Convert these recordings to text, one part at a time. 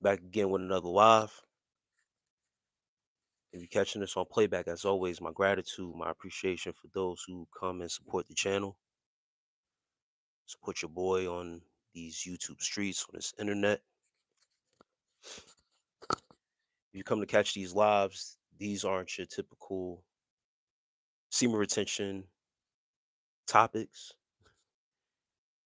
Back again with another live. If you're catching this on playback, as always, my gratitude, my appreciation for those who come and support the channel, support your boy on these YouTube streets, on this internet. If you come to catch these lives, these aren't your typical semen retention topics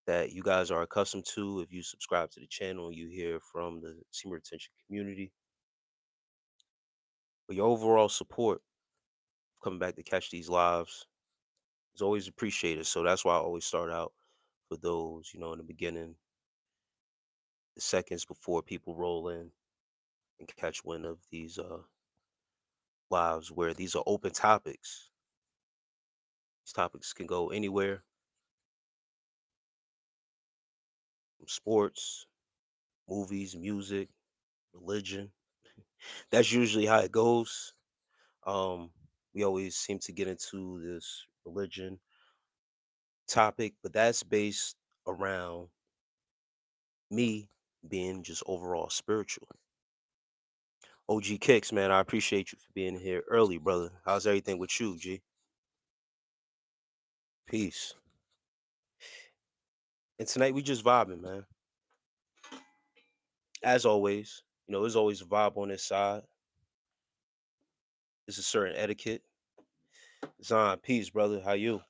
that you guys are accustomed to. If you subscribe to the channel, you hear from the semen retention community. But your overall support coming back to catch these lives is always appreciated. So that's why I always start out for those, in the beginning, the seconds before people roll in and catch wind of these lives where these are open topics. These topics can go anywhere from sports, movies, music, religion. That's usually how it goes. Um, we always seem to get into this religion topic, but that's based around me being just overall spiritual. OG Kicks, man, I appreciate you for being here early, brother. How's everything with you, G? Peace. And tonight we just vibing, man. As always, there's always a vibe on this side. There's a certain etiquette. Zon, peace, brother. How you?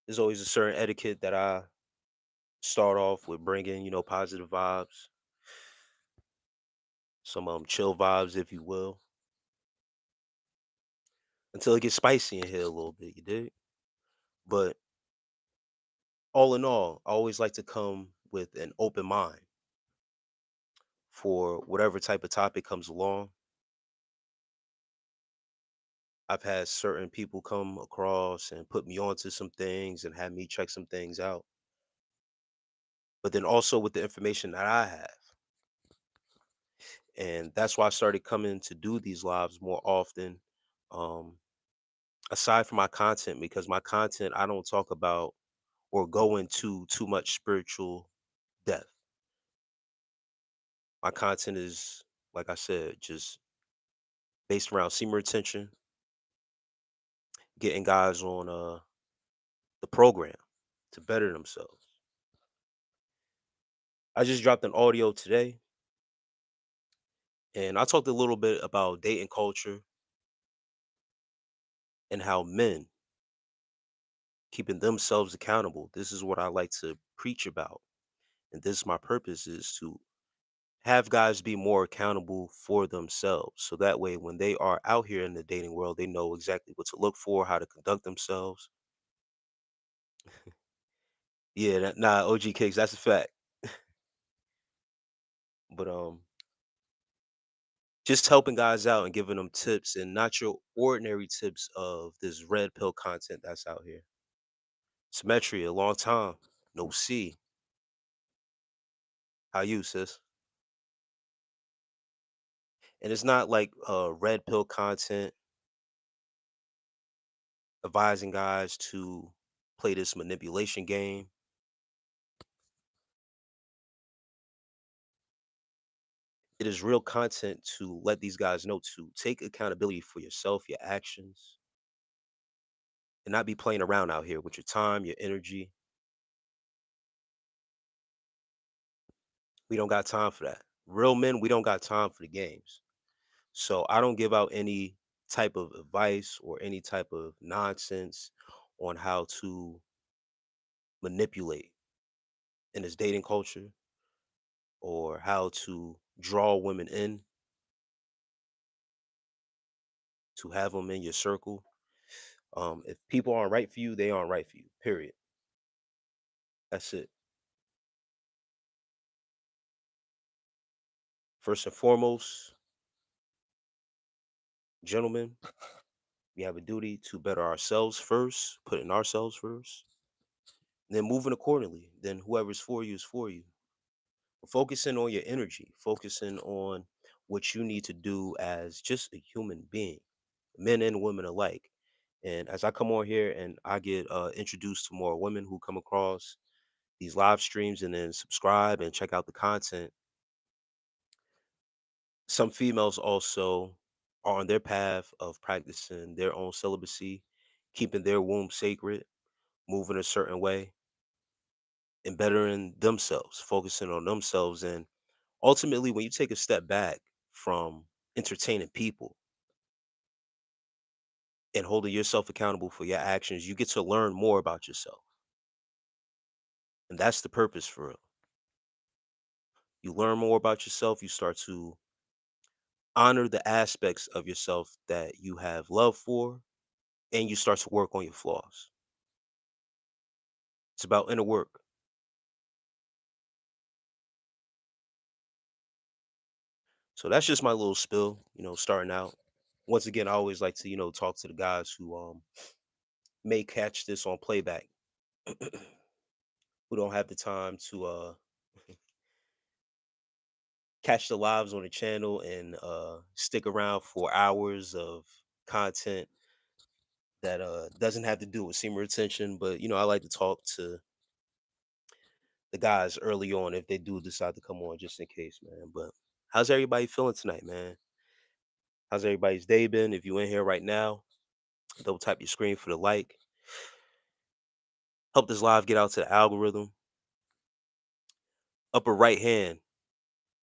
There's always a certain etiquette that I start off with bringing, positive vibes, some chill vibes, if you will, until it gets spicy in here a little bit. You dig? But all in all, I always like to come with an open mind for whatever type of topic comes along. I've had certain people come across and put me onto some things and have me check some things out. But then also with the information that I have. And that's why I started coming to do these lives more often. Um, aside from my content, because my content, I don't talk about or go into too much spiritual depth. My content is, like I said, just based around semen retention, getting guys on the program to better themselves. I just dropped an audio today and I talked a little bit about dating culture and how men keeping themselves accountable. This is what I like to preach about. And this my purpose is to have guys be more accountable for themselves. So that way when they are out here in the dating world, they know exactly what to look for, how to conduct themselves. Yeah, nah, OG cakes, that's a fact. But just helping guys out and giving them tips and not your ordinary tips of this red pill content that's out here. Symmetry, a long time. No C. How you, sis? And it's not like red pill content advising guys to play this manipulation game. It is real content to let these guys know to take accountability for yourself, your actions, and not be playing around out here with your time, your energy. We don't got time for that. Real men, we don't got time for the games. So I don't give out any type of advice or any type of nonsense on how to manipulate in this dating culture or how to draw women in to have them in your circle. If people aren't right for you, they aren't right for you. Period. That's it. First and foremost, gentlemen, we have a duty to better ourselves first, putting ourselves first, and then moving accordingly. Then whoever's for you is for you. Focusing on your energy, focusing on what you need to do as just a human being, men and women alike. And as I come on here and I get introduced to more women who come across these live streams and then subscribe and check out the content, Some females also are on their path of practicing their own celibacy, keeping their womb sacred, moving a certain way, and bettering themselves, focusing on themselves. And ultimately, when you take a step back from entertaining people and holding yourself accountable for your actions, you get to learn more about yourself. And that's the purpose for real. You learn more about yourself, you start to honor the aspects of yourself that you have love for, and you start to work on your flaws. It's about inner work. So that's just my little spill, starting out. Once again, I always like to, talk to the guys who may catch this on playback, who don't have the time to catch the lives on the channel and stick around for hours of content that doesn't have to do with semen retention. But I like to talk to the guys early on if they do decide to come on, just in case, man. But how's everybody feeling tonight, man? How's everybody's day been? If you in here right now, double tap your screen for the like. Help this live get out to the algorithm. Upper right hand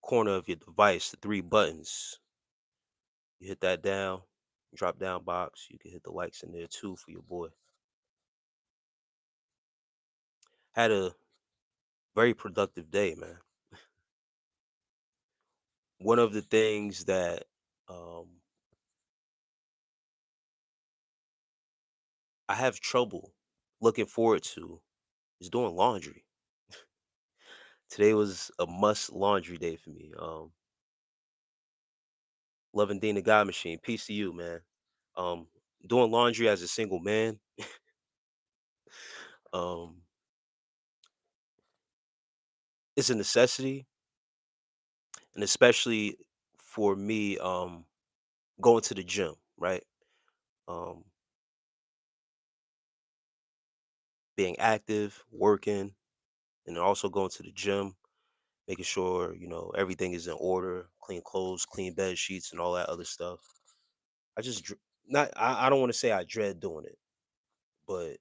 corner of your device, the three buttons. You hit that down, drop down box. You can hit the likes in there too for your boy. Had a very productive day, man. One of the things that um, I have trouble looking forward to is doing laundry. Today was a must laundry day for me. Loving Dean the God Machine. Peace to you, man. Um, Doing laundry as a single man, um, it's a necessity, and especially for me, going to the gym, right? Um, Being active, working, and then also going to the gym, making sure everything is in order, clean clothes, clean bed sheets, and all that other stuff. I just not. I don't want to say I dread doing it, but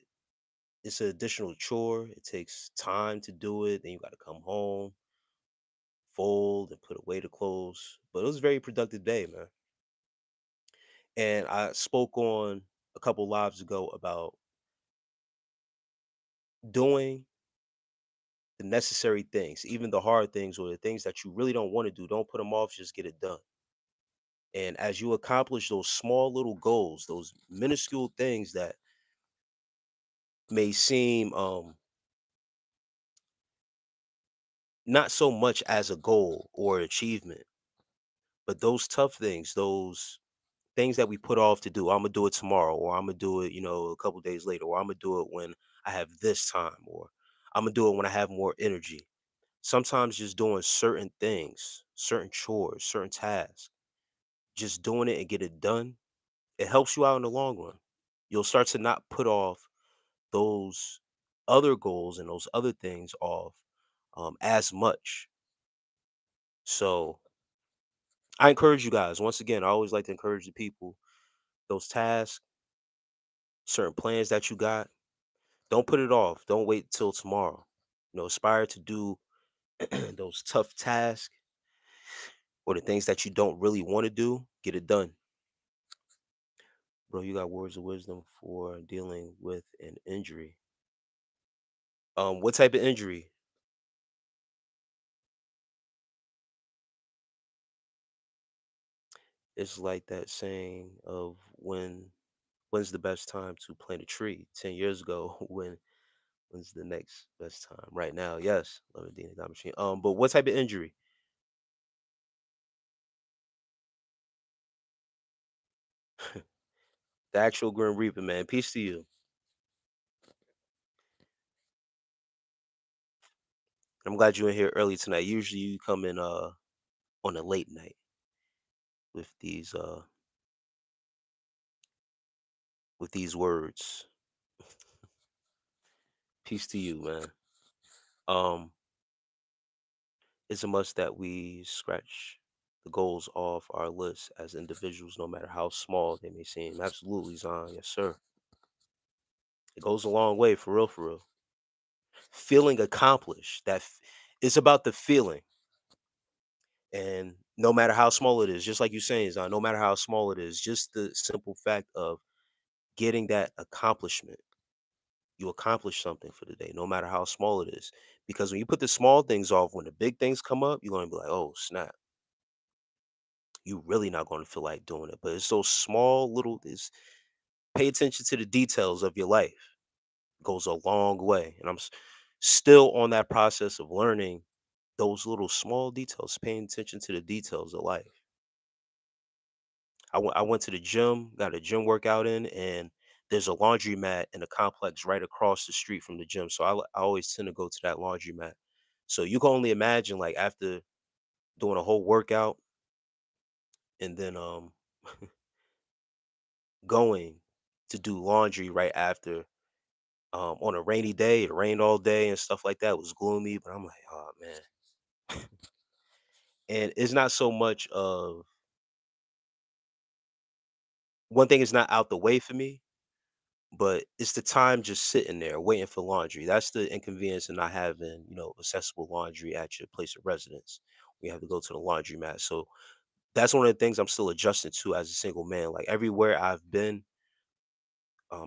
it's an additional chore. It takes time to do it. Then you got to come home, fold, and put away the clothes. But it was a very productive day, man. And I spoke on a couple lives ago about doing the necessary things, even the hard things or the things that you really don't want to do. Don't put them off. Just get it done. And as you accomplish those small little goals, those minuscule things that may seem not so much as a goal or achievement, but those tough things, those things that we put off to do. I'm gonna do it tomorrow, or I'm gonna do it, a couple days later, or I'm gonna do it when I have this time, or I'm gonna do it when I have more energy. Sometimes just doing certain things, certain chores, certain tasks, just doing it and get it done, it helps you out in the long run. You'll start to not put off those other goals and those other things off as much. So I encourage you guys. Once again, I always like to encourage the people. Those tasks, certain plans that you got, don't put it off. Don't wait till tomorrow. Aspire to do those tough tasks or the things that you don't really want to do. Get it done, bro. You got words of wisdom for dealing with an injury. What type of injury? It's like that saying of when's the best time to plant a tree? 10 years ago. When's the next best time? Right now, yes. Love it, Dina God Machine. But what type of injury? The actual Grim Reaper, man. Peace to you. I'm glad you're in here early tonight. Usually you come in on a late night with these words. Peace to you, man. Um, it's a must that we scratch. the goals off our list as individuals, no matter how small they may seem. Absolutely, Zon. Yes, sir. It goes a long way, for real, for real. Feeling accomplished. It's about the feeling. And no matter how small it is, just like you saying, Zon, no matter how small it is, just the simple fact of getting that accomplishment. You accomplish something for the day, no matter how small it is. Because when you put the small things off, when the big things come up, you're gonna be like, oh snap, you really not gonna feel like doing it. But it's those small little it's pay attention to the details of your life. Goes a long way. And still on that process of learning those little small details, paying attention to the details of life. I went to the gym, got a gym workout in, and there's a laundromat in a complex right across the street from the gym. So I always tend to go to that laundromat. So you can only imagine, like, after doing a whole workout and then going to do laundry right after, on a rainy day. It rained all day and stuff like that. It was gloomy, but I'm like, oh man. And it's not so much of one thing is not out the way for me, but it's the time just sitting there waiting for laundry. That's the inconvenience of not having, accessible laundry at your place of residence. We have to go to the laundromat. So that's one of the things I'm still adjusting to as a single man. Like everywhere I've been,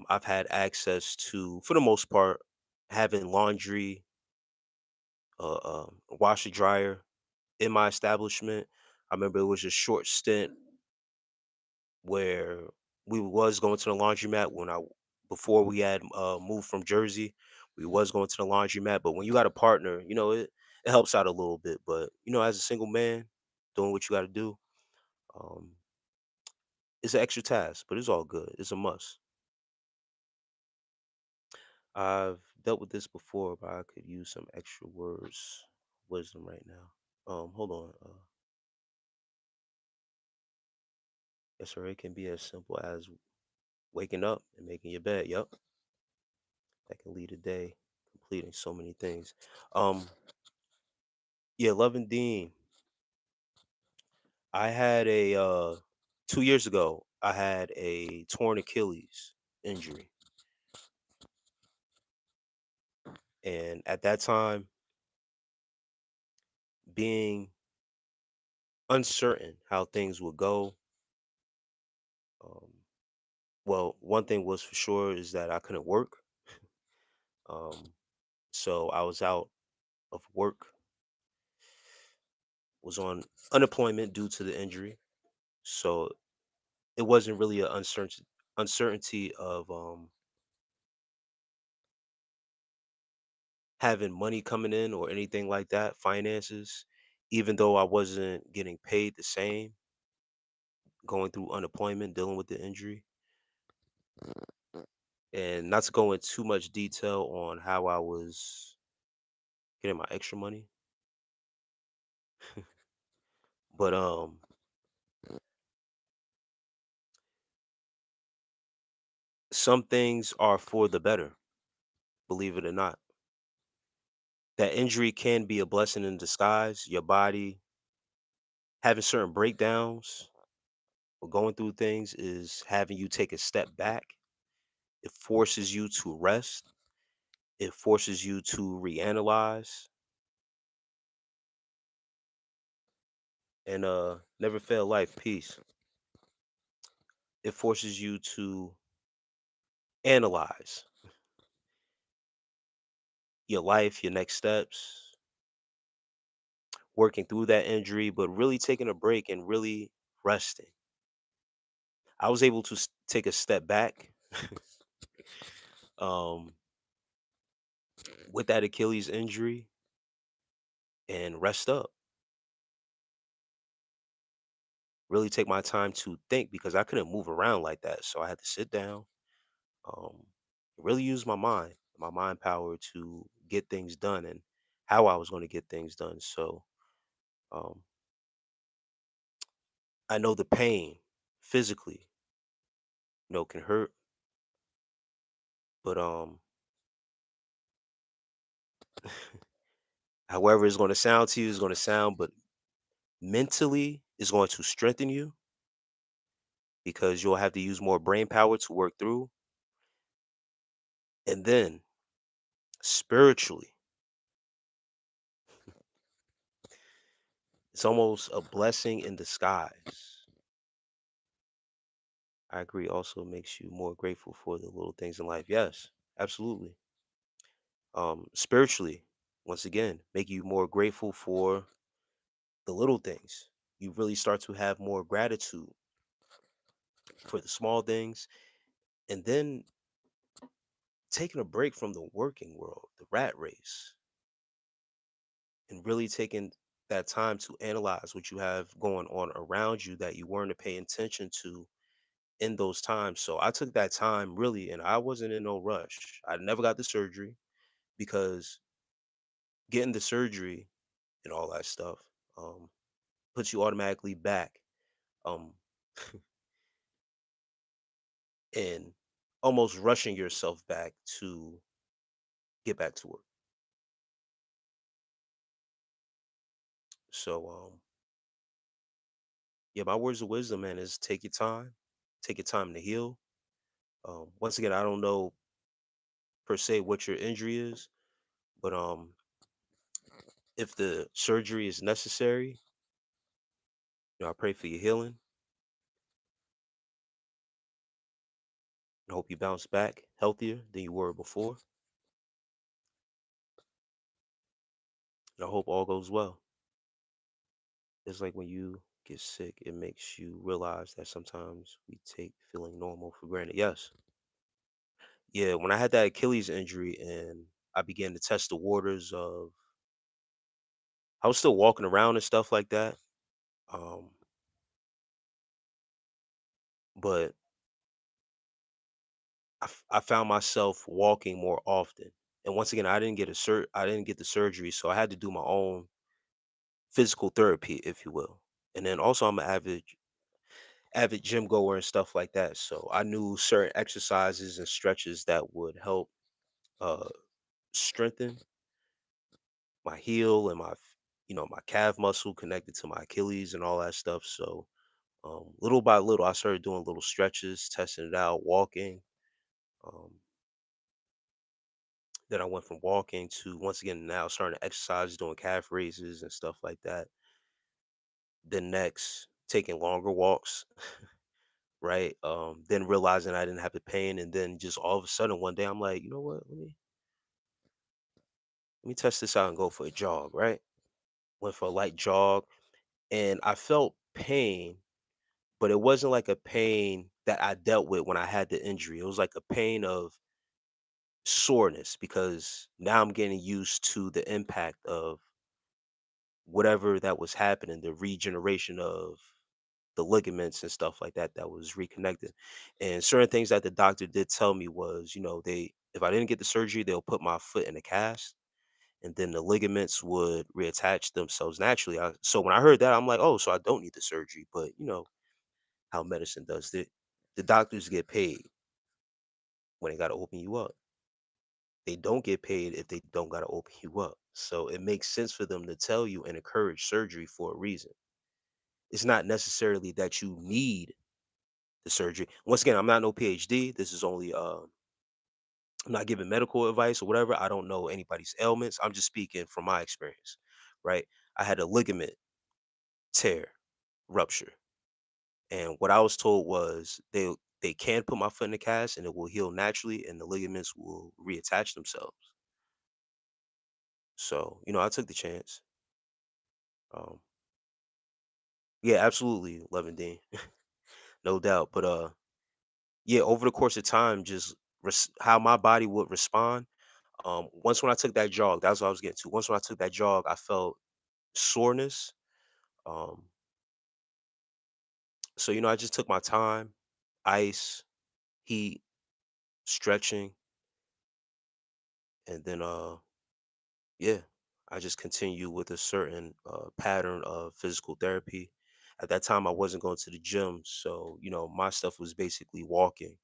I've had access to, for the most part, having laundry, washer dryer in my establishment. I remember it was a short stint where we was going to the laundromat before we had moved from Jersey. We was going to the laundromat, but when you got a partner, it helps out a little bit. But as a single man, doing what you got to do, um, it's an extra task, but it's all good. It's a must. I've dealt with this before, but I could use some extra words, wisdom right now. Hold on. Yes, sir. It can be as simple as waking up and making your bed. Yep, that can lead a day completing so many things. Um, yeah, Love and Dean. I had 2 years ago. I had a torn Achilles injury, and at that time, being uncertain how things would go. Um, well, one thing was for sure is that I couldn't work. Um, so I was out of work, was on unemployment due to the injury. So it wasn't really an uncertainty of having money coming in or anything like that, finances, even though I wasn't getting paid the same, going through unemployment, dealing with the injury. And not to go into too much detail on how I was getting my extra money, but some things are for the better, believe it or not. That injury can be a blessing in disguise. Your body having certain breakdowns or going through things is having you take a step back. It forces you to rest. It forces you to reanalyze and never fail life peace. It forces you to analyze your life, your next steps, working through that injury, but really taking a break and really resting. I was able to take a step back um, with that Achilles injury and rest up. Really take my time to think because I couldn't move around like that. So I had to sit down, um, really use my mind power to get things done and how I was going to get things done. So um, I know the pain physically, can hurt, but however it's going to sound to you is going to sound, but mentally is going to strengthen you because you'll have to use more brain power to work through. And then spiritually, it's almost a blessing in disguise. I agree. Also makes you more grateful for the little things in life. Yes, absolutely. Spiritually, once again, make you more grateful for the little things. You really start to have more gratitude for the small things. And then taking a break from the working world, the rat race, and really taking that time to analyze what you have going on around you that you weren't paying attention to in those times. So I took that time really, and I wasn't in no rush. I never got the surgery because getting the surgery and all that stuff um, puts you automatically back um, in almost rushing yourself back to get back to work. So yeah, my words of wisdom, man, is take your time to heal. Once again, I don't know per se what your injury is, but if the surgery is necessary, I pray for your healing and hope you bounce back healthier than you were before. And I hope all goes well. It's like when you get sick, it makes you realize that sometimes we take feeling normal for granted. Yes. Yeah, when I had that Achilles injury and I began to test the waters of I was still walking around and stuff like that. Um, but I found myself walking more often. And once again, I didn't get the surgery, so I had to do my own physical therapy, if you will. And then also I'm an avid gym goer and stuff like that. So I knew certain exercises and stretches that would help uh strengthen my heel and my calf muscle connected to my Achilles and all that stuff. So little by little I started doing little stretches, testing it out, walking. Um, then I went from walking to once again now starting to exercise, doing calf raises and stuff like that. Then next, taking longer walks, right? Then realizing I didn't have the pain, and then just all of a sudden one day I'm like, you know what? Let me test this out and go for a jog, right? Went for a light jog, and I felt pain, but it wasn't like a pain that I dealt with when I had the injury. It was like a pain of soreness because now I'm getting used to the impact of whatever that was happening, the regeneration of the ligaments and stuff like that that was reconnected. And certain things that the doctor did tell me was, they if I didn't get the surgery, they'll put my foot in a cast and then the ligaments would reattach themselves naturally. So when I heard that, I'm like, oh, so I don't need the surgery. But you know how medicine does it. The doctors get paid when they got to open you up. They don't get paid if they don't got to open you up. So it makes sense for them to tell you and encourage surgery for a reason. It's not necessarily that you need the surgery. Once again, I'm not no PhD. This is only I'm not giving medical advice or whatever. I don't know anybody's ailments. I'm just speaking from my experience, right? I had a ligament tear, rupture, and what I was told was they can put my foot in the cast and it will heal naturally and the ligaments will reattach themselves. So, I took the chance. Um, yeah, absolutely, Levin Dean, no doubt. But yeah, over the course of time, just how my body would respond. Once when I took that jog, that's what I was getting to. Once when I took that jog, I felt soreness. Um, so I just took my time, ice, heat, stretching, and then yeah, I just continue with a certain pattern of physical therapy. At that time, I wasn't going to the gym, so my stuff was basically walking.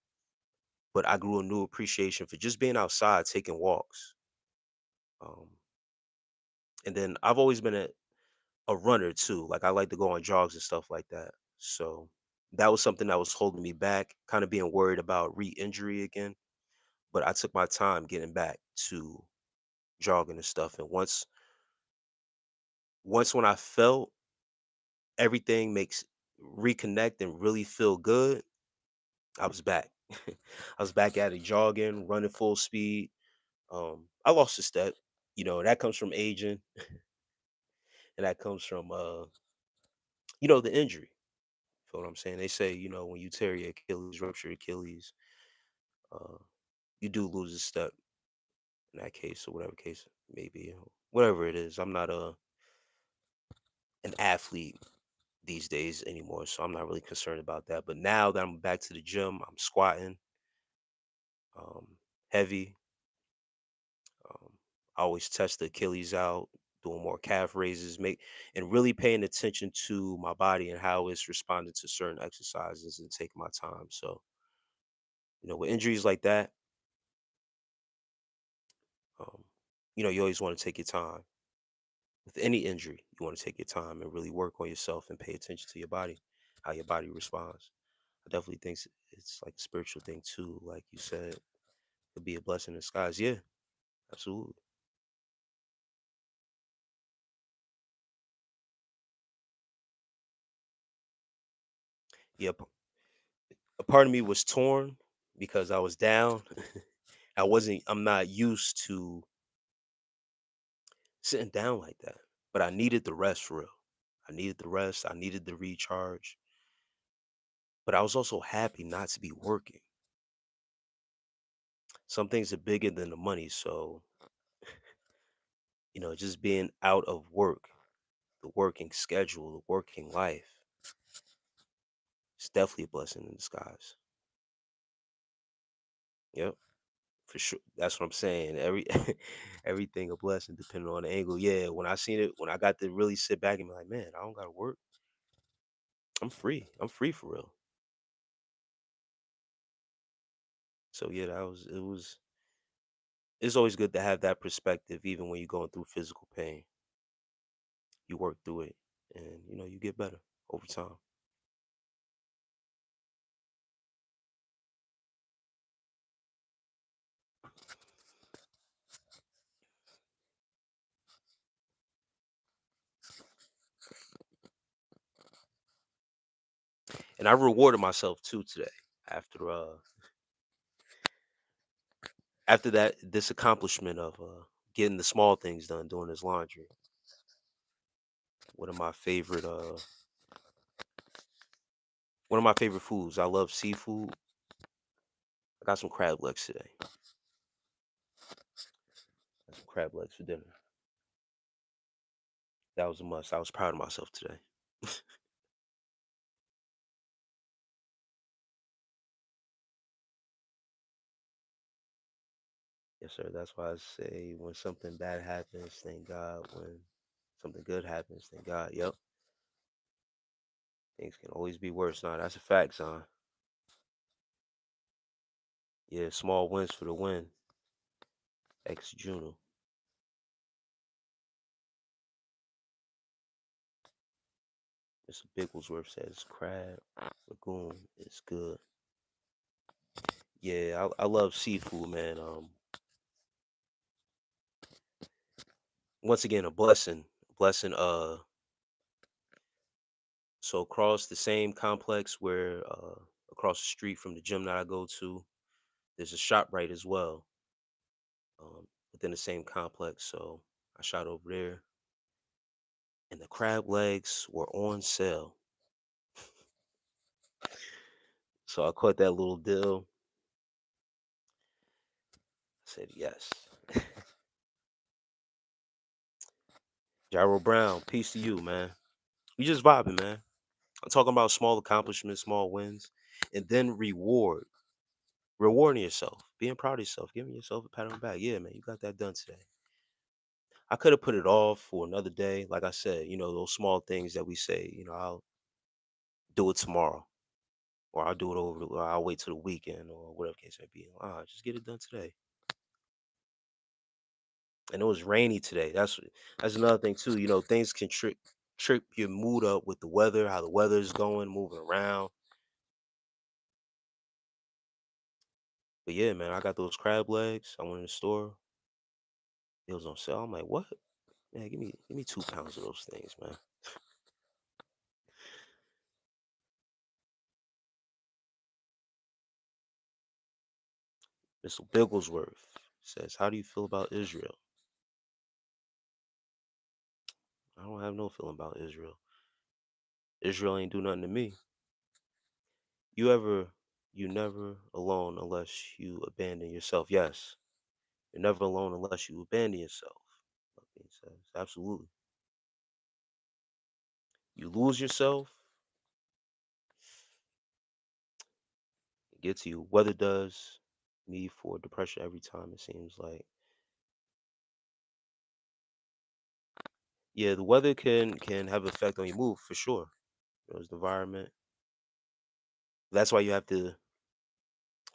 But I grew a new appreciation for just being outside, taking walks. Um, and then I've always been a runner too. Like I like to go on jogs and stuff like that. So that was something that was holding me back, kind of being worried about re-injury again. But I took my time getting back to jogging and stuff. And once when I felt everything makes reconnect and really feel good, I was back. I was back at it, jogging, running full speed. I lost a step. That comes from aging, and that comes from the injury. Feel what I'm saying? They say, when you tear your Achilles, rupture your Achilles, uh, you do lose a step in that case, or whatever case it may be, whatever it is. I'm not an athlete these days anymore, so I'm not really concerned about that. But now that I'm back to the gym, I'm squatting, um, heavy. Um, I always test the Achilles out, doing more calf raises, and really paying attention to my body and how it's responding to certain exercises and taking my time. So, with injuries like that, um, you always want to take your time. With any injury, you want to take your time and really work on yourself and pay attention to your body, how your body responds. I definitely think it's like a spiritual thing too. Like you said, it could be a blessing in disguise. Yeah, absolutely. Yeah, a part of me was torn because I was down. I'm not used to sitting down like that, but I needed the rest for real. I needed the rest. I needed the recharge, but I was also happy not to be working. Some things are bigger than the money. So, just being out of work, the working schedule, the working life, it's definitely a blessing in disguise. Yep, for sure. That's what I'm saying. Everything a blessing depending on the angle. Yeah, when I seen it, when I got to really sit back and be like, man, I don't gotta work. I'm free. I'm free for real. So yeah, it's always good to have that perspective, even when you're going through physical pain. You work through it and you get better over time. And I rewarded myself too today after after that this accomplishment of getting the small things done, doing this laundry. One of my favorite one of my favorite foods. I love seafood. I got some crab legs today. Got some crab legs for dinner. That was a must. I was proud of myself today. Yes, sir. That's why I say when something bad happens, thank God. When something good happens, thank God. Yep. Things can always be worse. Nah, that's a fact, son. Yeah, small wins for the win. Ex Juno. Mr. Bigglesworth says crab lagoon is good. Yeah, I love seafood, man. Once again, a blessing. Blessing. So across the same complex where across the street from the gym that I go to, there's a shop right as well. Within the same complex. So I shot over there, and the crab legs were on sale. So I caught that little deal. I said yes. Gyro Brown, peace to you, man. We just vibing, man. I'm talking about small accomplishments, small wins, and then rewarding yourself, being proud of yourself, giving yourself a pat on the back. Yeah, man, you got that done today. I could have put it off for another day. Like I said, those small things that we say, I'll do it tomorrow, or I'll do it or I'll wait till the weekend, or whatever case may be. Just get it done today. And it was rainy today. That's another thing too. Things can trick. trip your mood up with the weather, how the weather is going, moving around. But yeah, man, I got those crab legs. I went in the store. It was on sale. I'm like, what? Man, give me 2 pounds of those things, man. Mr. Bigglesworth says, how do you feel about Israel? I don't have no feeling about Israel. Israel ain't do nothing to me. You ever, you never alone unless you abandon yourself. Yes, you're never alone unless you abandon yourself. He says, absolutely. You lose yourself, it gets you. Weather does me for depression every time. It seems like, yeah, the weather can have effect on your mood for sure. It's the environment. That's why you have to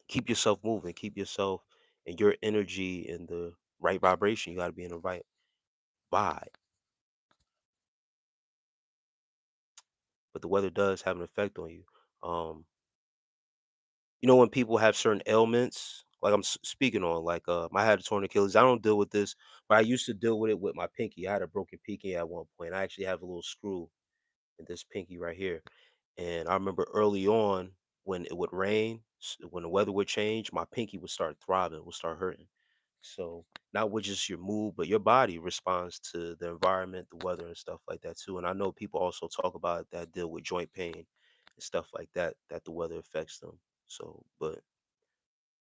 keep yourself moving, keep yourself and your energy in the right vibration. You got to be in the right vibe. But the weather does have an effect on you. Um, when people have certain ailments, like speaking on, like I had a torn Achilles. I don't deal with this, but I used to deal with it with my pinky. I had a broken pinky at one point. I actually have a little screw in this pinky right here. And I remember early on when it would rain, when the weather would change, my pinky would start throbbing, would start hurting. So not with just your mood, but your body responds to the environment, the weather, and stuff like that too. And I know people also talk about that deal with joint pain and stuff like that, that the weather affects them. So, but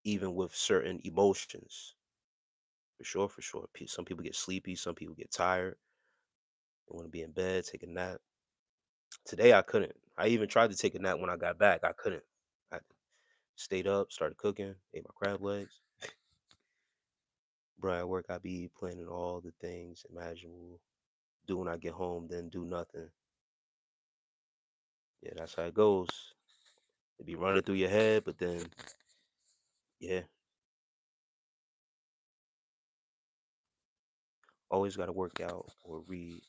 even with certain emotions, for sure, for sure. Some people get sleepy, some people get tired, they want to be in bed, take a nap. Today I couldn't. I even tried to take a nap when I got back. I couldn't. I stayed up, started cooking, ate my crab legs. Bro, at work I be planning all the things imaginable. Do when I get home, then do nothing. Yeah, that's how it goes. It be running through your head, but then yeah, always gotta work out or read,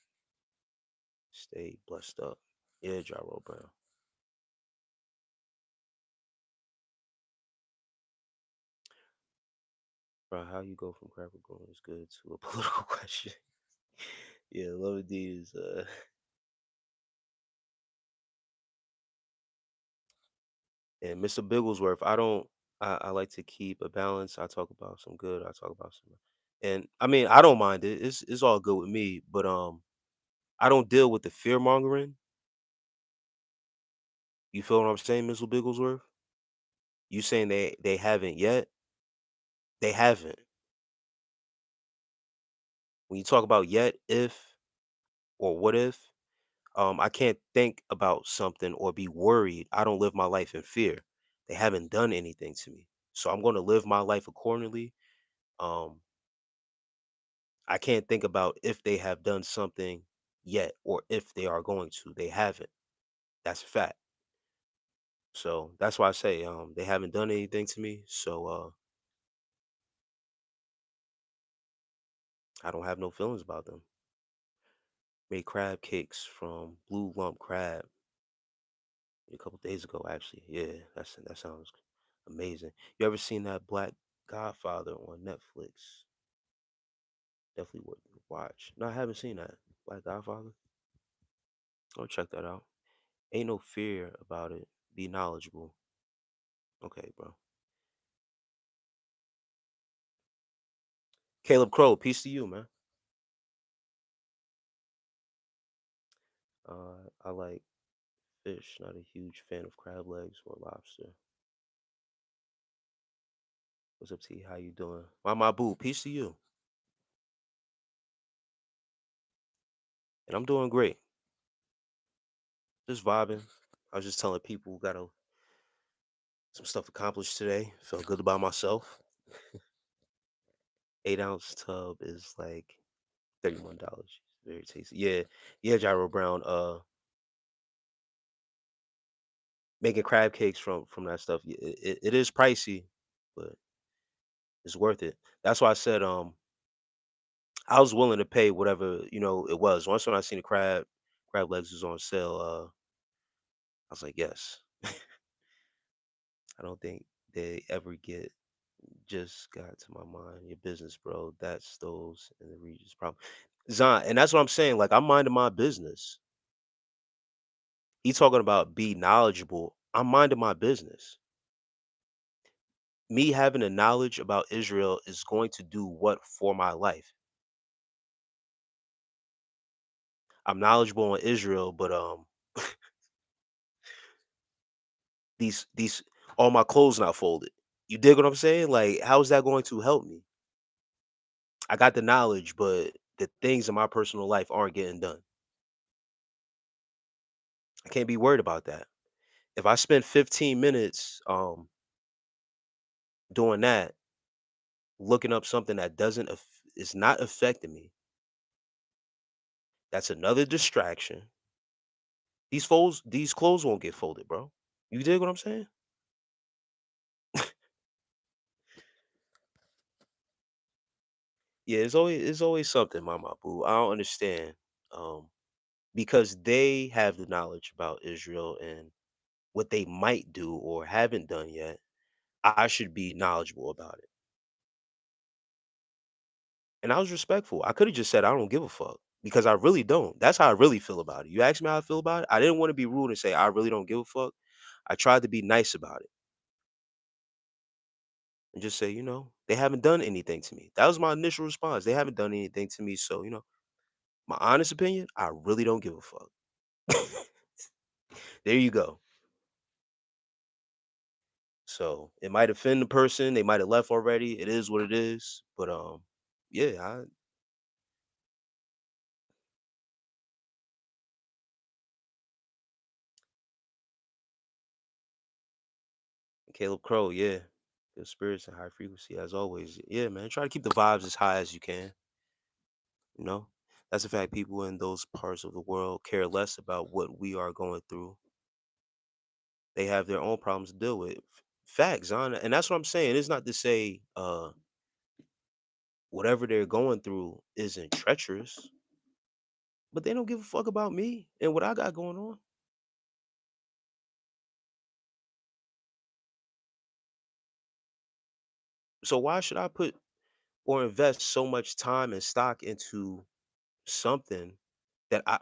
stay blessed up. Yeah, Gyro Brown. Bro, how you go from cracker growing is good to a political question. Yeah, Love D is and Mr. Bigglesworth, I like to keep a balance. I talk about some good, I talk about some and I mean I don't mind it. It's all good with me, but I don't deal with the fear mongering. You feel what I'm saying, Mr. Bigglesworth? You saying they haven't yet? They haven't. When you talk about yet, if or what if, I can't think about something or be worried. I don't live my life in fear. They haven't done anything to me. So I'm going to live my life accordingly. Um, I can't think about if they have done something yet or if they are going to. They haven't. That's a fact. So that's why I say they haven't done anything to me. So I don't have no feelings about them. Made crab cakes from blue lump crab a couple days ago, actually. Yeah, that sounds amazing. You ever seen that Black Godfather on Netflix? Definitely worth the watch. No, I haven't seen that. Black Godfather. Go check that out. Ain't no fear about it. Be knowledgeable. Okay, bro. Caleb Crow, peace to you, man. I like fish. Not a huge fan of crab legs or lobster. What's up, T? How you doing? My boo, peace to you. And I'm doing great. Just vibing. I was just telling people got some stuff accomplished today. Felt good about myself. 8 ounce tub is like $31. Very tasty. Yeah, yeah, Gyro Brown. Making crab cakes from that stuff. It is pricey, but it's worth it. That's why I said I was willing to pay whatever it was. Once when I seen the crab legs was on sale. I was like, yes. I don't think they ever get just got to my mind. Your business, bro. That's those in the regions problem. Zon, and that's what I'm saying. Like I'm minding my business. He talking about be knowledgeable. I'm minding my business. Me having a knowledge about Israel is going to do what for my life? I'm knowledgeable on Israel, but these all my clothes not folded. You dig what I'm saying? Like, how is that going to help me? I got the knowledge, but the things in my personal life aren't getting done. I can't be worried about that. If I spend 15 minutes doing that, looking up something that doesn't is not affecting me, that's another distraction. These clothes won't get folded, bro. You dig what I'm saying? Yeah, it's always something, Mama Boo. I don't understand. Um, because they have the knowledge about Israel and what they might do or haven't done yet, I should be knowledgeable about it. And I was respectful. I could have just said I don't give a fuck because I really don't. That's how I really feel about it. You asked me how I feel about it. I didn't want to be rude and say I really don't give a fuck. I tried to be nice about it and just say, they haven't done anything to me. That was my initial response. They haven't done anything to me. So, my honest opinion, I really don't give a fuck. There you go. So it might offend the person. They might have left already. It is what it is. But yeah, Caleb Crow, yeah. Good spirits and high frequency as always. Yeah, man. Try to keep the vibes as high as you can. You know, that's the fact. People in those parts of the world care less about what we are going through. They have their own problems to deal with. Facts, and that's what I'm saying. It's not to say whatever they're going through isn't treacherous, but they don't give a fuck about me and what I got going on. So why should I put or invest so much time and stock into something that I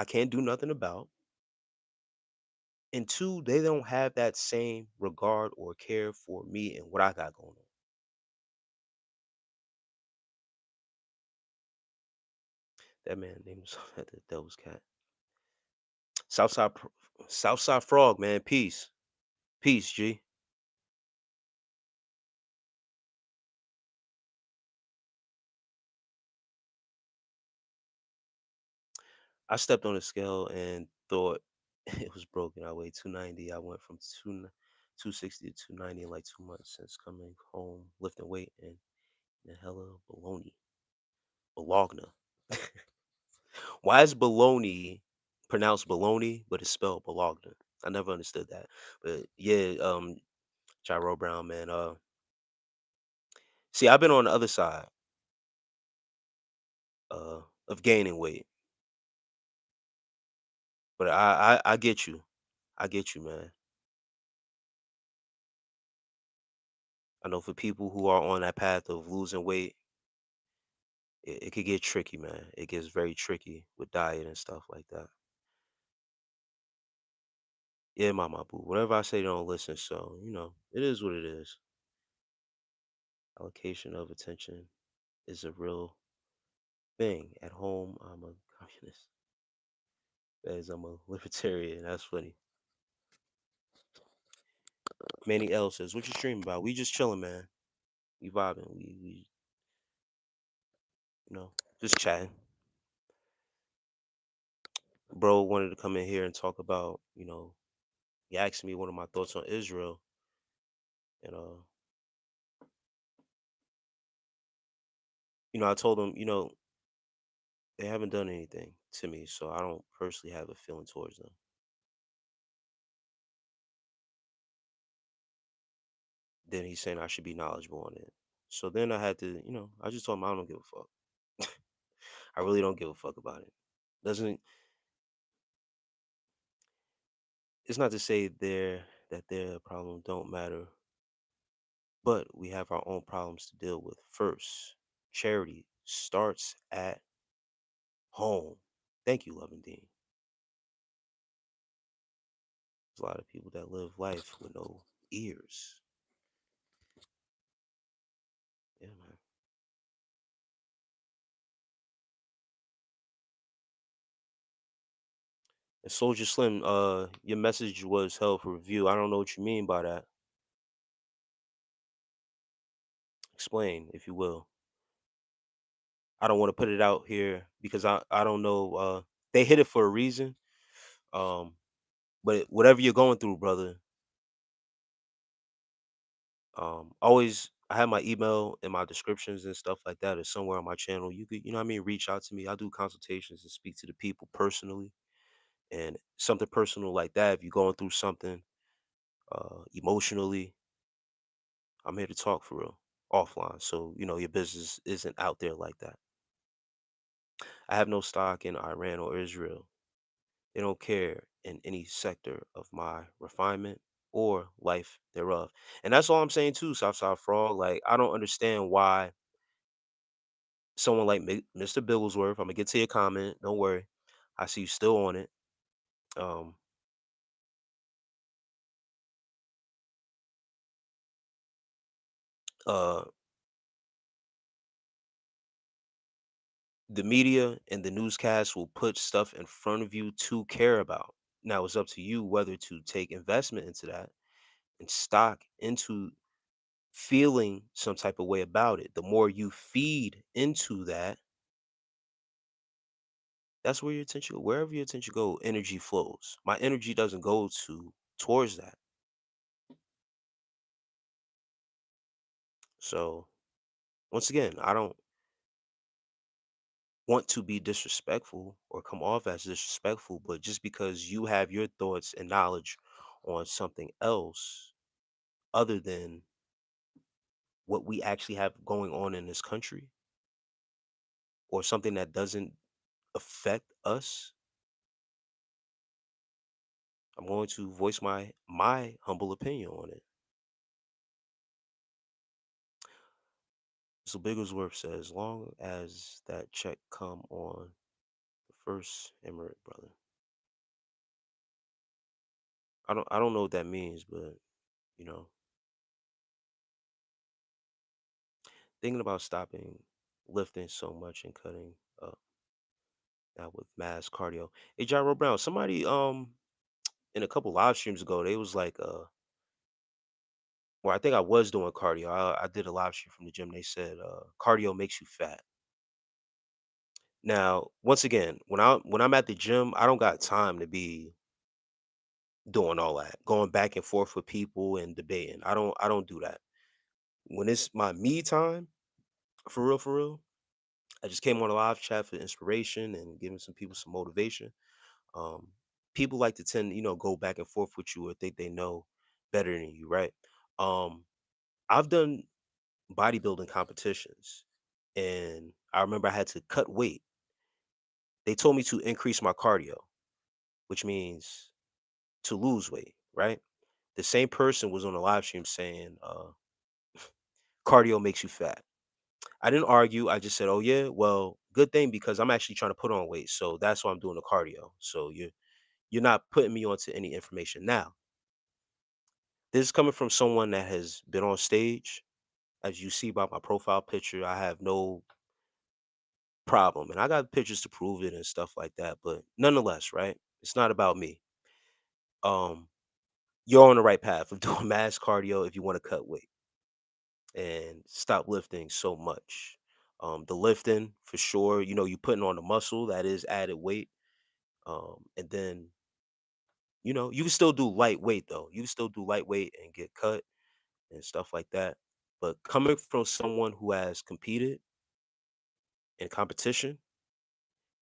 can't do nothing about, and two, they don't have that same regard or care for me and what I got going on. That man named the Devil's Cat. Southside Southside Frog, man. Peace. Peace, G. I stepped on the scale and thought it was broken. I weighed 290. I went from 260 to 290 in like 2 months since coming home, lifting weight and the hella baloney. Bologna. Why is baloney pronounced baloney, but it's spelled Bologna? I never understood that. But yeah, Gyro Brown, man. See, I've been on the other side of gaining weight, but I get you. I get you, man. I know for people who are on that path of losing weight, it could get tricky, man. It gets very tricky with diet and stuff like that. Yeah, mama boo. Whatever I say, they don't listen. So it is what it is. Allocation of attention is a real thing. At home, I'm a communist. As I'm a libertarian. That's funny. Manny L says, "What you streaming about? We just chilling, man. We vibing. We just chatting." Bro wanted to come in here and talk about, he asked me one of my thoughts on Israel, and I told him, they haven't done anything to me, so I don't personally have a feeling towards them. Then he's saying I should be knowledgeable on it. So then I had to, I just told him I don't give a fuck. I really don't give a fuck about it. Doesn't It's not to say their problem don't matter, but we have our own problems to deal with first. Charity starts at home. Thank you, Loving Dean. There's a lot of people that live life with no ears. Yeah, man. And Soldier Slim, your message was held for review. I don't know what you mean by that. Explain, if you will. I don't want to put it out here because I don't know. They hit it for a reason. Um, but whatever you're going through, brother, always I have my email in my descriptions and stuff like that, or somewhere on my channel. You could, you know what I mean, reach out to me. I do consultations and speak to the people personally. And something personal like that, if you're going through something emotionally, I'm here to talk for real, offline. So, your business isn't out there like that. I have no stock in Iran or Israel. They don't care in any sector of my refinement or life thereof. And that's all I'm saying too, Southside Frog. Like, I don't understand why someone like Mr. Bigglesworth, I'm gonna get to your comment. Don't worry. I see you still on it. Um, uh, the media and the newscast will put stuff in front of you to care about. Now it's up to you whether to take investment into that and stock into feeling some type of way about it. The more you feed into that, that's where your attention go. Wherever your attention go, energy flows. My energy doesn't go towards that. So once again, I don't want to be disrespectful or come off as disrespectful, but just because you have your thoughts and knowledge on something else other than what we actually have going on in this country or something that doesn't affect us, I'm going to voice my humble opinion on it. So Bigglesworth says, as long as that check come on the first emirate, brother. I don't know what that means, but you know, thinking about stopping lifting so much and cutting up now with mass cardio. Hey, Gyro Brown, somebody in a couple live streams ago, they was like well, I think I was doing cardio. I did a live stream from the gym. They said cardio makes you fat. Now, once again, when I'm at the gym, I don't got time to be doing all that, going back and forth with people and debating. I don't do that. When it's my me time, for real, I just came on a live chat for inspiration and giving some people some motivation. Um, People like to tend, go back and forth with you or think they know better than you, right? Um, I've done bodybuilding competitions, and I remember I had to cut weight. They told me to increase my cardio, which means to lose weight, right? The same person was on a live stream saying, cardio makes you fat. I didn't argue. I just said, oh, yeah, well, good thing because I'm actually trying to put on weight. So that's why I'm doing the cardio. So you're not putting me onto any information. Now, this is coming from someone that has been on stage. As you see by my profile picture, I have no problem. And I got pictures to prove it and stuff like that. But nonetheless, right? It's not about me. Um, you're on the right path of doing mass cardio if you want to cut weight and stop lifting so much. The lifting for sure, you putting on the muscle that is added weight. And then, you can still do lightweight though. You can still do lightweight and get cut and stuff like that. But coming from someone who has competed in competition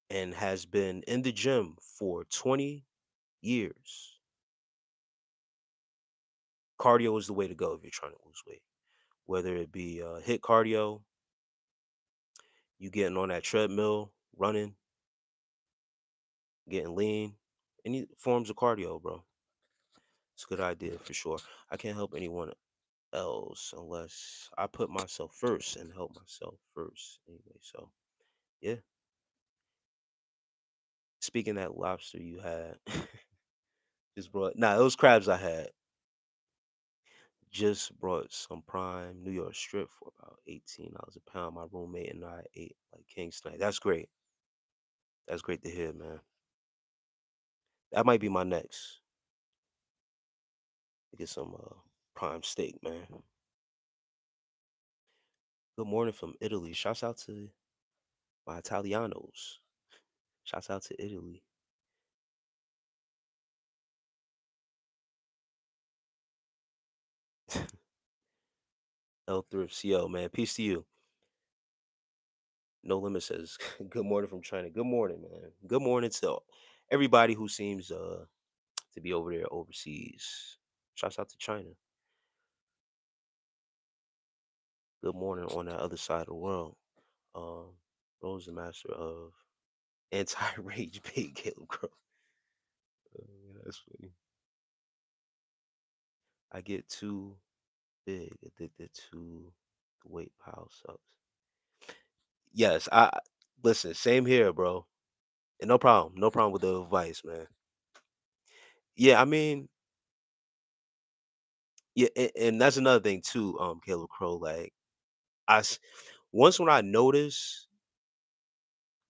and has been in the gym for 20 years, cardio is the way to go if you're trying to lose weight. Whether it be hit cardio, you getting on that treadmill, running, getting lean, any forms of cardio, bro. It's a good idea for sure. I can't help anyone else unless I put myself first and help myself first. Anyway, so yeah. Speaking that lobster you had, just brought. Nah, those crabs I had just brought some prime New York strip for about $18 a pound. My roommate and I ate like king's tonight. That's great. That's great to hear, man. That might be my next to get some prime steak, man. Good morning from Italy. Shouts out to my Italianos. Shouts out to Italy. L Thrift CO, man. Peace to you. No Limit says, good morning from China. Good morning, man. Good morning to everybody who seems to be over there overseas. Shouts out to China. Good morning on that other side of the world. Rose the master of anti-rage bait, Caleb Crow. That's funny. I get too big addicted to the weight pile sucks. Yes, I listen. Same here, bro. And no problem, no problem with the advice, man. Yeah, I mean, yeah, and that's another thing too, Caleb Crow. Like, I s- once when I notice,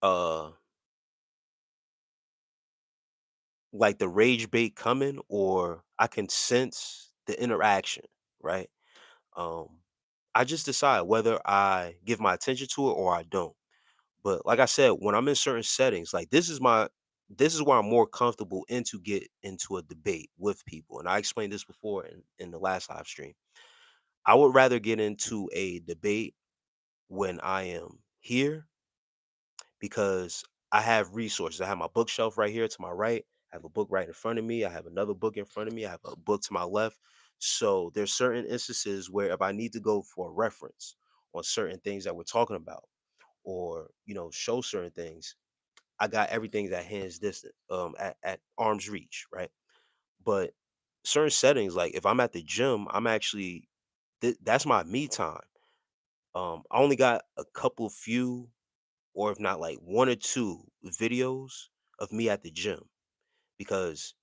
uh, like the rage bait coming, or I can sense the interaction, right? Um, I just decide whether I give my attention to it or I don't. But like I said, when I'm in certain settings, like this is where I'm more comfortable in to get into a debate with people. And I explained this before in the last live stream. I would rather get into a debate when I am here because I have resources. I have my bookshelf right here to my right. I have a book right in front of me. I have another book in front of me. I have a book to my left. So there's certain instances where if I need to go for a reference on certain things that we're talking about or, show certain things, I got everything at hands distant, at arm's reach, right? But certain settings, like if I'm at the gym, I'm actually that's my me time. I only got a couple few, or if not like one or two videos of me at the gym because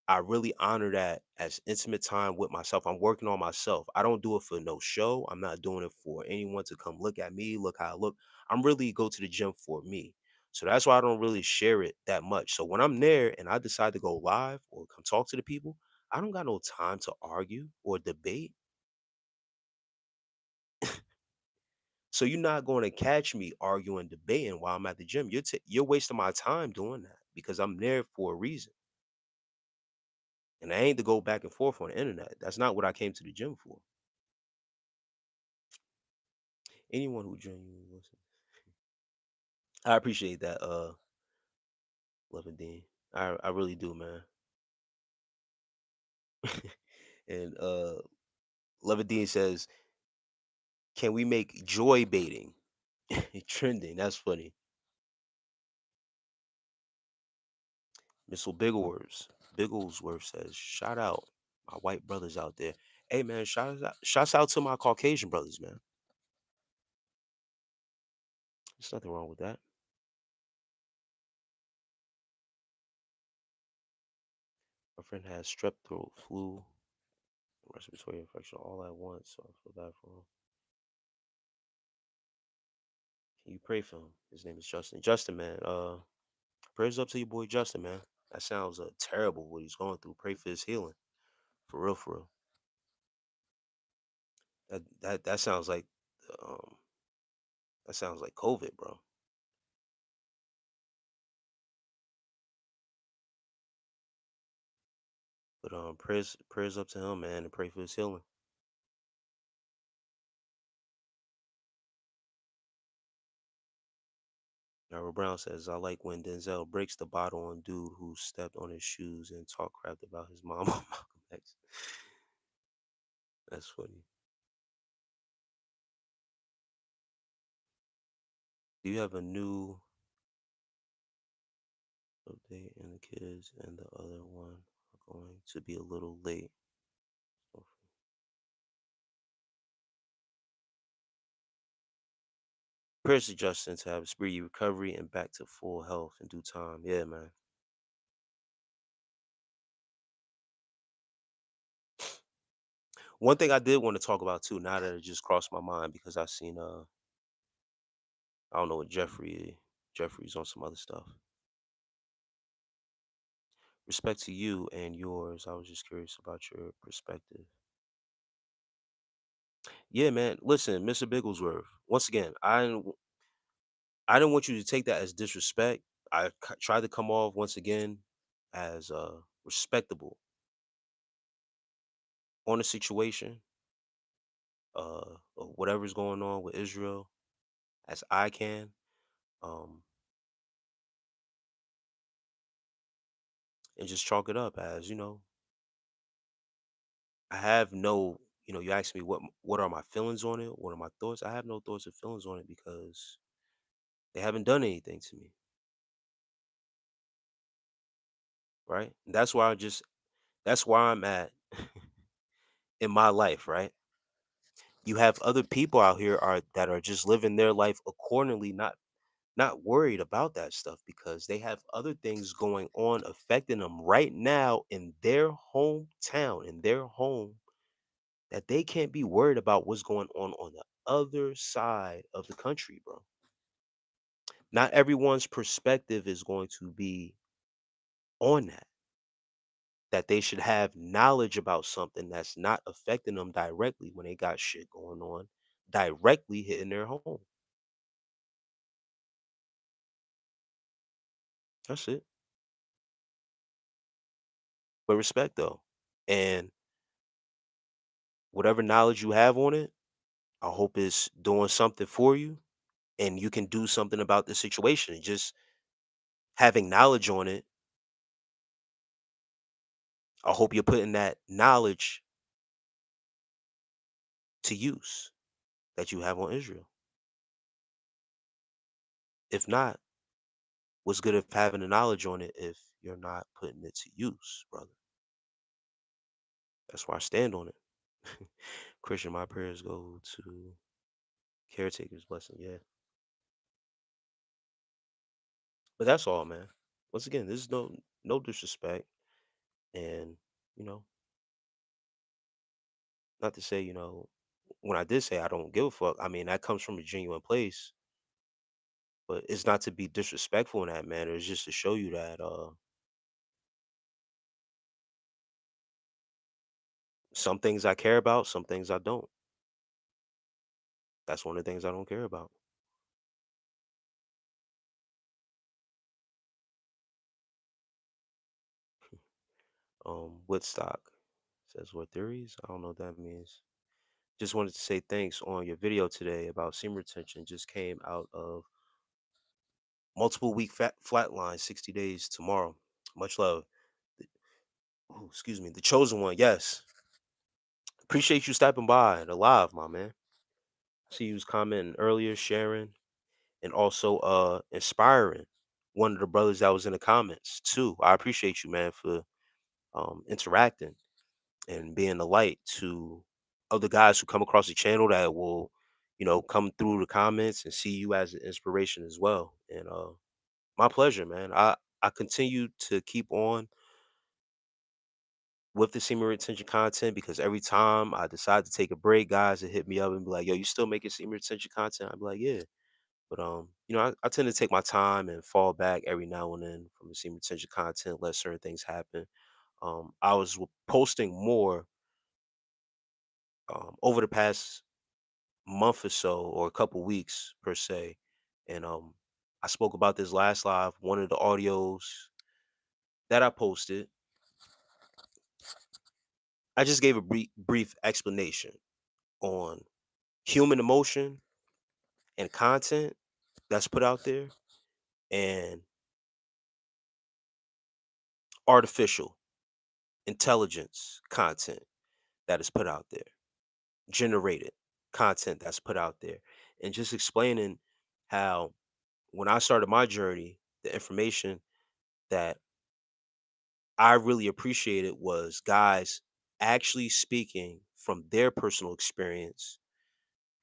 I really honor that as intimate time with myself. I'm working on myself. I don't do it for no show. I'm not doing it for anyone to come look at me, look how I look. I'm really go to the gym for me. So that's why I don't really share it that much. So when I'm there and I decide to go live or come talk to the people, I don't got no time to argue or debate. So you're not going to catch me arguing, debating while I'm at the gym. You're wasting my time doing that because I'm there for a reason. And I ain't to go back and forth on the internet. That's not what I came to the gym for. Anyone who genuinely listens. I appreciate that, Love and Dean. I really do, man. And Love and Dean says, can we make joy baiting trending? That's funny. Missile Bigglesworth says, shout out my white brothers out there. Hey man, shouts out to my Caucasian brothers, man. There's nothing wrong with that. My friend has strep throat, flu, respiratory infection all at once, so I feel bad for him. Can you pray for him? His name is Justin. Justin, man, prayers up to your boy Justin, man. That sounds terrible what he's going through. Pray for his healing. For real, for real. That um sounds like COVID, bro. But prayers up to him, man, and pray for his healing. Narrow Brown says, I like when Denzel breaks the bottle on dude who stepped on his shoes and talk crap about his mom on Malcolm X. That's funny. Do you have a new update and the kids and the other one are going to be a little late. Prayers to Justin to have a speedy recovery and back to full health in due time. Yeah, man. One thing I did want to talk about too, now that it just crossed my mind because I seen I don't know what Jeffrey's on some other stuff. Respect to you and yours. I was just curious about your perspective. Yeah, man. Listen, Mr. Bigglesworth. Once again, I didn't want you to take that as disrespect. Tried to come off once again as respectable on the situation, of whatever's going on with Israel as I can. Um, and just chalk it up as, I have no, you asked me what are my feelings on it? What are my thoughts? I have no thoughts or feelings on it because they haven't done anything to me, right? And that's where I'm at in my life, right? You have other people out here are that are just living their life accordingly, not worried about that stuff because they have other things going on affecting them right now in their hometown, in their home, that they can't be worried about what's going on the other side of the country, bro. Not everyone's perspective is going to be on that they should have knowledge about something that's not affecting them directly when they got shit going on directly hitting their home. That's it. But respect though. And whatever knowledge you have on it, I hope it's doing something for you and you can do something about the situation. Just having knowledge on it, I hope you're putting that knowledge to use that you have on Israel. If not, what's good of having the knowledge on it if you're not putting it to use, brother? That's where I stand on it. Christian, my prayers go to caretakers, blessing, yeah. But that's all, man. Once again, this is no disrespect, and you know, not to say when I did say I don't give a fuck. I mean that comes from a genuine place, but it's not to be disrespectful in that manner. It's just to show you that some things I care about, some things I don't. That's one of the things I don't care about. Woodstock says what theories? I don't know what that means. Just wanted to say thanks on your video today about seam retention. Just came out of multiple week flatline, 60 days tomorrow. Much love. The- Oh, excuse me. The chosen one. Yes. Appreciate you stopping by and alive, my man. See you was commenting earlier, sharing, and also inspiring one of the brothers that was in the comments too. I appreciate you, man, for interacting and being the light to other guys who come across the channel that will, come through the comments and see you as an inspiration as well. And my pleasure, man. I continue to keep on with the semen retention content because every time I decide to take a break, guys that hit me up and be like, "Yo, you still making semen retention content?" I'd be like, "Yeah." But I tend to take my time and fall back every now and then from the semen retention content, let certain things happen. I was posting more over the past month or so, or a couple weeks per se, and I spoke about this last live. One of the audios that I posted, I just gave a brief explanation on human emotion and content that's put out there and artificial intelligence content that is put out there, generated content that's put out there, and just explaining how when I started my journey, the information that I really appreciated was guys actually speaking from their personal experience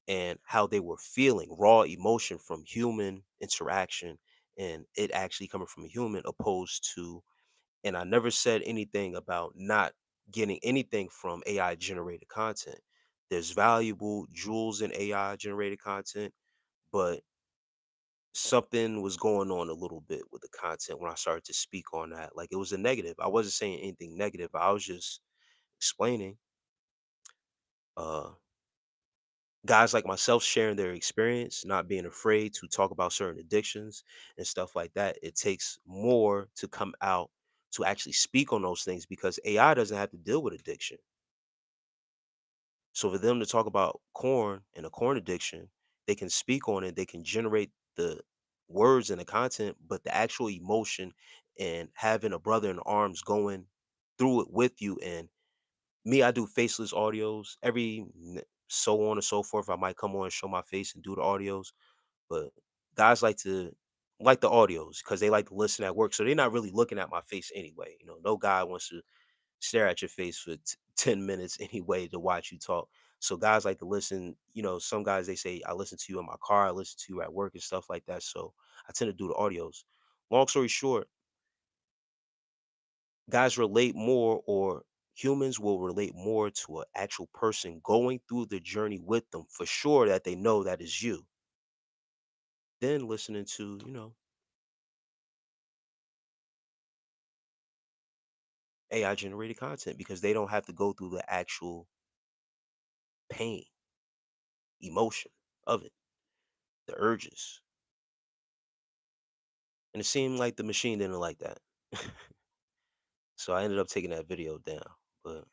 and how they were feeling, raw emotion from human interaction, and it actually coming from a human opposed to. And I never said anything about not getting anything from AI generated content. There's valuable jewels in AI generated content, but something was going on a little bit with the content when I started to speak on that. Like, it was a negative. I wasn't saying anything negative. I was just explaining uh guys like myself sharing their experience, not being afraid to talk about certain addictions and stuff like that. It takes more to come out to actually speak on those things because AI doesn't have to deal with addiction. So for them to talk about corn and a corn addiction, they can speak on it, they can generate the words and the content, but the actual emotion and having a brother in arms going through it with you. And me, I do faceless audios so on and so forth. I might come on and show my face and do the audios, but guys like the audios because they like to listen at work. So they're not really looking at my face anyway. No guy wants to stare at your face for 10 minutes anyway to watch you talk. So guys like to listen. Some guys, they say, I listen to you in my car, I listen to you at work and stuff like that. So I tend to do the audios. Long story short, guys relate more, or humans will relate more to an actual person going through the journey with them for sure, that they know that is you, than listening to, AI generated content, because they don't have to go through the actual pain, emotion of it, the urges. And it seemed like the machine didn't like that. So I ended up taking that video down. But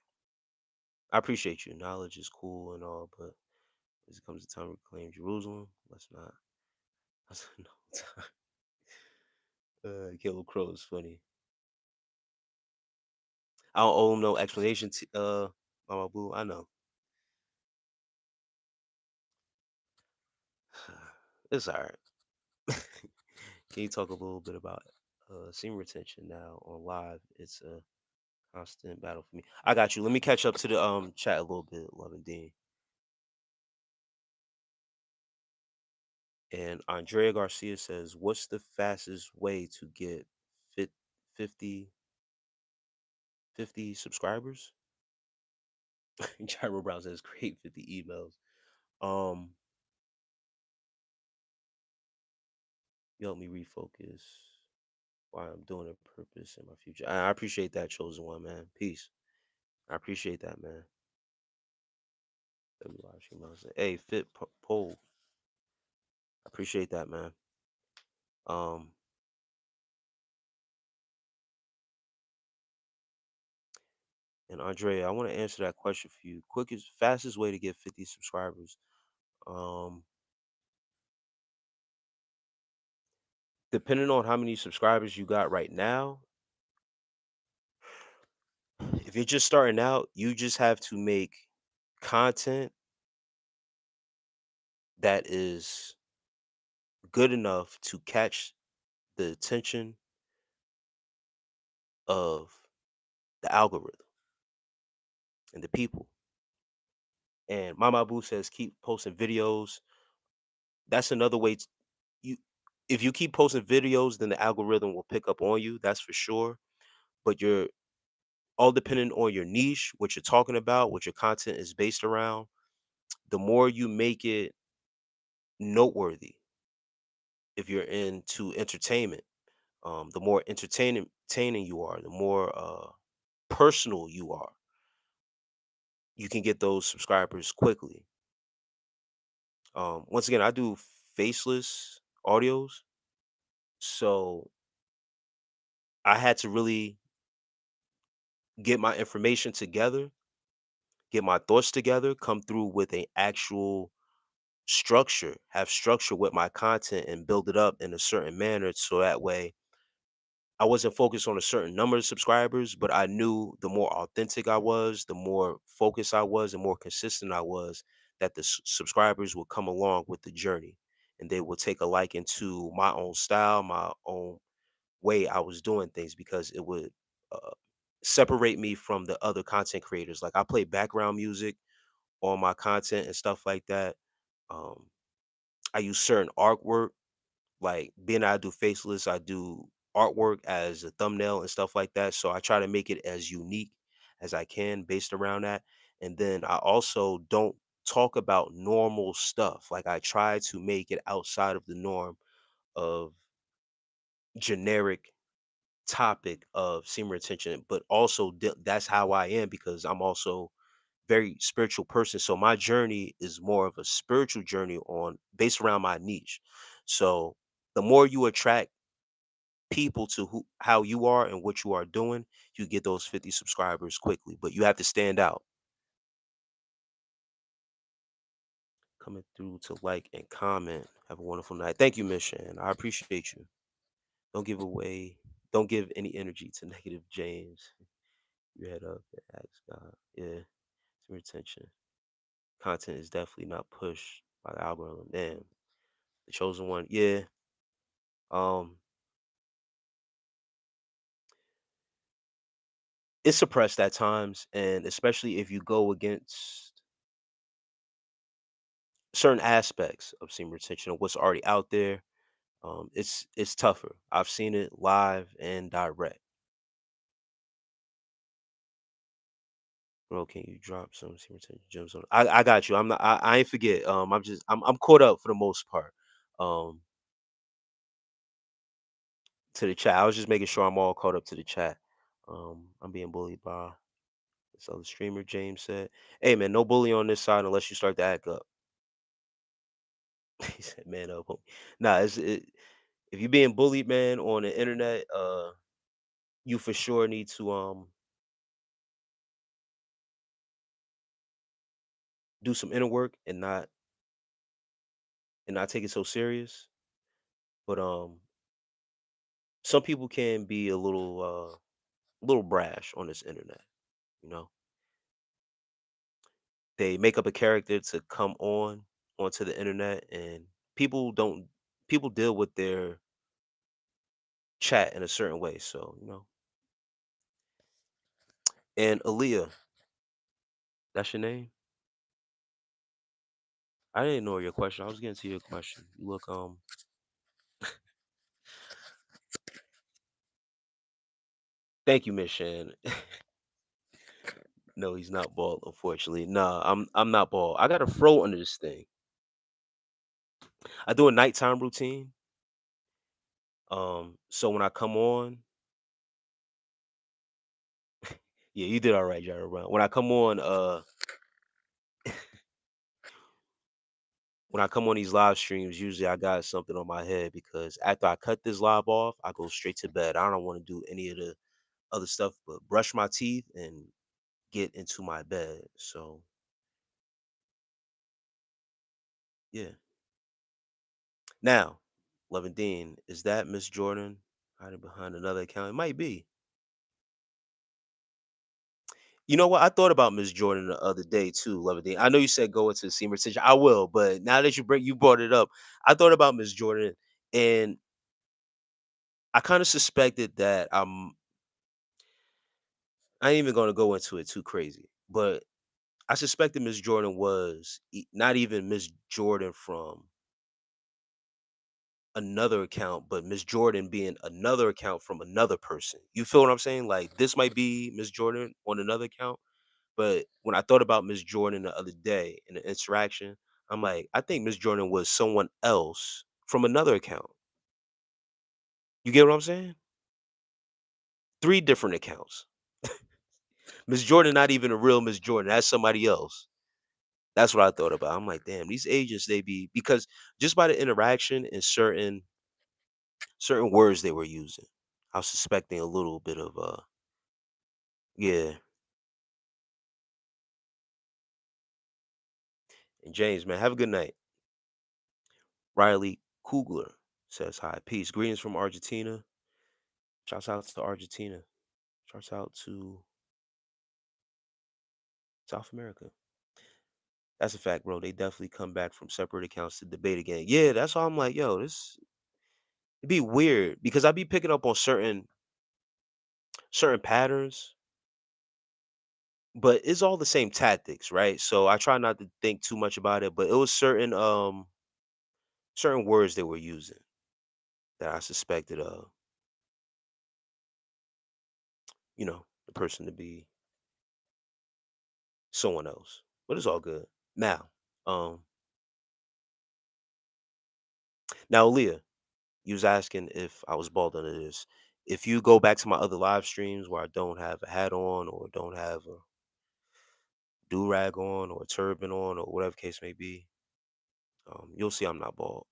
I appreciate you. Knowledge is cool and all, but when it comes to time to reclaim Jerusalem, let's not. Let's no time. Killer Crow is funny. I don't owe him no explanation. Mama Boo. I know. It's all right. Can you talk a little bit about seam retention now on live? It's a constant battle for me. I got you. Let me catch up to the chat a little bit, Love and Dean. And Andrea Garcia says, "What's the fastest way to get fit 50 50 subscribers?" Gyro Brown says, "Create 50 emails." Um, you help me refocus why I'm doing a purpose in my future. I appreciate that, chosen one, man. Peace. I appreciate that, man. Hey, poll. Appreciate that, man. Um, and Andre, I want to answer that question for you. Quickest, fastest way to get 50 subscribers. Um, Depending on how many subscribers you got right now, if you're just starting out, you just have to make content that is good enough to catch the attention of the algorithm and the people. And Mama Boo says keep posting videos. That's another way you if you keep posting videos, then the algorithm will pick up on you. That's for sure. But you're all dependent on your niche, what you're talking about, what your content is based around. The more you make it noteworthy, if you're into entertainment, the more entertaining you are, the more personal you are, you can get those subscribers quickly. Once again, I do faceless audios, so I had to really get my information together, get my thoughts together, come through with an actual structure, have structure with my content and build it up in a certain manner so that way I wasn't focused on a certain number of subscribers, but I knew the more authentic I was, the more focused I was, the more consistent I was, that the subscribers would come along with the journey and they would take a liking to my own style, my own way I was doing things because it would separate me from the other content creators. Like I play background music on my content and stuff like that. Um, I use certain artwork, like being I do faceless, I do artwork as a thumbnail and stuff like that. So I try to make it as unique as I can based around that. And then I also don't talk about normal stuff. Like I try to make it outside of the norm of generic topic of semen retention, but also that's how I am because I'm also very spiritual person. So my journey is more of a spiritual journey on based around my niche. So the more you attract people to who how you are and what you are doing, you get those 50 subscribers quickly. But you have to stand out. Coming through to like and comment. Have a wonderful night. Thank you, Miss Shan. I appreciate you. Don't give away, don't give any energy to negative James. You head up and ask God. Yeah, some retention. Content is definitely not pushed by the algorithm. Damn. The chosen one. Yeah. Um, it's suppressed at times, and especially if you go against certain aspects of semen retention or what's already out there. It's tougher. I've seen it live and direct. Bro, can you drop some semen retention gems on? I got you. I'm not. I ain't forget. I'm caught up for the most part. Um, to the chat. I was just making sure I'm all caught up to the chat. I'm being bullied by this other streamer. James said, "Hey man, no bully on this side unless you start to act up." He said, "Man up, homie." Nah, if you're being bullied, man, on the internet, you for sure need to do some inner work and not take it so serious. But some people can be a little brash on this internet. You know, they make up a character to come onto the internet, and people don't people deal with their chat in a certain way. So and Aaliyah, that's your name. I didn't know your question. I was getting to your question. You look Thank you, Miss Shan. No, he's not bald, unfortunately. Nah, I'm not bald. I got a fro under this thing. I do a nighttime routine. So when I come on, yeah, you did all right, Jared Brown. When I come on these live streams, usually I got something on my head because after I cut this live off, I go straight to bed. I don't want to do any of the other stuff but brush my teeth and get into my bed. So yeah. Now, Levin Dean, is that Miss Jordan hiding behind another account? It might be. You know what? I thought about Miss Jordan the other day too, Levin. I know you said go into the seam retention. I will, but now that you brought it up, I thought about Miss Jordan, and I kind of suspected that I ain't even gonna go into it too crazy, but I suspected Miss Jordan was not even Miss Jordan from another account, but Miss Jordan being another account from another person. You feel what I'm saying? Like this might be Miss Jordan on another account. But when I thought about Miss Jordan the other day in the interaction, I'm like, I think Miss Jordan was someone else from another account. You get what I'm saying? Three different accounts. Miss Jordan, not even a real Miss Jordan. That's somebody else. That's what I thought about. I'm like, damn, these agents, they be because just by the interaction and certain words they were using, I was suspecting a little bit of yeah. And James, man, have a good night. Riley Kugler says hi. Peace. Greetings from Argentina. Shouts out to Argentina. Shouts out to South America. That's a fact, bro. They definitely come back from separate accounts to debate again. Yeah, that's why I'm like, yo, this it'd be weird because I be picking up on certain patterns. but it's all the same tactics, right? So I try not to think too much about it, but it was certain words they were using that I suspected the person to be someone else. But it's all good. Now, um now Leah, you was asking if I was bald under this. If you go back to my other live streams where I don't have a hat on or don't have a do rag on or a turban on or whatever case may be, you'll see I'm not bald.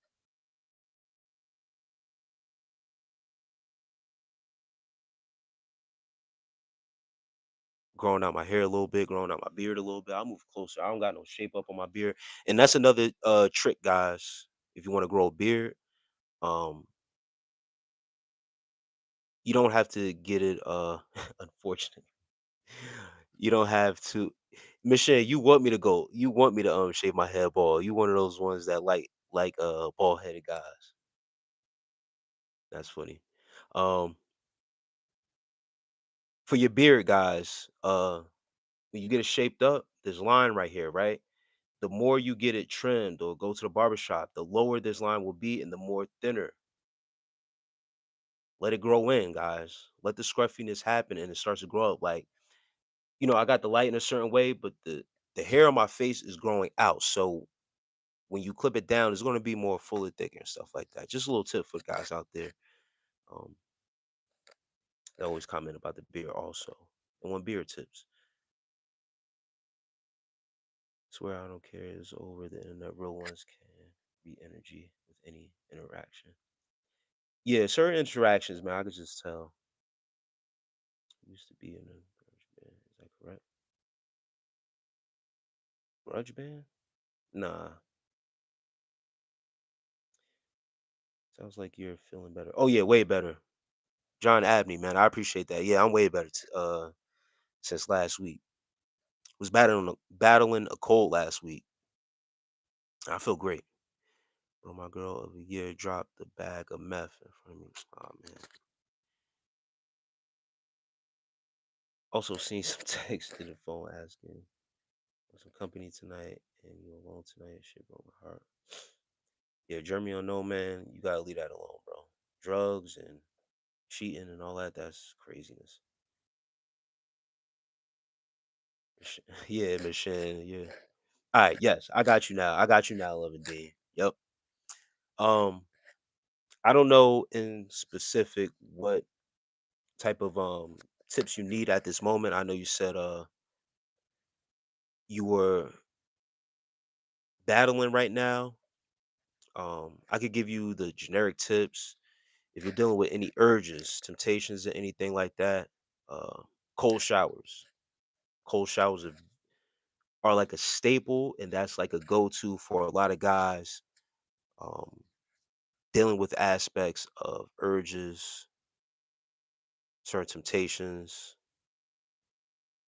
Growing out my hair a little bit, growing out my beard a little bit. I'll move closer. I don't got no shape up on my beard. And that's another trick, guys. If you want to grow a beard, um, you don't have to get it unfortunately. You don't have to Michelle, you want me to shave my head bald. You one of those ones that like bald headed guys. That's funny. Um for your beard, guys, when you get it shaped up, this line right here, right? The more you get it trimmed or go to the barbershop, the lower this line will be and the more thinner. Let it grow in, guys. Let the scruffiness happen and it starts to grow up. Like, I got the light in a certain way, but the hair on my face is growing out. So when you clip it down, it's going to be more fully thicker and stuff like that. Just a little tip for guys out there. Um, they always comment about the beard also. And when beard tips, swear I don't care. It's over the internet. Real ones can be energy with any interaction. Yeah, certain interactions, man, I could just tell. Used to be in a grudge band. Is that correct? Grudge band? Nah. Sounds like you're feeling better. Oh yeah, way better. John Abney, man, I appreciate that. Yeah, I'm way better since last week. Was battling a cold last week. I feel great. But my girl of the year dropped the bag of meth in front of me. Oh man. Also seen some text in the phone asking for some company tonight and you alone tonight. Shit broke my heart. Yeah, Jeremy unknown man, you gotta leave that alone, bro. Drugs and cheating and all that, that's craziness. Yeah, Michelle, yeah. All right, yes, I got you now. I got you now, Loving D. Yep. Um, I don't know in specific what type of tips you need at this moment. I know you said you were battling right now. I could give you the generic tips if you're dealing with any urges, temptations, or anything like that. Uh, cold showers. Cold showers are like a staple, and that's like a go-to for a lot of guys um, dealing with aspects of urges, certain temptations,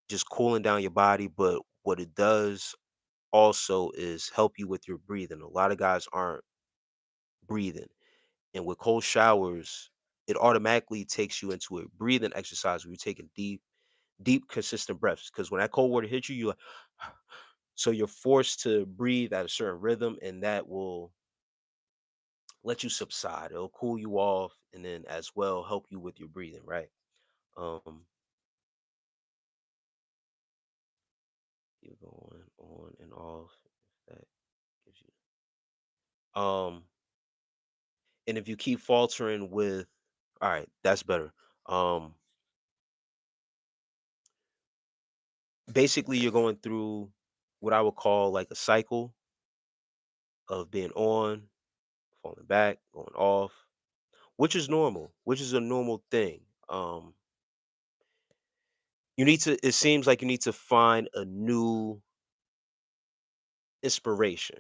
just cooling down your body. But what it does also is help you with your breathing. A lot of guys aren't breathing. And with cold showers, it automatically takes you into a breathing exercise where you're taking deep, consistent breaths. Because when that cold water hits you, you're like, so you're forced to breathe at a certain rhythm, and that will let you subside. It'll cool you off, and then as well help you with your breathing, right? Um, you're going on and off. If that gives you. And if you keep faltering with, all right, that's better. Um, basically, you're going through what I would call like a cycle of being on, falling back, going off, which is normal, which is a normal thing. It seems like you need to find a new inspiration,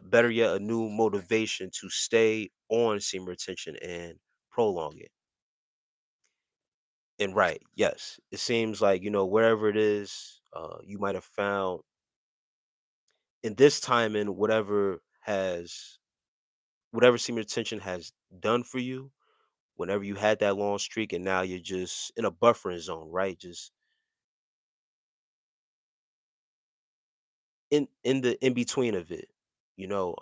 better yet, a new motivation to stay on seam retention and prolong it. And right, yes, it seems like, wherever it is, you might have found in this time in whatever seam retention has done for you, whenever you had that long streak and now you're just in a buffering zone, right? Just in the in between of it, you know,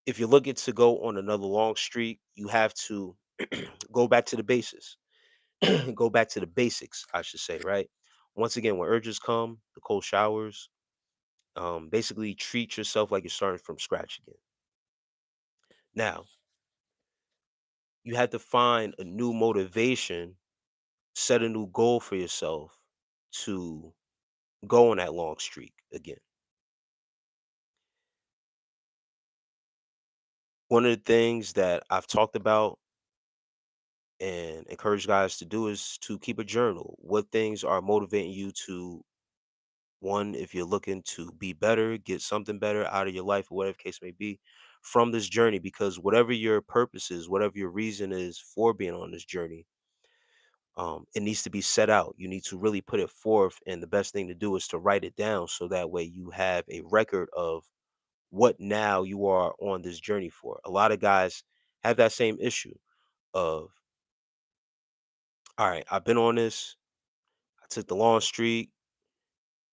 if you're looking to go on another long streak, you have to go back to the basis. Go back to the basics, I should say, right? Once again, when urges come, the cold showers, basically treat yourself like you're starting from scratch again. Now, you have to find a new motivation, set a new goal for yourself to go on that long streak again. One of the things that I've talked about and encourage guys to do is to keep a journal. What things are motivating you to, one, if you're looking to be better, get something better out of your life, or whatever case may be, from this journey, because whatever your purpose is, whatever your reason is for being on this journey, it needs to be set out. You need to really put it forth. And the best thing to do is to write it down so that way you have a record of what now you are on this journey for. A lot of guys have that same issue of, all right, I've been on this, I took the long streak,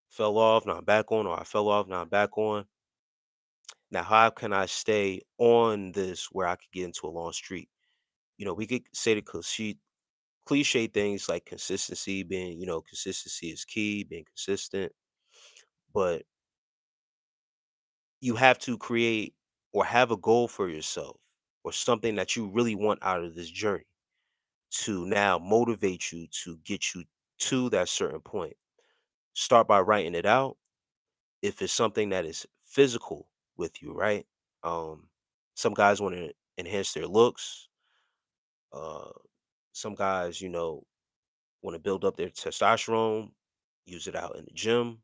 fell off, now I'm back on, or I fell off, now I'm back on. Now, how can I stay on this where I could get into a long streak? You know, we could say the cliche things like consistency being, consistency is key, being consistent, but you have to create or have a goal for yourself or something that you really want out of this journey to now motivate you to get you to that certain point. Start by writing it out. If it's something that is physical with you, right? Um, some guys want to enhance their looks. Uh, some guys, want to build up their testosterone, use it out in the gym,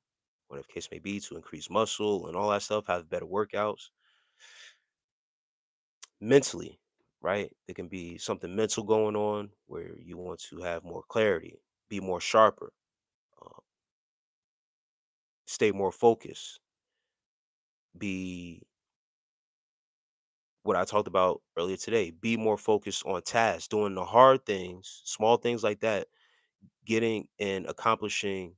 whatever case may be, to increase muscle and all that stuff, have better workouts. Mentally, right? There can be something mental going on where you want to have more clarity, be more sharper, uh, stay more focused, be what I talked about earlier today, be more focused on tasks, doing the hard things, small things like that, getting and accomplishing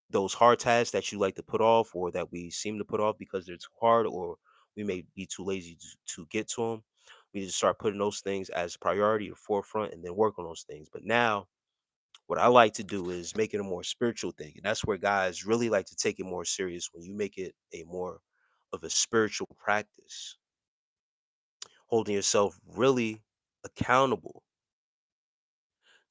those hard tasks that you like to put off or that we seem to put off because they're too hard or we may be too lazy to get to them. We need to start putting those things as priority or forefront and then work on those things. But now, what I like to do is make it a more spiritual thing. And that's where guys really like to take it more serious when you make it a more of a spiritual practice, holding yourself really accountable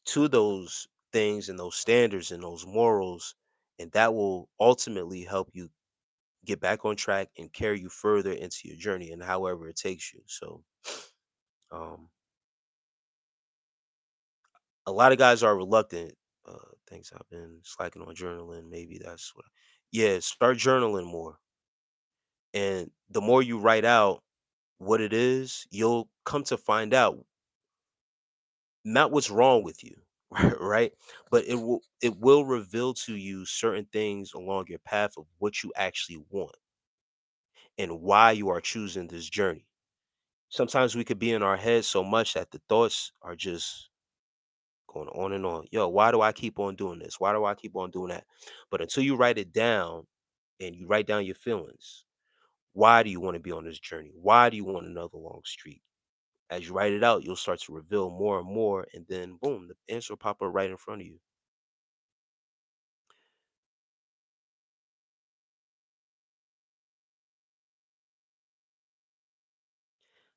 to those things and those standards and those morals. And that will ultimately help you get back on track and carry you further into your journey and however it takes you. So, um, a lot of guys are reluctant. Things I've been slacking on journaling. Maybe that's what. Yeah, start journaling more. And the more you write out what it is, you'll come to find out not what's wrong with you, right? But it will reveal to you certain things along your path of what you actually want and why you are choosing this journey. Sometimes we could be in our head so much that the thoughts are just going on and on. Yo, why do I keep on doing this? Why do I keep on doing that? But until you write it down and you write down your feelings, why do you want to be on this journey? Why do you want another long streak? As you write it out, you'll start to reveal more and more, and then boom, the answer will pop up right in front of you.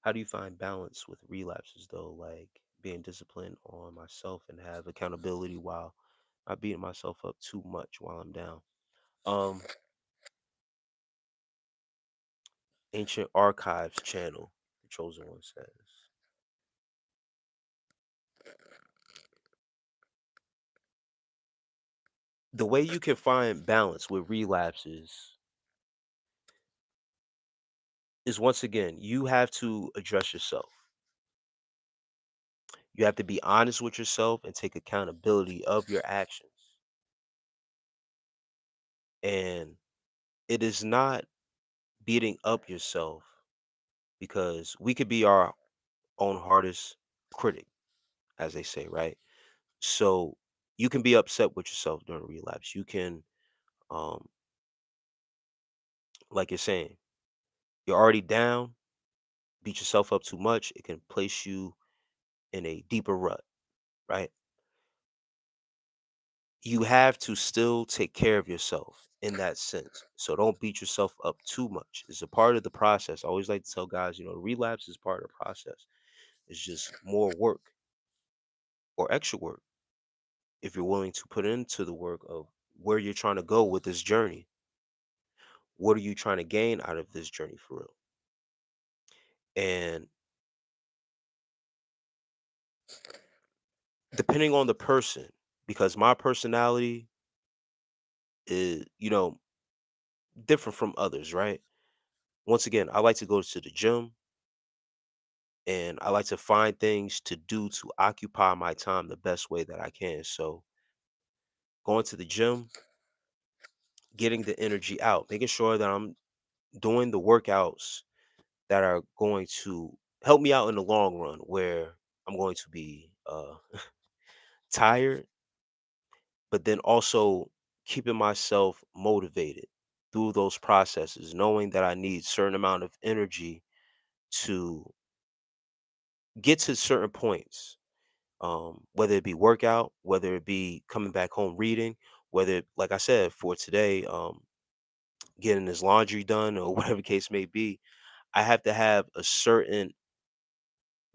How do you find balance with relapses though? Like being disciplined on myself and have accountability while not beating myself up too much while I'm down. Um, Ancient Archives channel, the chosen one says. The way you can find balance with relapses is, once again, you have to address yourself. You have to be honest with yourself and take accountability of your actions. And it is not beating up yourself, because we could be our own hardest critic, as they say, right? So you can be upset with yourself during relapse. You can Um, like you're saying, you're already down, beat yourself up too much, it can place you in a deeper rut, right? You have to still take care of yourself in that sense. So don't beat yourself up too much. It's a part of the process. I always like to tell guys, relapse is part of the process. It's just more work or extra work if you're willing to put into the work of where you're trying to go with this journey. What are you trying to gain out of this journey for real? And depending on the person, because my personality is, different from others, right? Once again, I like to go to the gym and I like to find things to do to occupy my time the best way that I can. So, going to the gym, getting the energy out, making sure that I'm doing the workouts that are going to help me out in the long run, where I'm going to be tired, but then also keeping myself motivated through those processes, knowing that I need certain amount of energy to get to certain points, whether it be workout, whether it be coming back home reading, like I said, for today, getting his laundry done or whatever case may be. I have to have a certain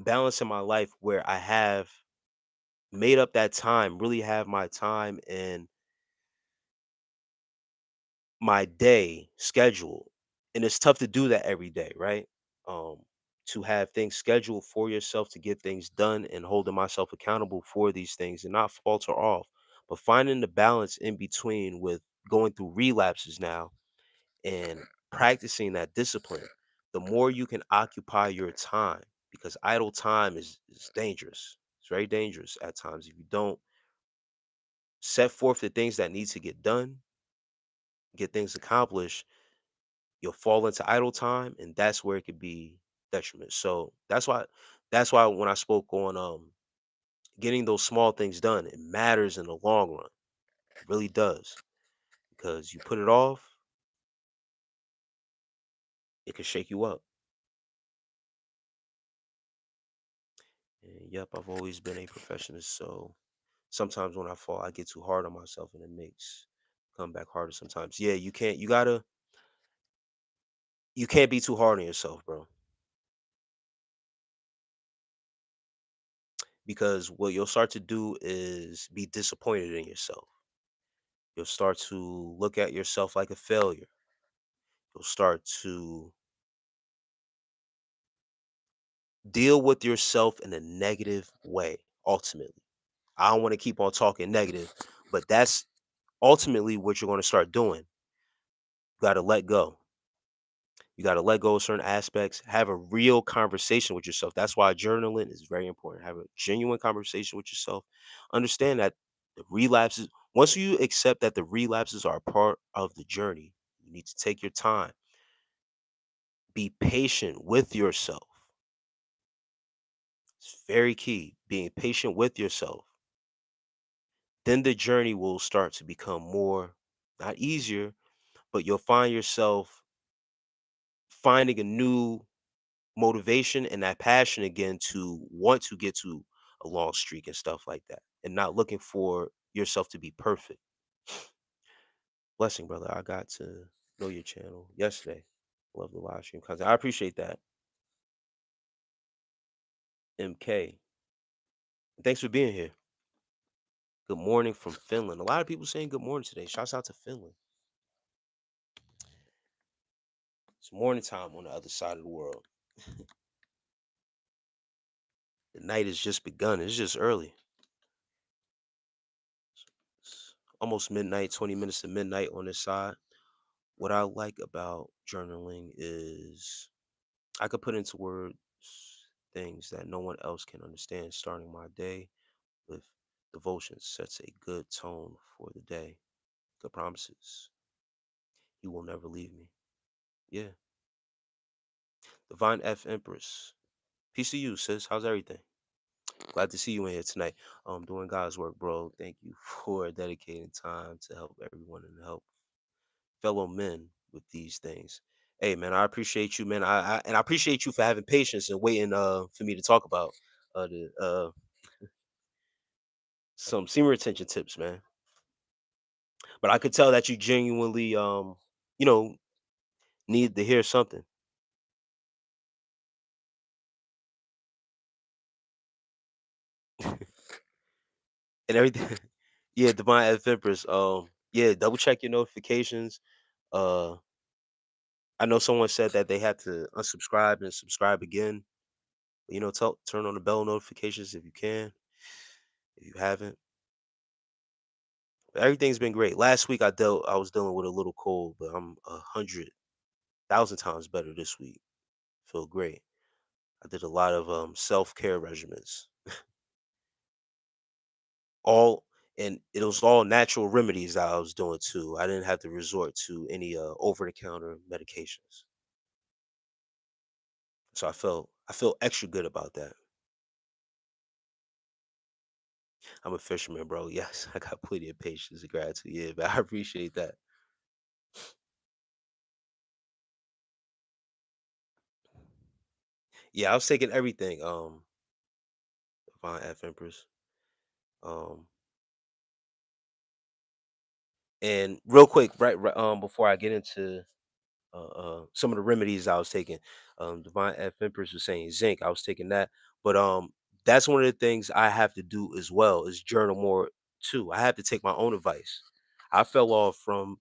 balance in my life where I have made up that time, really have my time and my day scheduled. And it's tough to do that every day, right? Um, to have things scheduled for yourself to get things done and holding myself accountable for these things and not falter off. But finding the balance in between with going through relapses now and practicing that discipline, the more you can occupy your time, because idle time is dangerous. It's very dangerous at times. If you don't set forth the things that need to get done, get things accomplished, you'll fall into idle time, and that's where it could be detriment. So that's why when I spoke on getting those small things done, it matters in the long run. It really does. Because you put it off, it can shake you up. And yep, I've always been a perfectionist, so sometimes when I fall, I get too hard on myself and it makes come back harder sometimes. Yeah, you can't be too hard on yourself, bro. Because what you'll start to do is be disappointed in yourself. You'll start to look at yourself like a failure. You'll start to deal with yourself in a negative way, ultimately. I don't want to keep on talking negative, but that's ultimately what you're going to start doing. You got to let go. You got to let go of certain aspects, have a real conversation with yourself. That's why journaling is very important. Have a genuine conversation with yourself. Understand that the relapses, once you accept that the relapses are a part of the journey, you need to take your time. Be patient with yourself. It's very key. Being patient with yourself. Then the journey will start to become more, not easier, but you'll find yourself finding a new motivation and that passion again to want to get to a long streak and stuff like that, and not looking for yourself to be perfect. Blessing, brother. I got to know your channel yesterday. Love the live stream content. I appreciate that. MK. Thanks for being here. Good morning from Finland. A lot of people saying good morning today. Shouts out to Finland. It's morning time on the other side of the world. The night has just begun. It's just early. It's almost midnight, 20 minutes to midnight on this side. What I like about journaling is I could put into words things that no one else can understand. Starting my day with devotion sets a good tone for the day. Good promises. He will never leave me. Yeah. Divine F Empress. Peace to you, sis. How's everything? Glad to see you in here tonight. Doing God's work, bro. Thank you for dedicating time to help everyone and help. fellow men with these things. Hey man, I appreciate you, man. I appreciate you for having patience and waiting for me to talk about the some semen retention tips, man. But I could tell that you genuinely you know need to hear something and everything. Yeah, divine F Empress. Yeah, double check your notifications. Uh, I know someone said that they had to unsubscribe and subscribe again. Turn on the bell notifications if you can. If you haven't, everything's been great. Last week I was dealing with a little cold, but I'm 100,000 times better this week. Feel great. I did a lot of self-care regimens. All and it was all natural remedies that I was doing too. I didn't have to resort to any over-the-counter medications. So I feel extra good about that. I'm a fisherman, bro. Yes, I got plenty of patience and gratitude. Yeah, but I appreciate that. Yeah, I was taking everything. Divine F Empress. Um, and real quick, right, before I get into some of the remedies I was taking, Divine F Empress was saying zinc. I was taking that, but that's one of the things I have to do as well is journal more too. I have to take my own advice. I fell off from,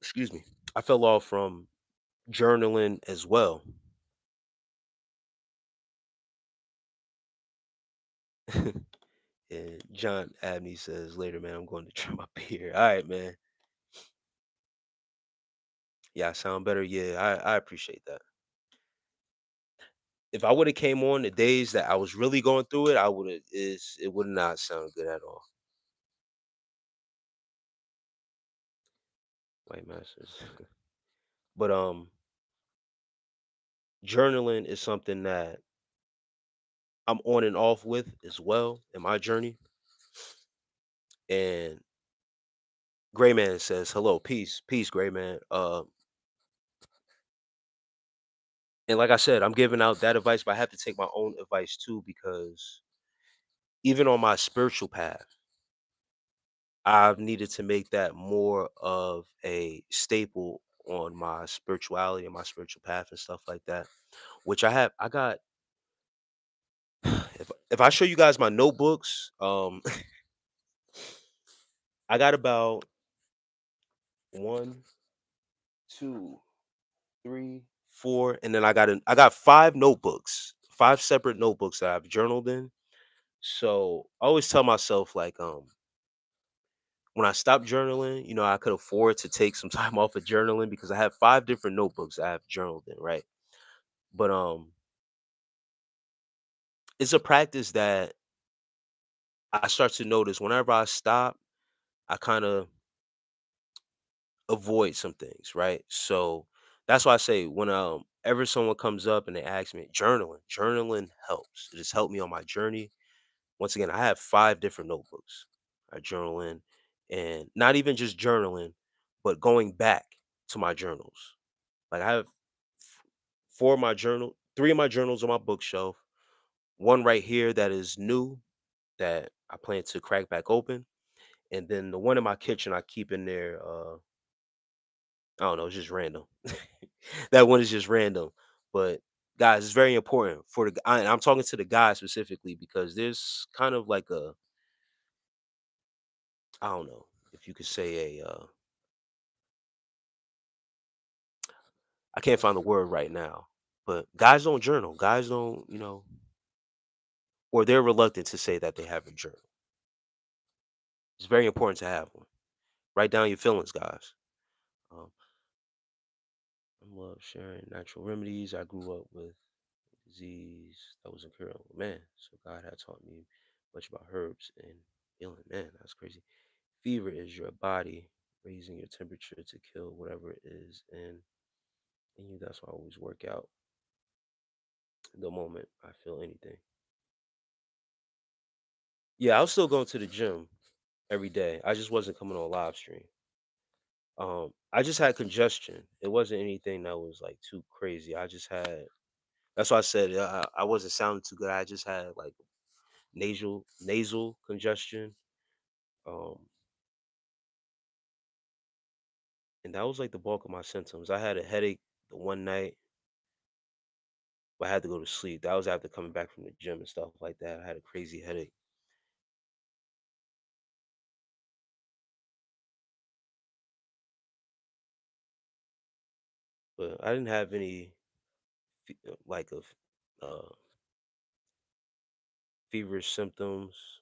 excuse me, I fell off from journaling as well. And John Abney says later, man, I'm going to trim my beard. All right, man. Yeah, I sound better. Yeah, I appreciate that. If I would have came on the days that I was really going through it, I would have is it would not sound good at all. White masters. But journaling is something that I'm on and off with as well in my journey. And Gray Man says, "Hello, peace, peace, Gray Man." And like I said, I'm giving out that advice, but I have to take my own advice too because even on my spiritual path, I've needed to make that more of a staple on my spirituality and my spiritual path and stuff like that. Which I have. I got. If I show you guys my notebooks, I got about one, two, three, four, and then I got five notebooks, five separate notebooks that I've journaled in. So I always tell myself like when I stopped journaling, I could afford to take some time off of journaling because I have five different notebooks I have journaled in, right? But it's a practice that I start to notice whenever I stop, I kind of avoid some things, right? So that's why I say when ever someone comes up and they ask me journaling helps. It has helped me on my journey. Once again, I have five different notebooks I journal in, and not even just journaling, but going back to my journals. Like I have four of my journal, three of my journals on my bookshelf, one right here that is new that I plan to crack back open, and then the one in my kitchen I keep in there. I don't know, it's just random. That one is just random. But guys, it's very important for and I'm talking to the guys specifically because there's kind of like I don't know if you could say I can't find the word right now, but guys don't journal. Guys don't, or they're reluctant to say that they have a journal. It's very important to have one. Write down your feelings, guys. Um, I love sharing natural remedies. I grew up with disease that was incurable. Man, so God had taught me much about herbs and healing. Man, that's crazy. Fever is your body raising your temperature to kill whatever it is in you. That's why I always work out the moment I feel anything. Yeah, I was still going to the gym every day. I just wasn't coming on live stream. I just had congestion. It wasn't anything that was like too crazy. I just had. That's why I said I wasn't sounding too good. I just had like nasal congestion. Um, and that was like the bulk of my symptoms. I had a headache the one night, but I had to go to sleep. That was after coming back from the gym and stuff like that. I had a crazy headache, but I didn't have any like of feverish symptoms,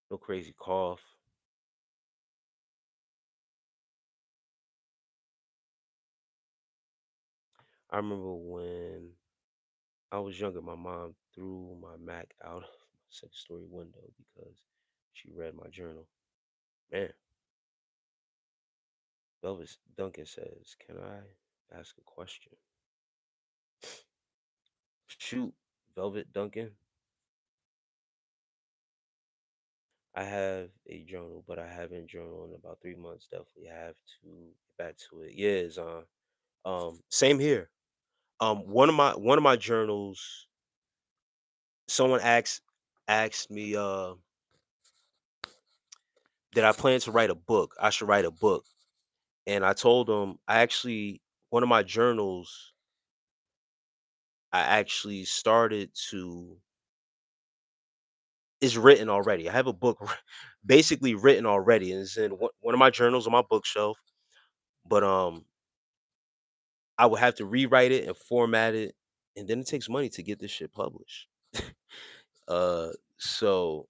no crazy cough. I remember when I was younger, my mom threw my Mac out of my second story window because she read my journal. Man, Velvet Duncan says, "Can I ask a question?" Shoot, Velvet Duncan. I have a journal, but I haven't journaled in about 3 months. Definitely have to get back to it. Yeah, Zon. Same here. One of my journals. Someone asked me, did I plan to write a book? I should write a book, and I told them I actually one of my journals. I actually started to is written already. I have a book basically written already, and it's in one of my journals on my bookshelf. But I would have to rewrite it and format it, and then it takes money to get this shit published. So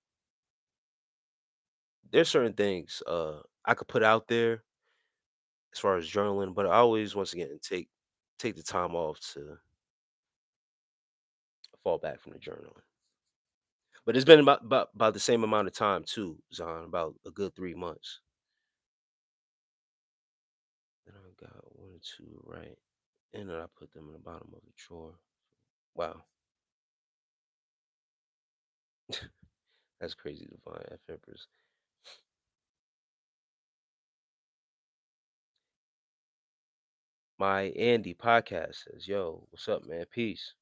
there's certain things I could put out there as far as journaling, but I always once again take the time off to fall back from the journaling. But it's been about the same amount of time too, Zon, about a good 3 months. Then I got one or two right, and then I put them in the bottom of the drawer. Wow, that's crazy to find F Empress. My Andy podcast says, "Yo, what's up, man? Peace."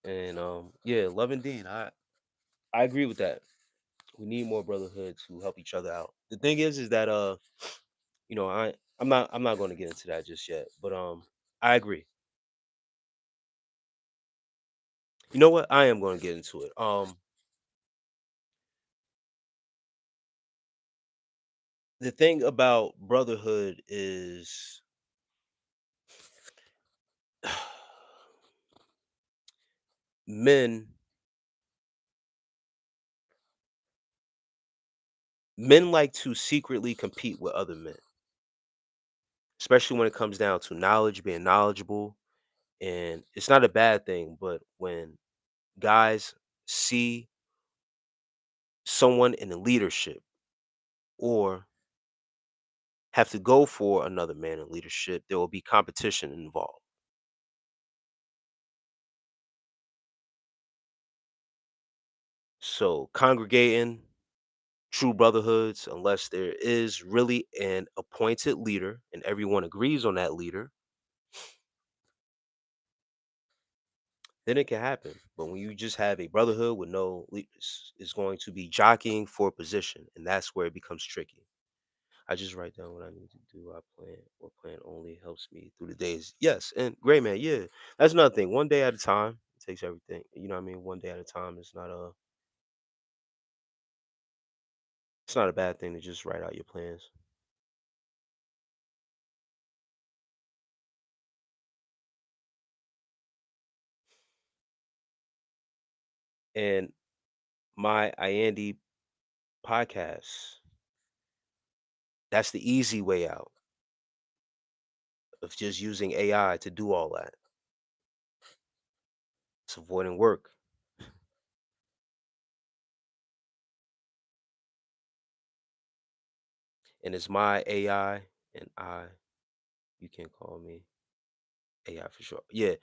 And yeah, love and Dean. I agree with that. We need more brotherhood to help each other out. The thing is that I'm not going to get into that just yet, but I agree. You know what? I am going to get into it. The thing about brotherhood is men men like to secretly compete with other men, especially when it comes down to knowledge, being knowledgeable, and it's not a bad thing, but when guys see someone in the leadership or have to go for another man in leadership, there will be competition involved. So congregating true brotherhoods, unless there is really an appointed leader and everyone agrees on that leader, then it can happen. But when you just have a brotherhood with no leaders, it's going to be jockeying for position, and that's where it becomes tricky. I just write down what I need to do. I plan or plan only helps me through the days. Yes, and great man, yeah. That's another thing. One day at a time. It takes everything. You know what I mean? One day at a time. It's not a bad thing to just write out your plans. And my Iandy podcast, that's the easy way out of just using AI to do all that. It's avoiding work. And it's my AI. and you can call me AI for sure. Yeah,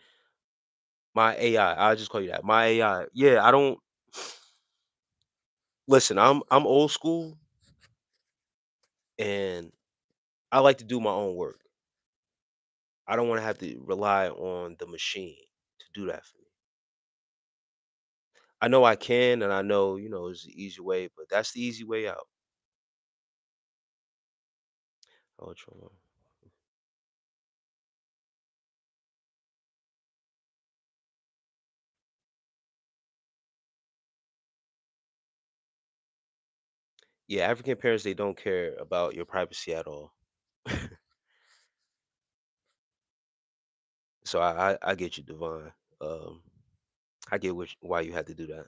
my AI. I'll just call you that. My AI. Yeah, I don't listen. I'm old school, and I like to do my own work. I don't want to have to rely on the machine to do that for me. I know I can, and I know it's the easy way, but that's the easy way out. Ultra. Yeah, African parents, they don't care about your privacy at all. So I get you, Divine. Um, I get why you had to do that.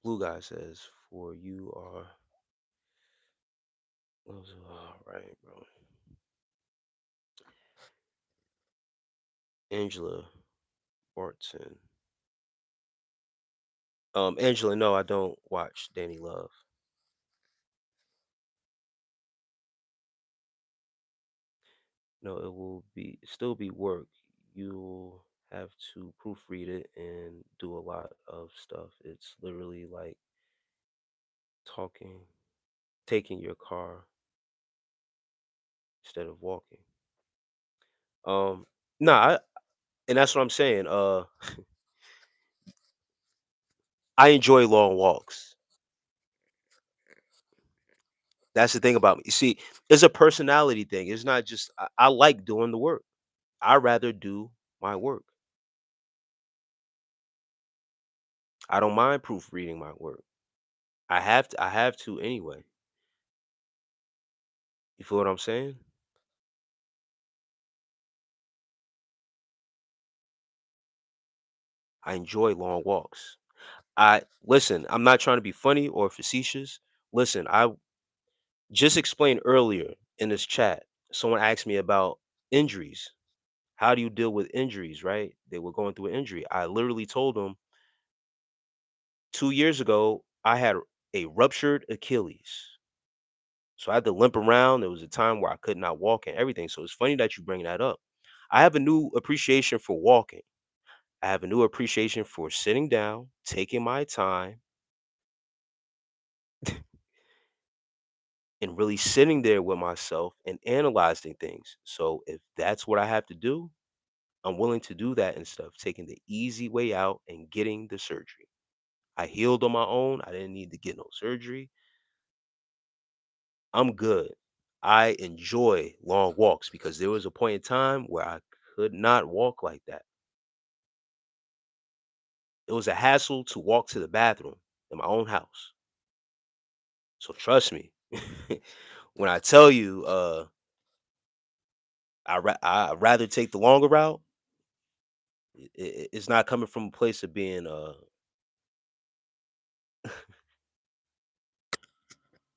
Blue guy says, "For you are all right, bro." Angela Barton. Angela, no, I don't watch Danny Love. No, it will be still be work. You'll have to proofread it and do a lot of stuff. It's literally like talking, taking your car instead of walking. Um, nah, and that's what I'm saying. I enjoy long walks. That's the thing about me. You see, it's a personality thing. It's not just I like doing the work. I rather do my work. I don't mind proofreading my work. I have to anyway. You feel what I'm saying? I enjoy long walks. I listen, I'm not trying to be funny or facetious. Listen, I just explained earlier in this chat. Someone asked me about injuries. How do you deal with injuries, right? They were going through an injury. I literally told them 2 years ago I had a ruptured Achilles. So I had to limp around. There was a time where I could not walk and everything. So it's funny that you bring that up. I have a new appreciation for walking. I have a new appreciation for sitting down, taking my time, and really sitting there with myself and analyzing things. So if that's what I have to do, I'm willing to do that instead of taking the easy way out and getting the surgery. I healed on my own. I didn't need to get no surgery. I'm good. I enjoy long walks because there was a point in time where I could not walk like that. It was a hassle to walk to the bathroom in my own house. So trust me, when I tell you, I rather take the longer route. It's not coming from a place of being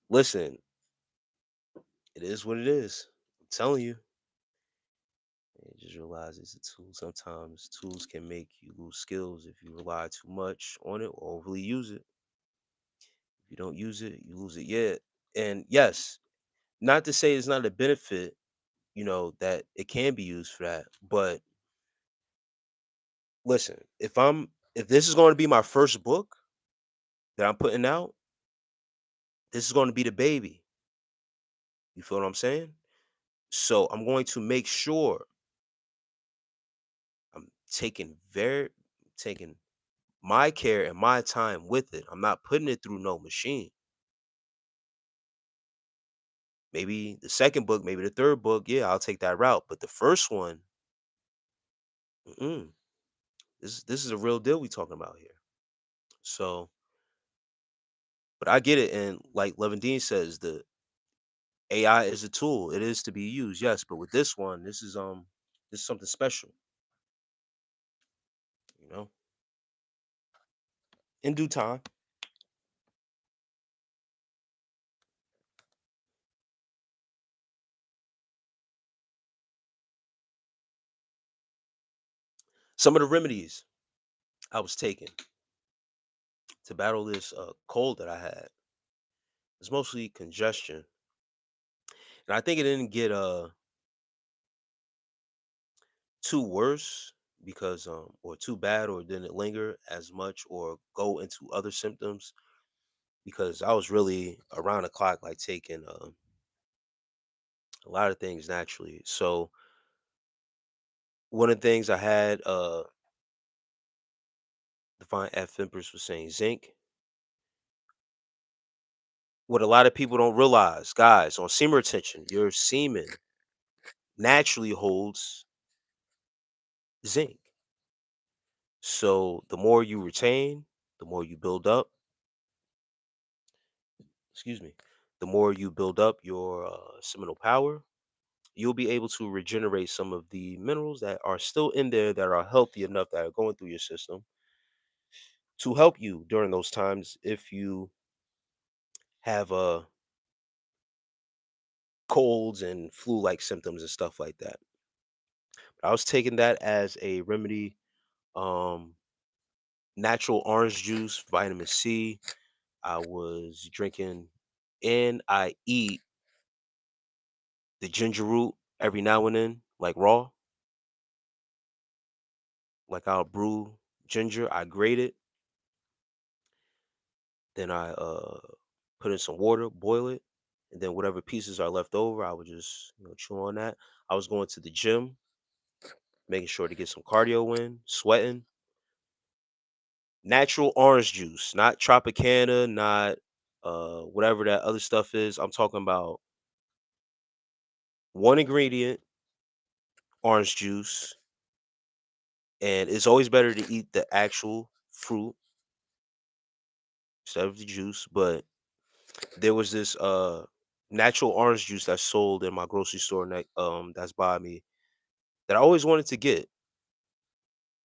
listen, it is what it is. I'm telling you. Just realize it's a tool. Sometimes tools can make you lose skills if you rely too much on it or overly use it. If you don't use it, you lose it. Yeah. And yes, not to say it's not a benefit, that it can be used for that. But listen, if this is going to be my first book that I'm putting out, this is going to be the baby. You feel what I'm saying? So I'm going to make sure I'm taking my care and my time with it. I'm not putting it through no machine. Maybe the second book, maybe the third book, yeah, I'll take that route. But the first one, mm-mm, this is a real deal we talking about here. So, but I get it, and like Levandine says, the AI is a tool. It is to be used, yes. But with this one, this is something special. You know, in due time. Some of the remedies I was taking to battle this cold that I had. It's mostly congestion, and I think it didn't get too worse because or too bad, or didn't linger as much or go into other symptoms because I was really around the clock, like taking a lot of things naturally. So one of the things I had, the fine F Empress was saying zinc. What a lot of people don't realize, guys, on semen retention, your semen naturally holds zinc. So the more you retain, the more you build up, excuse me, the more you build up your seminal power, you'll be able to regenerate some of the minerals that are still in there that are healthy enough that are going through your system to help you during those times if you have colds and flu-like symptoms and stuff like that. I was taking that as a remedy. Um, Natural orange juice, vitamin C. I was drinking, and I eat the ginger root every now and then, like raw. Like I'll brew ginger, I grate it, then I put in some water, boil it, and then whatever pieces are left over, I would just chew on that. I was going to the gym, making sure to get some cardio in, sweating. Natural orange juice, not Tropicana, not whatever that other stuff is. I'm talking about one ingredient, orange juice, and it's always better to eat the actual fruit instead of the juice. But there was this natural orange juice that's sold in my grocery store that's by me that I always wanted to get.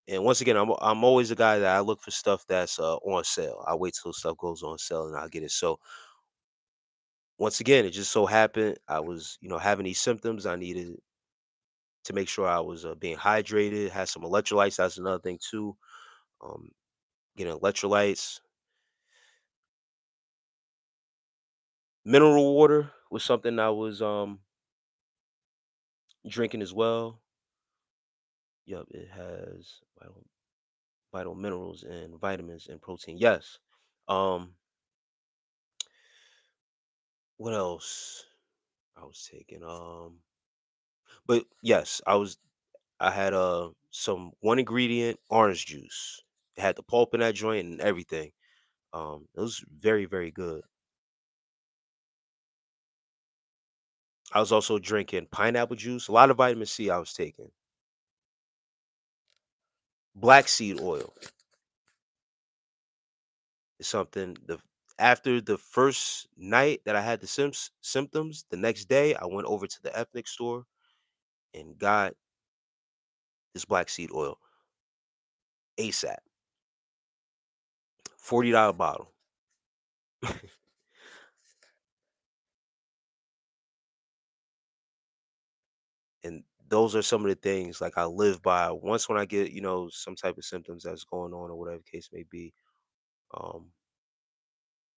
And once again, I'm always a guy that I look for stuff that's on sale. I wait till stuff goes on sale and I'll get it. So once again, it just so happened I was, having these symptoms. I needed to make sure I was being hydrated, had some electrolytes. That's another thing too. Um, Getting electrolytes, mineral water was something I was drinking as well. Yep, it has vital minerals and vitamins and protein. Yes. Um, what else I was taking? But yes, I had some one ingredient orange juice. It had the pulp in that joint and everything. It was very, very good. I was also drinking pineapple juice, a lot of vitamin C I was taking. Black seed oil is something the after the first night that I had the symptoms, the next day I went over to the ethnic store and got this black seed oil ASAP. $40 bottle. And those are some of the things like I live by. Once when I get, some type of symptoms that's going on or whatever the case may be. Um,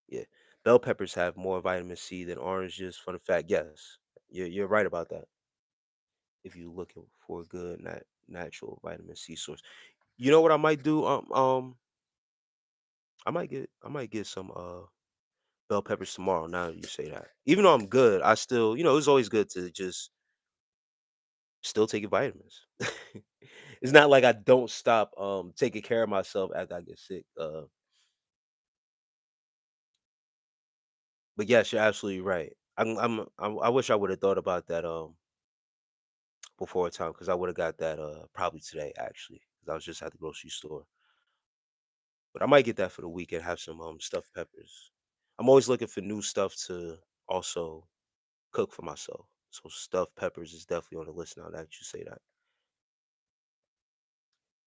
yeah. Bell peppers have more vitamin C than oranges. Fun fact, yes. You're right about that. If you're looking for a good natural vitamin C source. You know what I might do? I might get some bell peppers tomorrow. Now that you say that. Even though I'm good, I still, it's always good to just still taking vitamins. It's not like I don't stop taking care of myself after I get sick. But yes, you're absolutely right. I wish I would have thought about that before time because I would have got that probably today actually because I was just at the grocery store. But I might get that for the weekend. Have some stuffed peppers. I'm always looking for new stuff to also cook for myself. So stuffed peppers is definitely on the list now that you say that.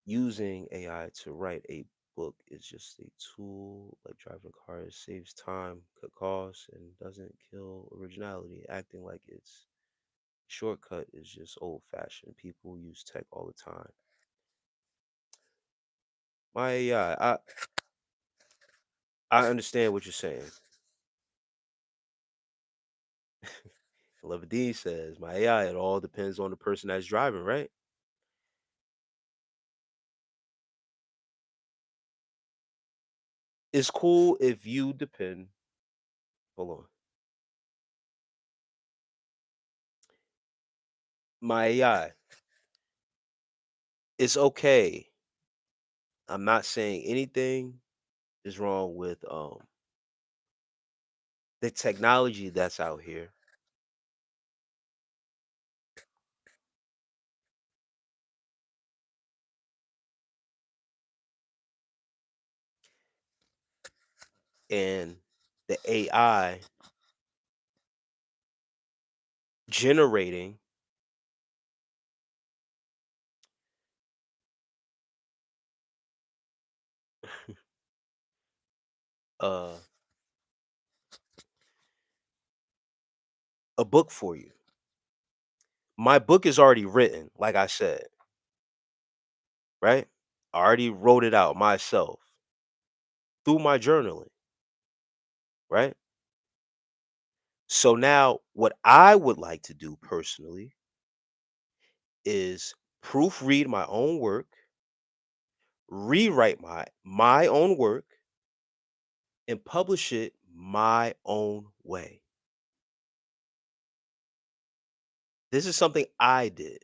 Using AI to write a book is just a tool like driving cars, saves time, cut costs, and doesn't kill originality. Acting like it's shortcut is just old fashioned. People use tech all the time. My AI, I understand what you're saying. Levadine says, my AI, it all depends on the person that's driving, right? It's cool if you depend. Hold on. My AI, it's okay. I'm not saying anything is wrong with the technology that's out here. And the AI generating uh, a book for you. My book is already written, like I said, right? I already wrote it out myself through my journaling, right? So now, what I would like to do personally is proofread my own work, rewrite my own work, and publish it my own way. This is something I did.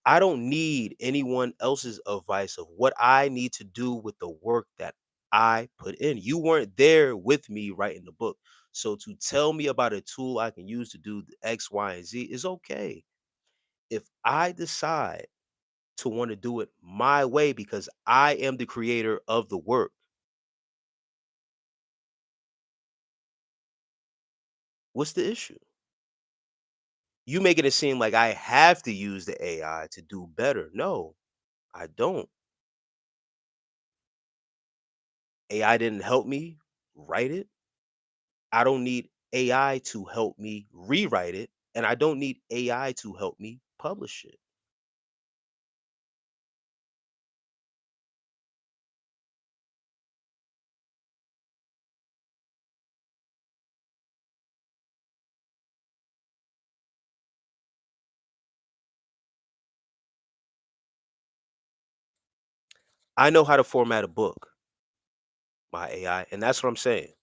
I don't need anyone else's advice of what I need to do with the work that I put in. You weren't there with me writing the book. So to tell me about a tool I can use to do the X, Y, and Z is okay. If I decide to want to do it my way because I am the creator of the work, what's the issue? You making it seem like I have to use the AI to do better. No, I don't. AI didn't help me write it. I don't need AI to help me rewrite it, and I don't need AI to help me publish it. I know how to format a book, my AI, and that's what I'm saying.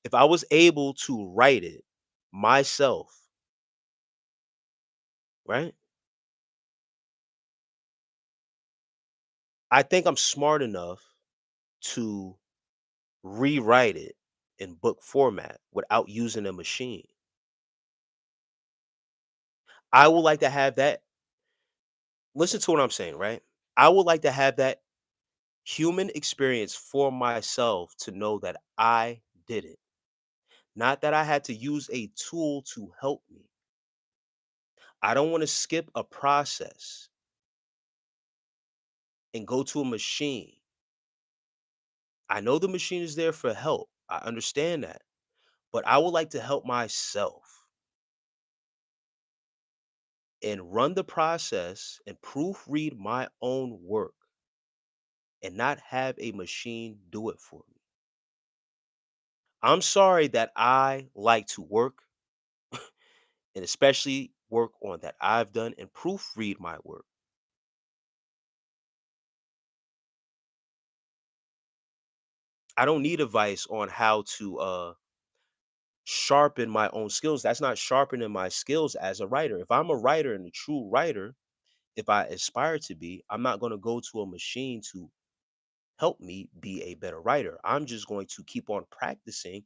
If I was able to write it myself, right? I think I'm smart enough to rewrite it in book format without using a machine. I would like to have that. Listen to what I'm saying, right? I would like to have that human experience for myself to know that I did it. Not that I had to use a tool to help me. I don't want to skip a process and go to a machine. I know the machine is there for help. I understand that. But I would like to help myself and run the process and proofread my own work and not have a machine do it for me. I'm sorry that I like to work and especially work on that I've done and proofread my work. I don't need advice on how to sharpen my own skills. That's not sharpening my skills as a writer. If I'm a writer and a true writer, if I aspire to be, I'm not going to go to a machine to help me be a better writer. I'm just going to keep on practicing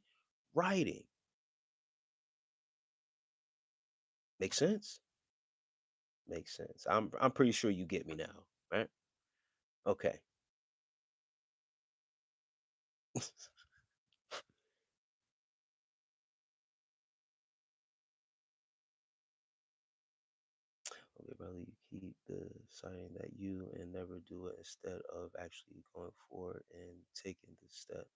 writing. Make sense? Makes sense. I'm pretty sure you get me now, right? Okay. Okay, brother, you keep deciding that you and never do it instead of actually going forward and taking the step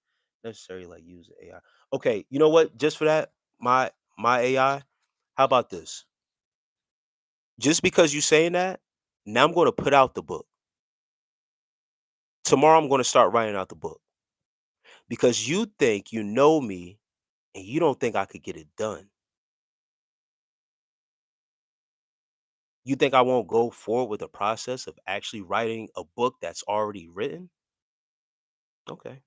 necessary, like use AI. Okay, you know what? Just for that, my AI. How about this? Just because you saying that, now I'm going to put out the book. Tomorrow I'm going to start writing out the book because you think you know me and you don't think I could get it done. You think I won't go forward with the process of actually writing a book that's already written? Okay.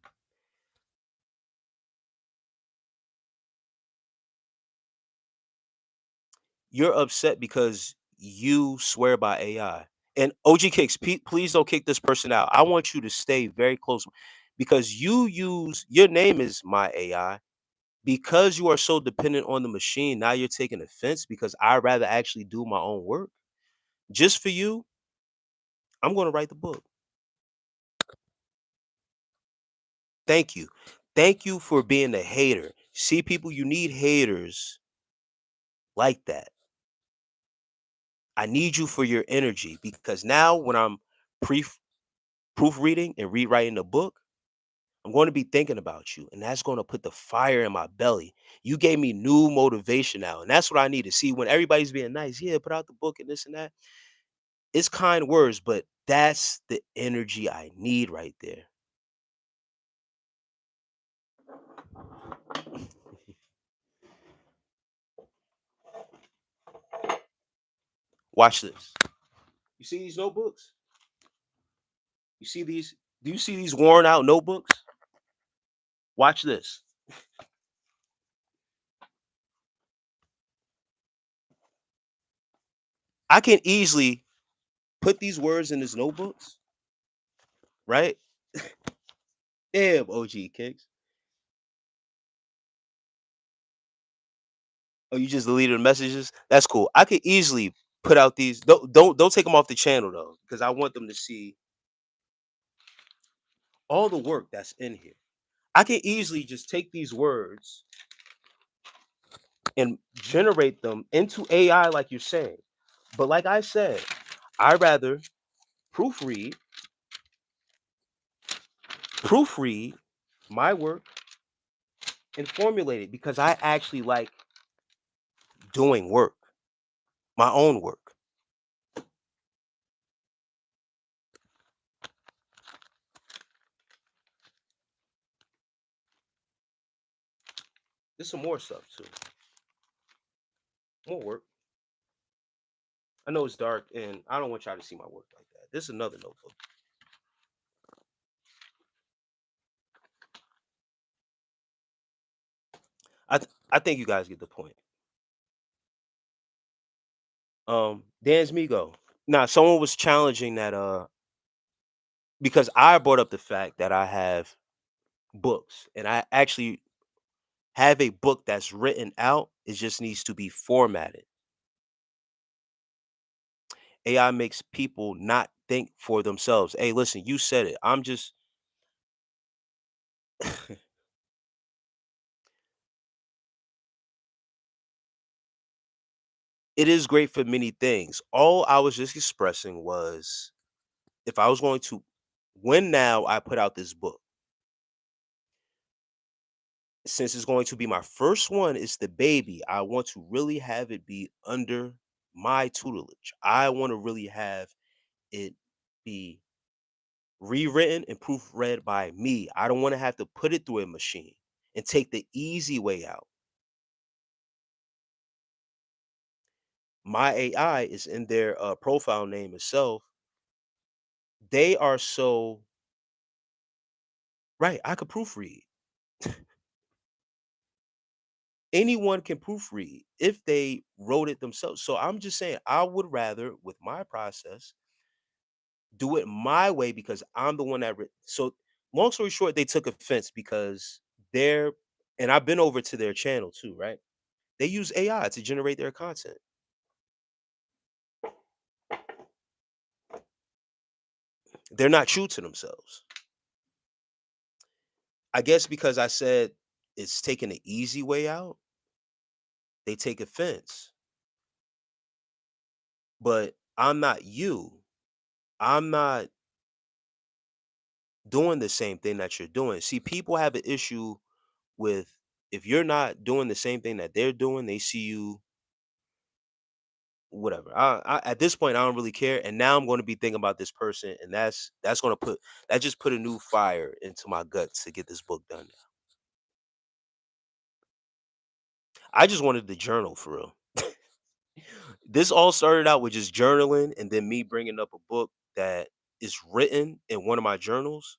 You're upset because you swear by AI. And OG Kicks, please don't kick this person out. I want you to stay very close because you use your name is my AI. Because you are so dependent on the machine, now you're taking offense because I rather actually do my own work. Just for you, I'm going to write the book. Thank you. Thank you for being a hater. See, people, you need haters like that. I need you for your energy because now when I'm pre proofreading and rewriting the book, I'm going to be thinking about you, and that's going to put the fire in my belly. You gave me new motivation now, and that's what I need to see when everybody's being nice. Yeah, put out the book and this and that. It's kind words, but that's the energy I need right there. Watch this. You see these notebooks? You see these? Do you see these worn out notebooks? Watch this. I can easily put these words in these notebooks, right? Damn, OG Kicks. Oh, you just deleted the messages? That's cool. I could easily put out these. Don't take them off the channel though, because I want them to see all the work that's in here. I can easily just take these words and generate them into AI, like you're saying. But like I said, I rather proofread, proofread my work and formulate it because I actually like doing work, my own work. There's some more stuff too. More work. I know it's dark and I don't want y'all to see my work like that. This is another notebook. I think you guys get the point. Dan's Migo. Now, someone was challenging that because I brought up the fact that I have books and I actually have a book that's written out. It just needs to be formatted. AI makes people not think for themselves. Hey, listen, you said it. I'm just it is great for many things. All I was just expressing was if I was going to when now I put out this book, since it's going to be my first one, it's the baby. I want to really have it be under my tutelage. I want to really have it be rewritten and proofread by me. I don't want to have to put it through a machine and take the easy way out. My AI is in their profile name itself. They are so right. I could proofread. Anyone can proofread if they wrote it themselves. So I'm just saying, I would rather, with my process, do it my way because I'm the one that. So, long story short, they took offense because they're, and I've been over to their channel too, right? They use AI to generate their content. They're not true to themselves. I guess because I said it's taking the easy way out, they take offense. But I'm not you. I'm not doing the same thing that you're doing. See, people have an issue with if you're not doing the same thing that they're doing, they see you whatever. At this point, I don't really care. And now I'm going to be thinking about this person, and that's going to put that just put a new fire into my gut to get this book done. I just wanted the journal for real. This all started out with just journaling and then me bringing up a book that is written in one of my journals,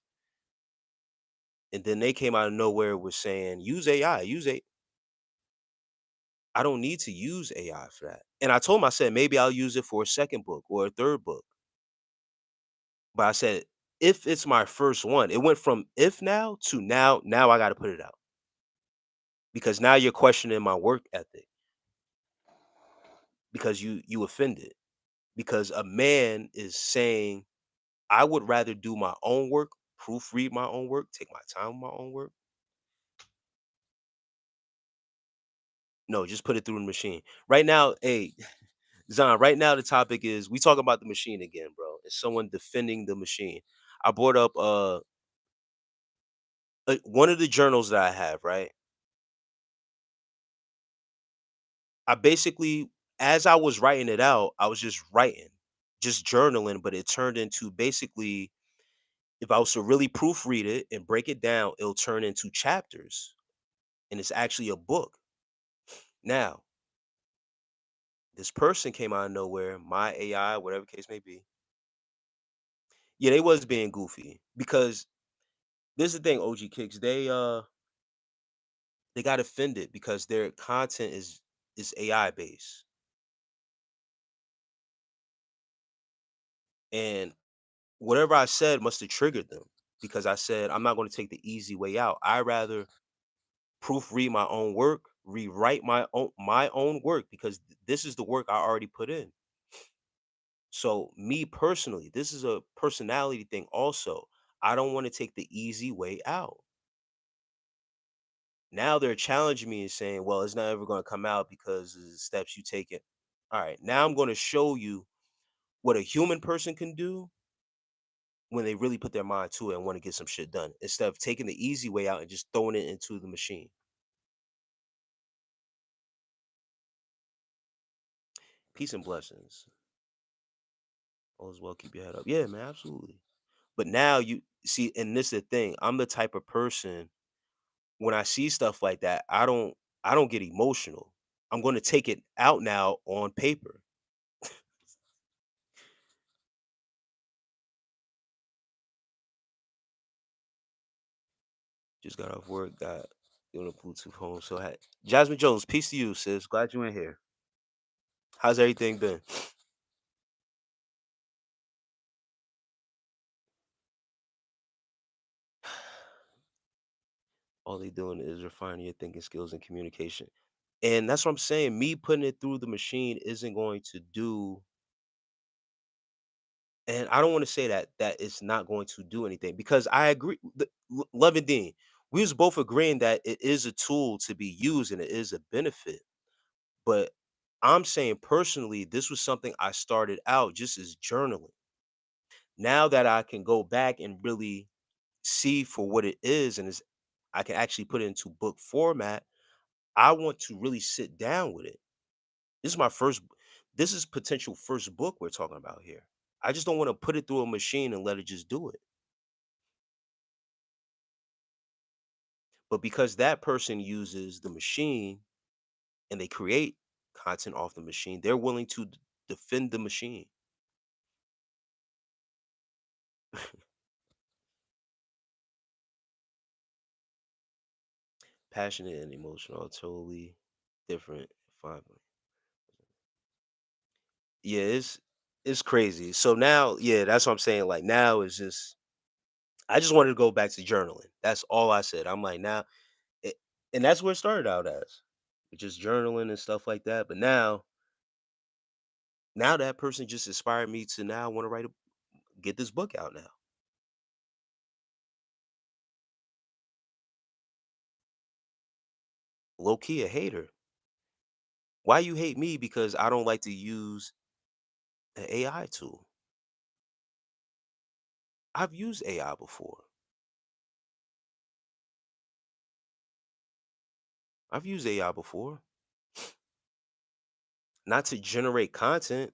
and then they came out of nowhere with saying, "Use AI, use A." I don't need to use AI for that. And I told him, I said, maybe I'll use it for a second book or a third book. But I said, if it's my first one, it went from if now to now I got to put it out because now you're questioning my work ethic because you offended because a man is saying I would rather do my own work, proofread my own work, take my time with my own work. No, just put it through the machine. Right now, hey, Zon, right now the topic is we talking about the machine again, bro. It's someone defending the machine. I brought up one of the journals that I have, right? I basically, as I was writing it out, I was just writing, just journaling, but it turned into basically, if I was to really proofread it and break it down, it'll turn into chapters, and it's actually a book. Now, this person came out of nowhere, my AI, whatever case may be. Yeah, they was being goofy because this is the thing, OG Kicks. They got offended because their content is AI based. And whatever I said must have triggered them because I said I'm not going to take the easy way out. I rather proofread my own work, rewrite my own work because this is the work I already put in. So me personally, this is a personality thing also. I don't want to take the easy way out. Now they're challenging me and saying, "Well, it's not ever going to come out because of the steps you take it." All right, now I'm going to show you what a human person can do when they really put their mind to it and want to get some shit done instead of taking the easy way out and just throwing it into the machine. Peace and blessings. All is well. Keep your head up. Yeah, man, absolutely. But now you see, and this is the thing. I'm the type of person when I see stuff like that, I don't get emotional. I'm going to take it out now on paper. Just got off work, got on a Bluetooth home. So Jasmine Jones, peace to you, sis. Glad you in here. How's everything been? All they doing is refining your thinking skills and communication. And that's what I'm saying. Me putting it through the machine isn't going to do. And I don't want to say that it's not going to do anything because I agree. Love and Dean, we was both agreeing that it is a tool to be used and it is a benefit. But I'm saying personally, this was something I started out just as journaling. Now that I can go back and really see for what it is and is I can actually put it into book format, I want to really sit down with it. This is my first this is potential first book we're talking about here. I just don't want to put it through a machine and let it just do it. But because that person uses the machine and they create content off the machine, they're willing to defend the machine. Passionate and emotional are totally different. Fine. Yeah, it's crazy. So now, yeah, that's what I'm saying. Like now is just I just wanted to go back to journaling. That's all I said. I'm like now it, and that's where it started out as just journaling and stuff like that. But now that person just inspired me to now want to get this book out now. Low key a hater. Why you hate me because I don't like to use an AI tool? I've used AI before. I've used AI before. Not to generate content.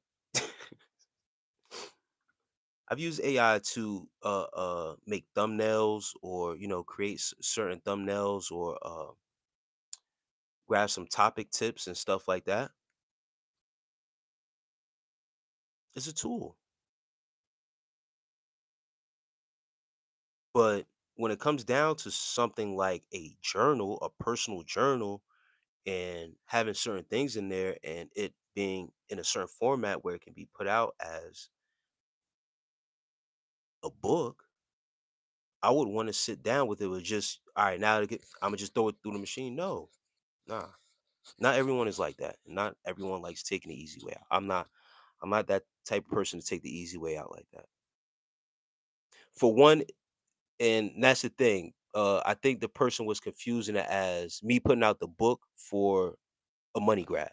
I've used AI to make thumbnails or create certain thumbnails or grab some topic tips and stuff like that. It's a tool. But when it comes down to something like a journal, a personal journal, and having certain things in there and it being in a certain format where it can be put out as a book, I would want to sit down with it with just, all right, now to get, I'm gonna just throw it through the machine. No, nah. Not everyone is like that. Not everyone likes taking the easy way out. I'm not that type of person to take the easy way out like that. For one, and that's the thing. I think the person was confusing it as me putting out the book for a money grab.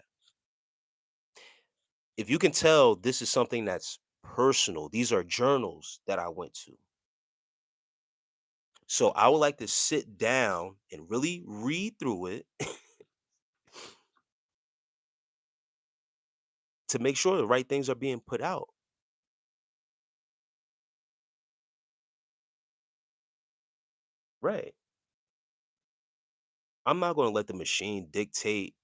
If you can tell, this is something that's personal. These are journals that I went to. So I would like to sit down and really read through it to make sure the right things are being put out. Right. I'm not going to let the machine dictate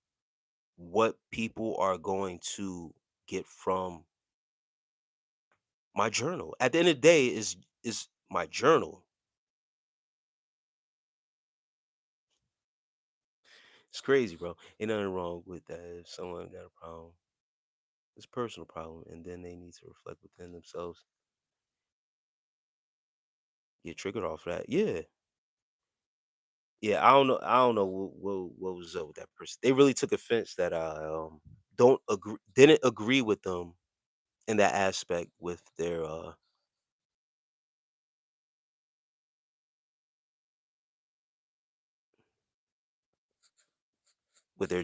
what people are going to get from my journal. At the end of the day, is my journal. It's crazy, bro. Ain't nothing wrong with that. If someone got a problem, it's a personal problem, and then they need to reflect within themselves, get triggered off that. Yeah, yeah. I don't know what was up with that person. They really took offense that I don't agree, didn't agree with them in that aspect with their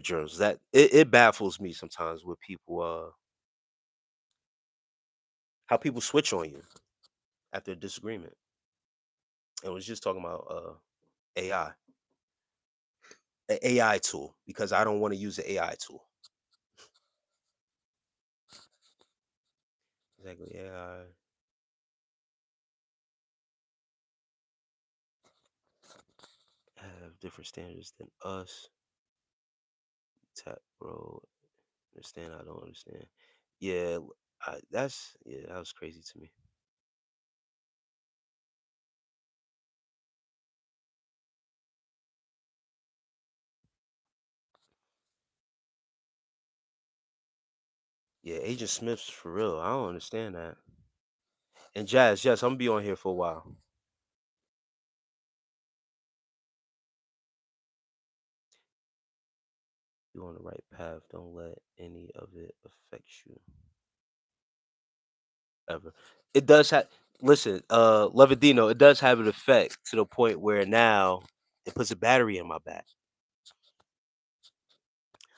journals. That it baffles me sometimes with people how people switch on you after a disagreement. And was just talking about AI, an AI tool, because I don't want to use the AI tool. Exactly, AI have different standards than us. Tap, bro. Understand? I don't understand. Yeah, that was crazy to me. Yeah, Agent Smith's for real. I don't understand that. And Jazz, yes, I'm gonna be on here for a while. You on the right path. Don't let any of it affect you ever. It does have. Listen, Levidino, it does have an effect to the point where now it puts a battery in my back.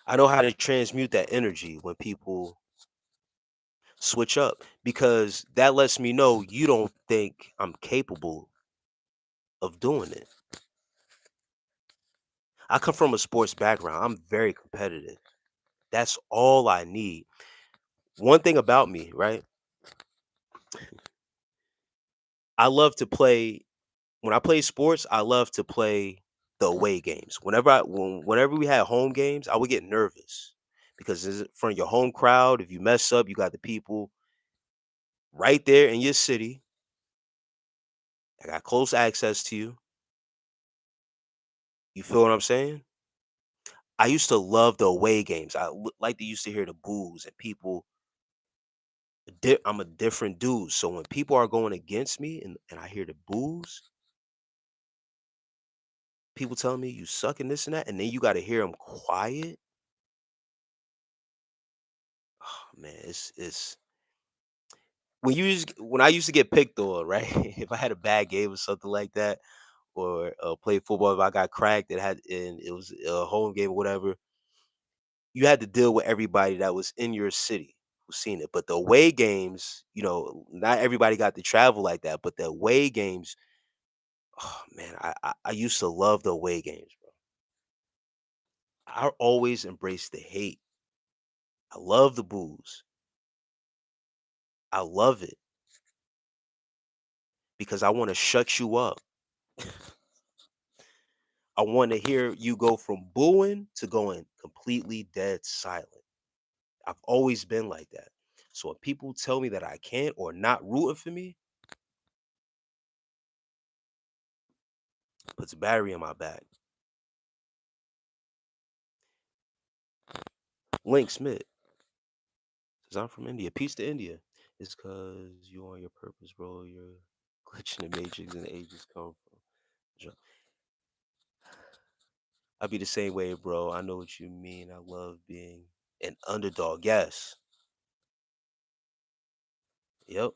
I know how to transmute that energy when people switch up because that lets me know you don't think I'm capable of doing it. I come from a sports background. I'm very competitive. That's all I need. One thing about me, right? I love to play when I play sports, I love to play the away games. Whenever we had home games, I would get nervous because it's in front of your home crowd. If you mess up, you got the people right there in your city. I got close access to you. You feel what I'm saying? I used to love the away games. Like to used to hear the boos and people. I'm a different dude, so when people are going against me and I hear the boos, people telling me you suck and this and that, and then you got to hear them quiet. Oh, man, it's when I used to get picked on, right? If I had a bad game or something like that, or played football, if I got cracked, and it was a home game or whatever, you had to deal with everybody that was in your city who seen it. But the away games, not everybody got to travel like that. But the away games, oh man, I used to love the away games, bro. I always embraced the hate. I love the booze. I love it because I want to shut you up. I want to hear you go from booing to going completely dead silent. I've always been like that. So when people tell me that I can't or not rooting for me, puts a battery in my back. Link Smith says I'm from India. Peace to India. It's cause you on your purpose, bro. You're glitching the matrix and the ages come from. I'll be the same way, bro. I know what you mean. I love being an underdog. Yes. Yep.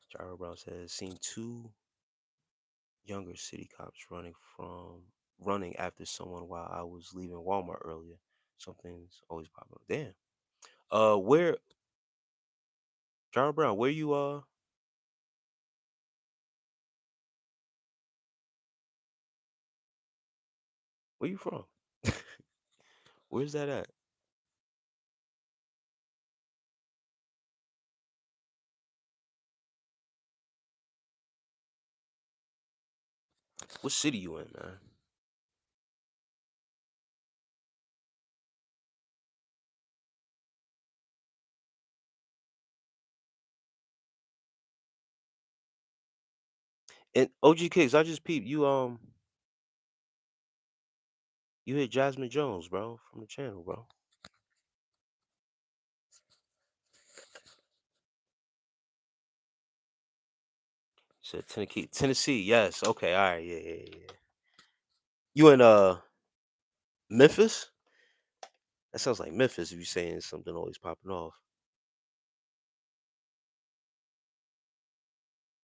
Gyro Brown says, seen two younger city cops running after someone while I was leaving Walmart earlier. Something's always popping up. Damn. Where Gyro Brown, where you from? Where's that at? What city you in, man? And OG Kicks, I just peeped. You hit Jasmine Jones, bro, from the channel, bro. You said Tennessee. Tennessee, yes. Okay, all right, yeah, yeah, yeah. You in Memphis? That sounds like Memphis if you're saying something always popping off.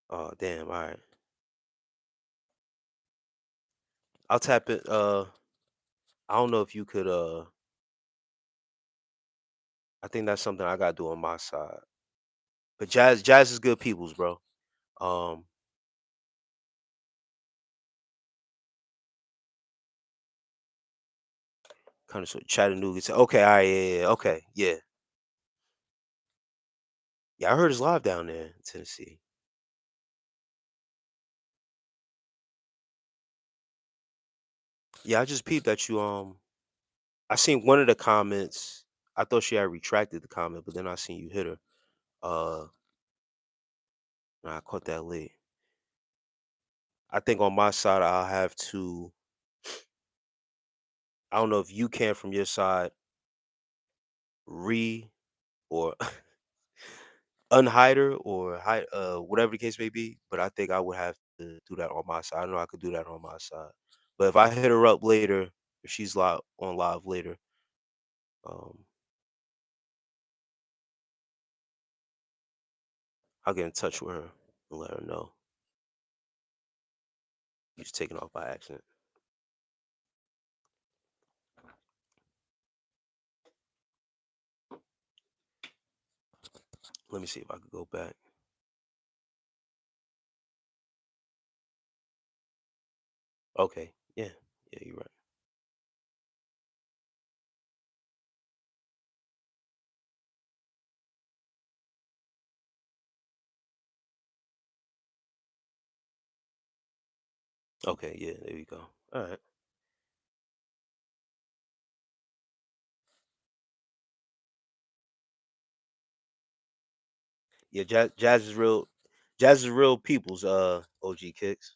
Oh damn, all right. I'll tap it. I don't know if you could I think that's something I gotta do on my side. But Jazz is good peoples, bro. Um kind of Chattanooga. Okay, all right, yeah, yeah, okay, yeah. Yeah, I heard it's live down there in Tennessee. Yeah, I just peeped that you I seen one of the comments. I thought she had retracted the comment, but then I seen you hit her. Uh and I caught that late. I think on my side I'll have to I don't know if you can from your side re or unhide her or hide whatever the case may be, but I think I would have to do that on my side. I know I could do that on my side. But if I hit her up later, if she's live later, um I'll get in touch with her and let her know. He's taken off by accident. Let me see if I could go back. Okay. Yeah. Yeah, you're right. Okay, yeah, there you go. All right. Yeah, Jazz is real people's OG Kicks.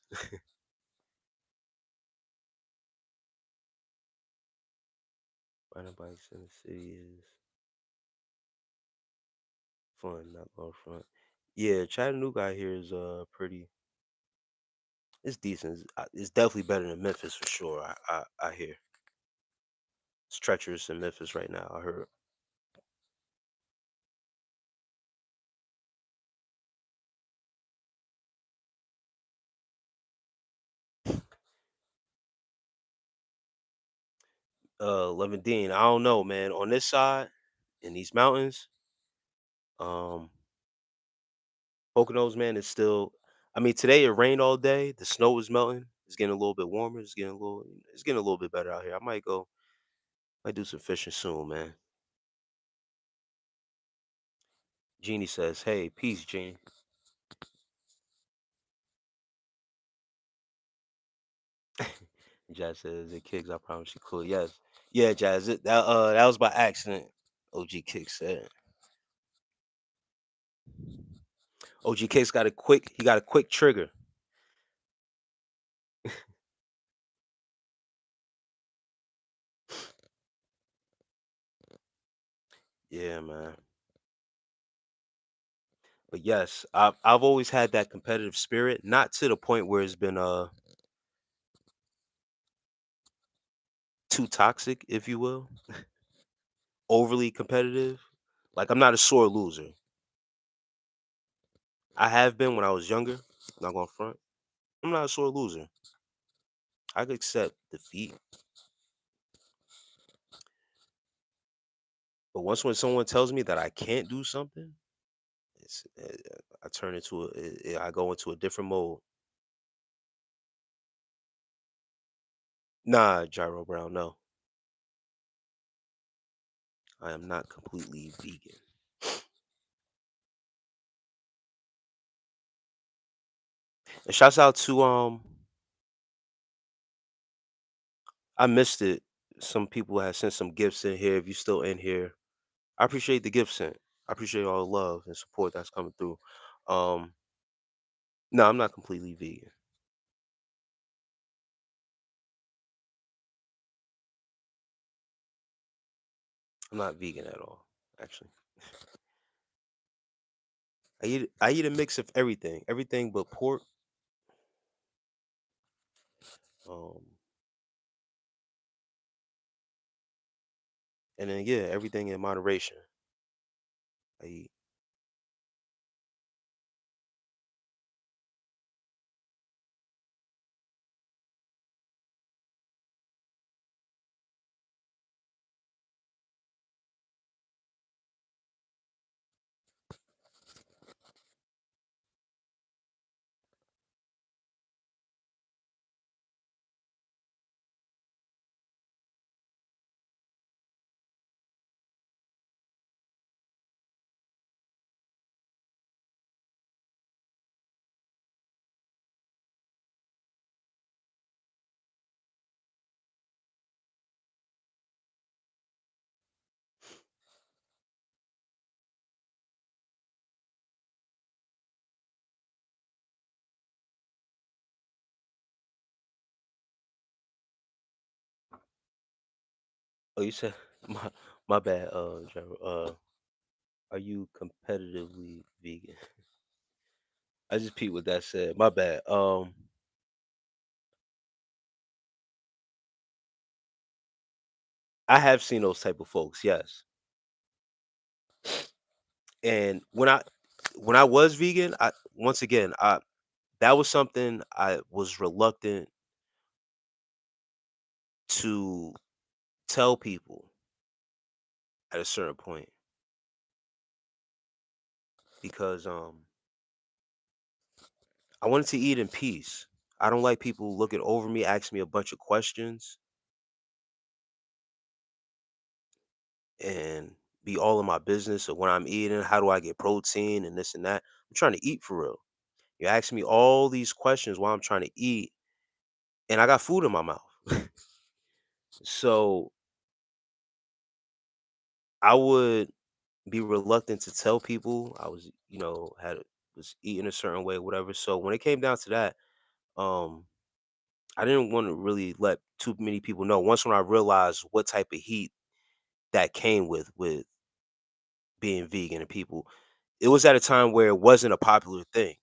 Riding bikes in the city is fun, not going front. Yeah, Chattanooga out here is pretty. It's decent. It's definitely better than Memphis for sure. I hear it's treacherous in Memphis right now. I heard. 11 I don't know, man. On this side, in these mountains, um, Poconos, man, is still. I mean, today it rained all day. The snow was melting. It's getting a little bit warmer. It's getting a little bit better out here. I might do some fishing soon, man. Jeannie says, "Hey, peace, Jeannie." Jazz says, "It kicks. I promise you, cool." Yes, yeah, Jazz. That was by accident. OG Kick said. OG Kick's got a quick. He got a quick trigger. Yeah, man. But yes, I've always had that competitive spirit, not to the point where it's been too toxic, if you will, overly competitive. Like I'm not a sore loser. I have been when I was younger. Not gonna front. I'm not a sore loser. I could accept defeat, but once when someone tells me that I can't do something, I turn into I go into a different mode. Nah, Gyro Brown, no, I am not completely vegan. And shouts out to I missed it. Some people had sent some gifts in here. If you still in here, I appreciate the gift sent. I appreciate all the love and support that's coming through. Um, no, I'm not completely vegan. I'm not vegan at all. Actually, I eat a mix of everything, everything but pork. Um, and then yeah, everything in moderation. I eat. Oh, you said my bad. Trevor, are you competitively vegan? I just peeped what that said. My bad. I have seen those type of folks. Yes, and when I was vegan, I once again I that was something I was reluctant to tell people at a certain point because I wanted to eat in peace. I don't like people looking over me, asking me a bunch of questions, and be all in my business of when I'm eating. How do I get protein and this and that? I'm trying to eat for real. You ask me all these questions while I'm trying to eat, and I got food in my mouth. So I would be reluctant to tell people I was, was eating a certain way, whatever. So when it came down to that, um, I didn't want to really let too many people know. Once when I realized what type of heat that came with being vegan and people, it was at a time where it wasn't a popular thing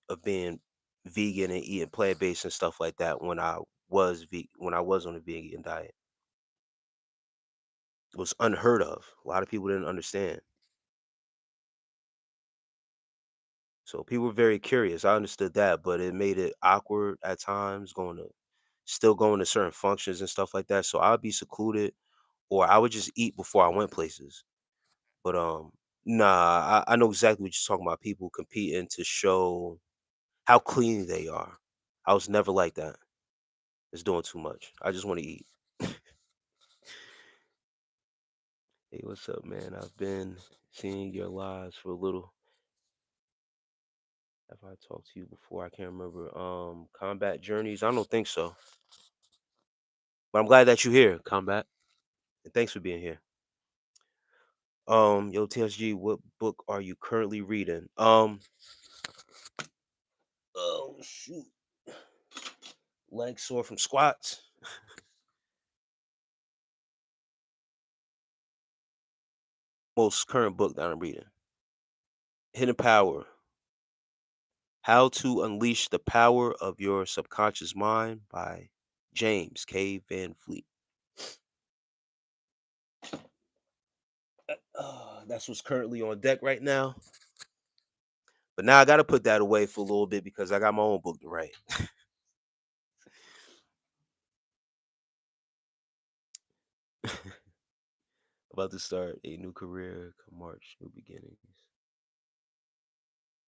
of being vegan and eating plant based and stuff like that. When I was on a vegan diet, it was unheard of. A lot of people didn't understand. So people were very curious. I understood that, but it made it awkward at times going to certain functions and stuff like that. So I'd be secluded or I would just eat before I went places. But nah, I know exactly what you're talking about. People competing to show how clean they are. I was never like that. It's doing too much. I just want to eat. Hey, what's up, man? I've been seeing your lives for a little. Have I talked to you before? I can't remember. Combat Journeys. I don't think so. But I'm glad that you're here, Combat. And thanks for being here. Yo, TSG, what book are you currently reading? Oh shoot, leg sore from squats. Most current book that I'm reading. Hidden Power: How to Unleash the Power of Your Subconscious Mind by James K. Van Fleet. That's what's currently on deck right now. But now I got to put that away for a little bit because I got my own book to write. About to start a new career, come March, new beginnings.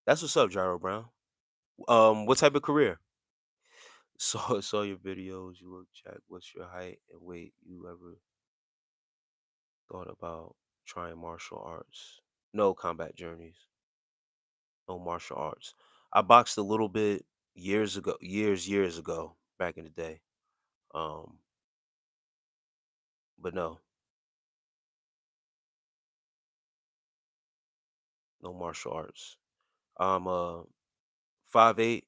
That's what's up, Gyro Brown. What type of career? Saw your videos. You look jack. What's your height and weight? You ever thought about trying martial arts? No combat journeys. No martial arts. I boxed a little bit years ago. Years ago, back in the day. Um, but no, no martial arts. I'm 5'8"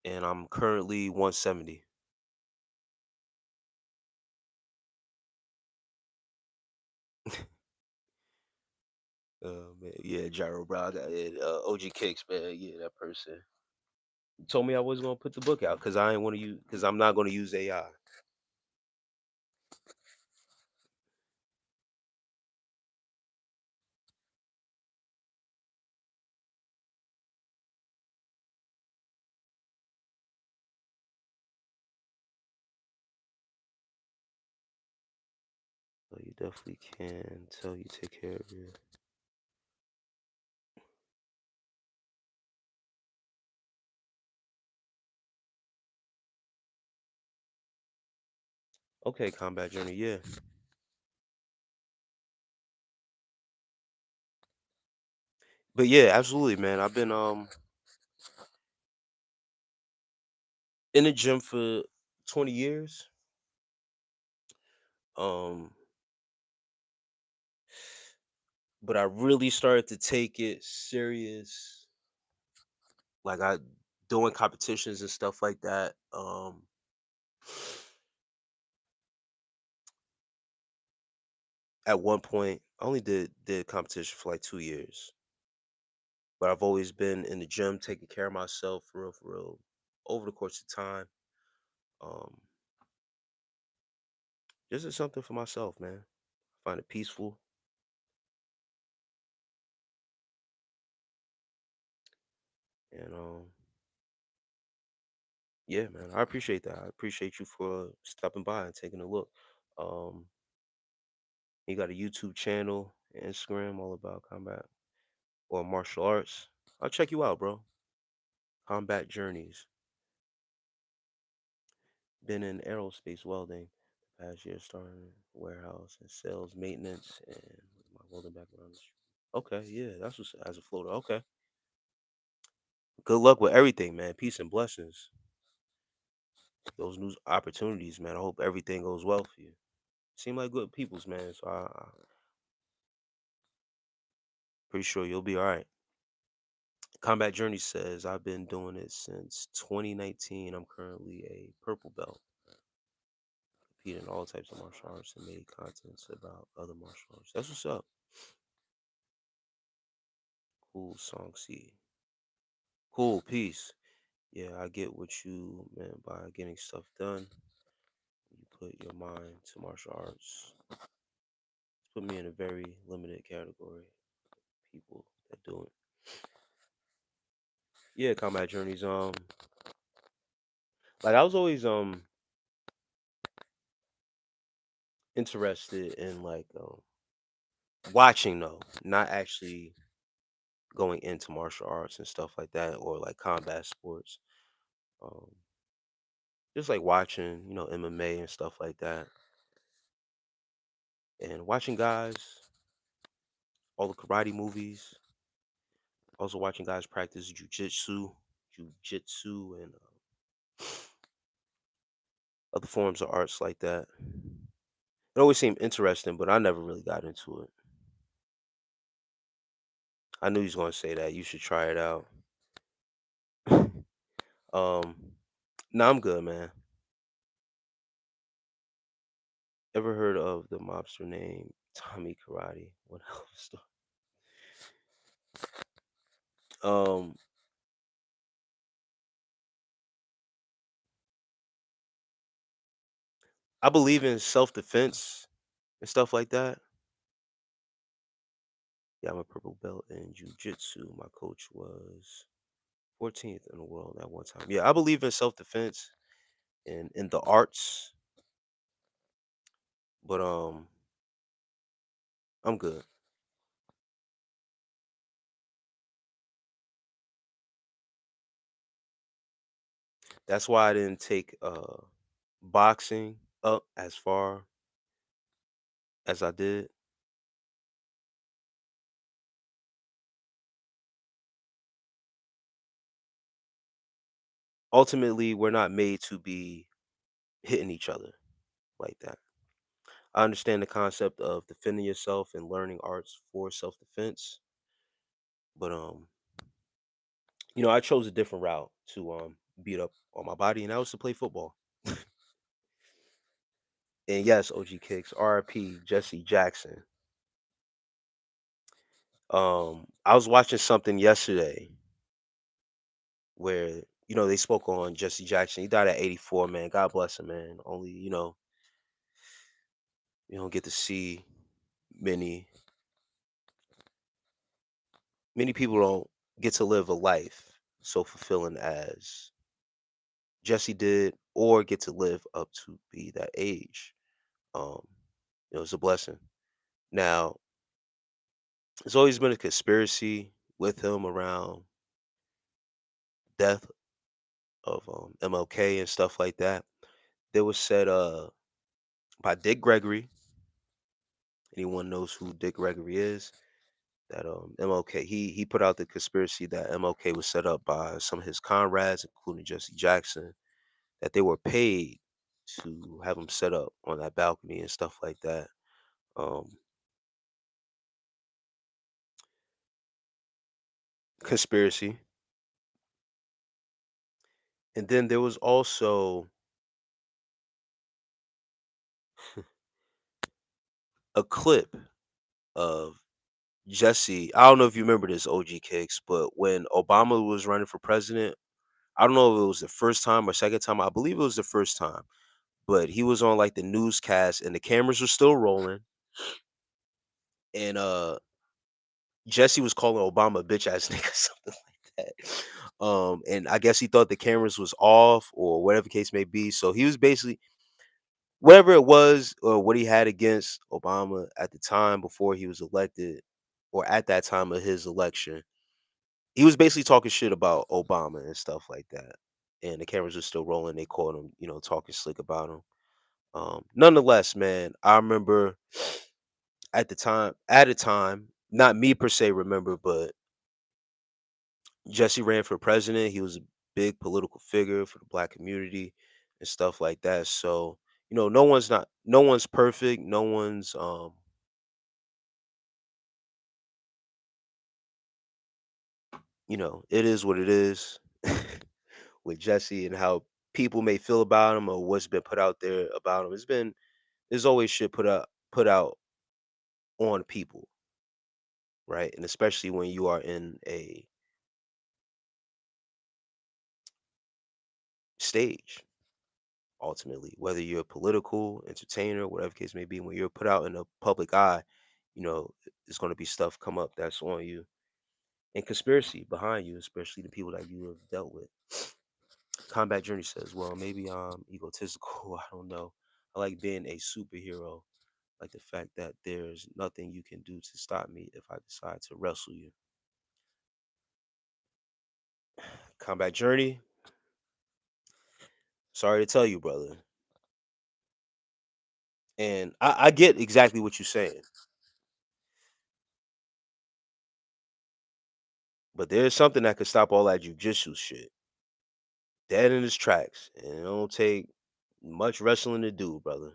and I'm currently 170. Man, yeah, Gyro Brown. I got it. OG Kicks, man. Yeah, that person told me I was gonna put the book out because I ain't want to use because I'm not gonna use AI. So you definitely can tell you take care of you. Okay, combat journey, yeah. But yeah, absolutely, man. I've been in the gym for 20 years. Um, but I really started to take it serious, like I doing competitions and stuff like that. At one point, I only did competition for like 2 years, but I've always been in the gym, taking care of myself for real, over the course of time. Um, this is something for myself, man. I find it peaceful, and yeah, man, I appreciate that. I appreciate you for stopping by and taking a look. Um, you got a YouTube channel, Instagram, all about combat or martial arts. I'll check you out, bro. Combat Journeys. Been in aerospace welding the past year, starting warehouse and sales maintenance, and my welding background. Okay, yeah, that's what's as a floater. Okay, good luck with everything, man. Peace and blessings. Those new opportunities, man. I hope everything goes well for you. Seem like good peoples, man. So I'm pretty sure you'll be all right. Combat Journey says I've been doing it since 2019. I'm currently a purple belt, competing in all types of martial arts and made contents about other martial arts. That's what's up. Cool song C. Cool, peace. Yeah, I get what you meant by getting stuff done. You put your mind to martial arts. It's put me in a very limited category. People that do it. Yeah, combat journeys. Like I was always interested in like watching though, not actually going into martial arts and stuff like that or like combat sports. Um, just like watching, MMA and stuff like that, and watching guys, all the karate movies. Also watching guys practice jujitsu, and other forms of arts like that. It always seemed interesting, but I never really got into it. I knew he was gonna say that. You should try it out. um, no, I'm good, man. Ever heard of the mobster named Tommy Karate? What else? Um, I believe in self defense and stuff like that. Yeah, I'm a purple belt in jujitsu. My coach was 14th in the world at one time. Yeah, I believe in self defense and in the arts, but I'm good. That's why I didn't take boxing up as far as I did. Ultimately, we're not made to be hitting each other like that. I understand the concept of defending yourself and learning arts for self defense, but I chose a different route to beat up on my body, and that was to play football. And yes, OG kicks, RIP Jesse Jackson. I was watching something yesterday where they spoke on Jesse Jackson. He died at 84, man. God bless him, man. Only you don't get to see many many people don't get to live a life so fulfilling as Jesse did, or get to live up to be that age. Um, it's a blessing. Now, there's always been a conspiracy with him around death of MLK and stuff like that. There was said by Dick Gregory. Anyone knows who Dick Gregory is? That MLK, he put out the conspiracy that MLK was set up by some of his comrades, including Jesse Jackson, that they were paid to have him set up on that balcony and stuff like that. Um, Conspiracy. And then there was also a clip of Jesse. I don't know if you remember this, OG Kicks, but when Obama was running for president, I don't know if it was the first time or second time. I believe it was the first time, but he was on like the newscast and the cameras were still rolling, and Jesse was calling Obama a bitch ass nigga, something like that. And I guess he thought the cameras was off or whatever the case may be. So he was basically whatever it was or what he had against Obama at the time before he was elected, or at that time of his election, he was basically talking shit about Obama and stuff like that. And the cameras were still rolling. They caught him, talking slick about him. Nonetheless, man, I remember at a time, not me per se remember, but Jesse ran for president. He was a big political figure for the black community and stuff like that. So, no one's perfect. No one's it is what it is with Jesse and how people may feel about him or what's been put out there about him. There's always shit put out on people, right? And especially when you are in a stage, ultimately, whether you're a political entertainer, whatever case may be, when you're put out in the public eye, there's going to be stuff come up that's on you and conspiracy behind you, especially the people that you have dealt with. Combat Journey says, well, maybe I'm egotistical. I don't know. I like being a superhero, like the fact that there's nothing you can do to stop me if I decide to wrestle you. Combat Journey, sorry to tell you, brother. And I get exactly what you're saying, but there's something that could stop all that jujitsu shit dead in its tracks. And it don't take much wrestling to do, brother.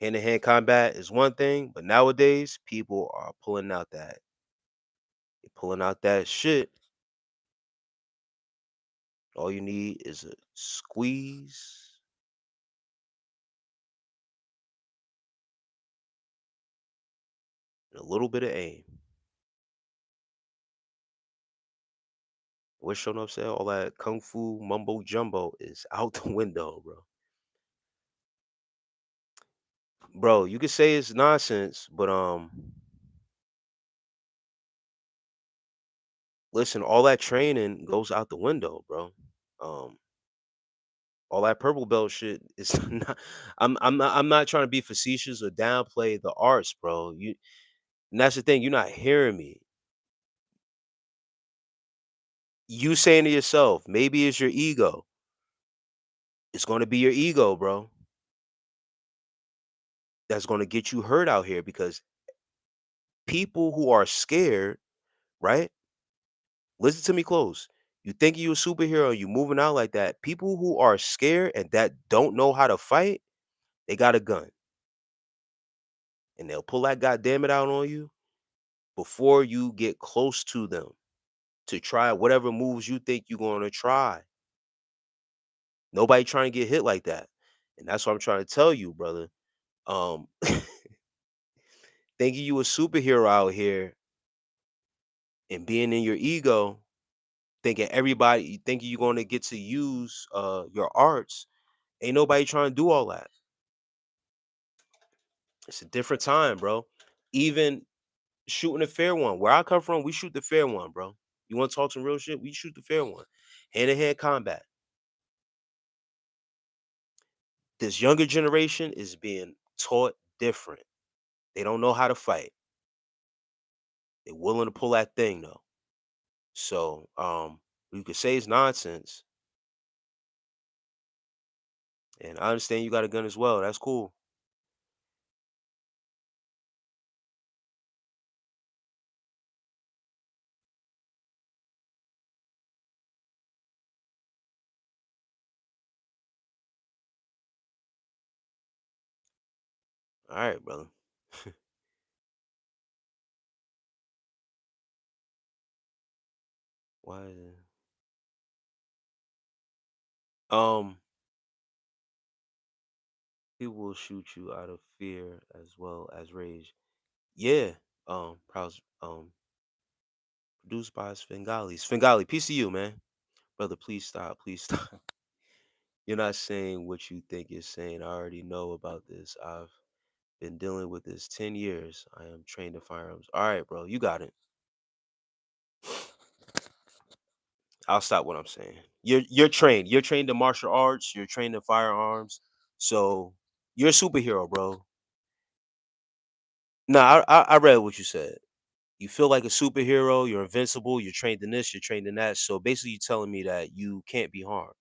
Hand to hand combat is one thing, but nowadays people are pulling out that shit. All you need is a squeeze and a little bit of aim. What's showing up saying all that kung fu mumbo jumbo is out the window, bro. Bro, you could say it's nonsense, but listen, all that training goes out the window, bro. Um, all that purple belt shit is not. I'm not trying to be facetious or downplay the arts, bro. And that's the thing. You're not hearing me. You saying to yourself, maybe it's your ego. It's going to be your ego, bro. That's going to get you hurt out here because people who are scared, right? Listen to me close. You think you a superhero, you moving out like that. People who are scared and that don't know how to fight, they got a gun and they'll pull that goddamn it out on you before you get close to them to try whatever moves you think you're going to try. Nobody trying to get hit like that. And that's what I'm trying to tell you, brother. Um thinking you a superhero out here and being in your ego, thinking everybody thinking you're going to get to use your arts. Ain't nobody trying to do all that. It's a different time, bro. Even shooting a fair one. Where I come from, we shoot the fair one, bro. You want to talk some real shit? We shoot the fair one. Hand to hand combat. This younger generation is being taught different. They don't know how to fight. They're willing to pull that thing though. So, you could say it's nonsense, and I understand you got a gun as well. That's cool. All right, brother. Why? Um, People will shoot you out of fear as well as rage. Yeah. Produced by Svengali. Svengali, peace to you, man. Brother, please stop. Please stop. You're not saying what you think you're saying. I already know about this. I've been dealing with this 10 years. I am trained in firearms. All right, bro. You got it. I'll stop what I'm saying. You're trained. You're trained in martial arts. You're trained in firearms. So you're a superhero, bro. Nah, I read what you said. You feel like a superhero. You're invincible. You're trained in this. You're trained in that. So basically, you're telling me that you can't be harmed.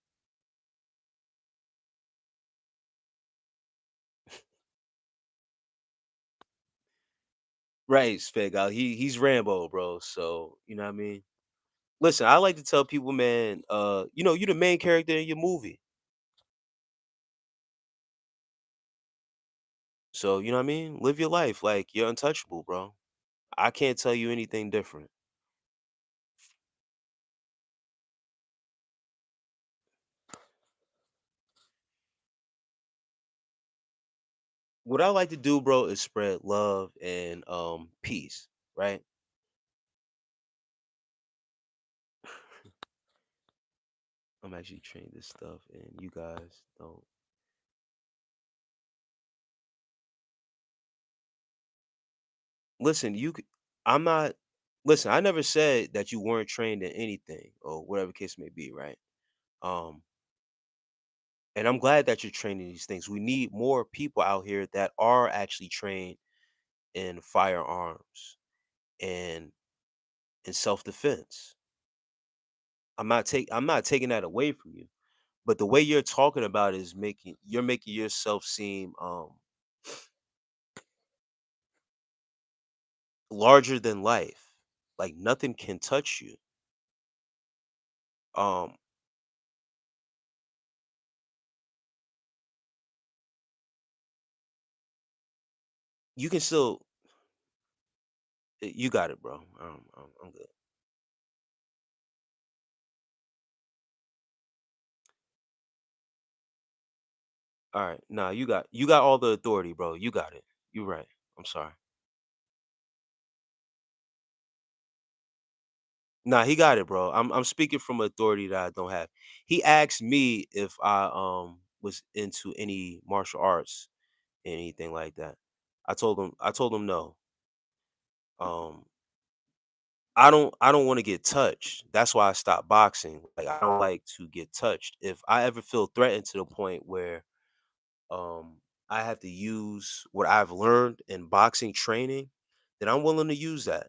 Right, Spec out. He's Rambo, bro. So you know what I mean. Listen, I like to tell people, man. You're the main character in your movie. So you know what I mean. Live your life like you're untouchable, bro. I can't tell you anything different. What I like to do, bro, is spread love and peace. Right. I'm actually trained this stuff, and you guys don't. Listen, I'm not. Listen, I never said that you weren't trained in anything or whatever case may be. Right. Um, and I'm glad that you're training these things. We need more people out here that are actually trained in firearms and in self-defense. I'm not taking that away from you. But the way you're talking about is making yourself seem larger than life. Like nothing can touch you. Um You can still you got it, bro. I'm good. All right. Nah, you got all the authority, bro. You got it. You right. I'm sorry. Nah, he got it, bro. I'm speaking from authority that I don't have. He asked me if I was into any martial arts, anything like that. I told him no. Um I don't want to get touched. That's why I stopped boxing. Like I don't like to get touched. If I ever feel threatened to the point where um I have to use what I've learned in boxing training, then I'm willing to use that.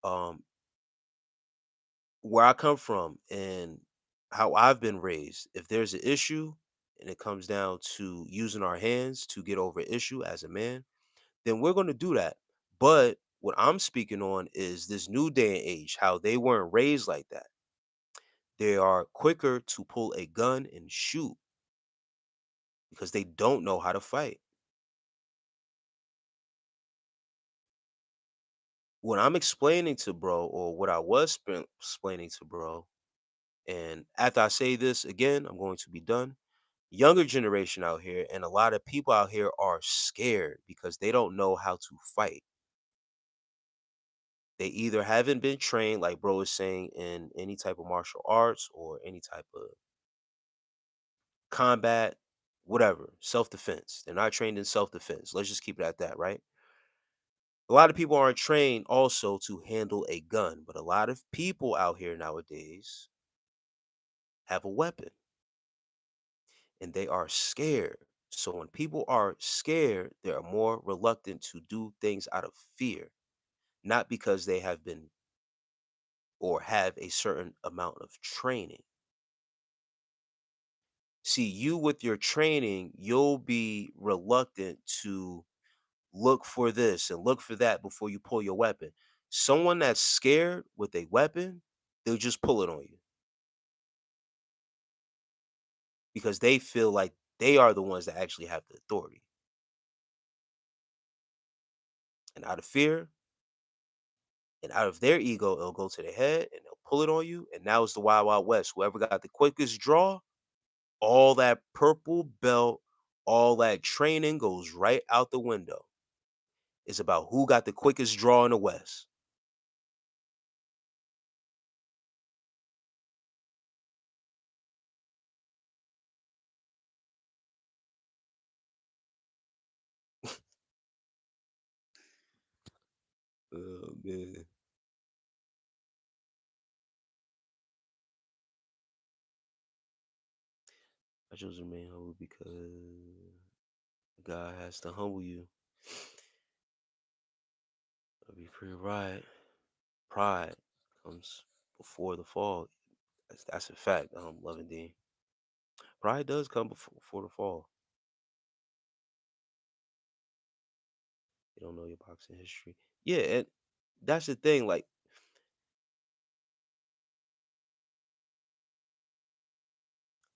Um where I come from and how I've been raised, if there's an issue and it comes down to using our hands to get over an issue as a man, then we're going to do that. But what I'm speaking on is this new day and age, how they weren't raised like that. They are quicker to pull a gun and shoot because they don't know how to fight. What I'm explaining to bro, or what I was explaining to bro, and after I say this again, I'm going to be done. Younger generation out here and a lot of people out here are scared because they don't know how to fight. They either haven't been trained, like bro is saying, in any type of martial arts or any type of combat, whatever, self defense. They're not trained in self defense. Let's just keep it at that, right? A lot of people aren't trained also to handle a gun, but a lot of people out here nowadays have a weapon and they are scared. So when people are scared, they are more reluctant to do things out of fear, not because they have been or have a certain amount of training. See, you with your training, you'll be reluctant to look for this and look for that before you pull your weapon. Someone that's scared with a weapon, they'll just pull it on you because they feel like they are the ones that actually have the authority. And out of fear and out of their ego, it'll go to their head and they'll pull it on you. And now it's the Wild Wild West. Whoever got the quickest draw, all that purple belt, all that training goes right out the window. It's about who got the quickest draw in the West. Oh man. I chose to remain humble because God has to humble you. That'll be pretty right. Pride comes before the fall. That's a fact, Loving Dean. Pride does come before the fall. You don't know your boxing history. Yeah, and that's the thing. Like,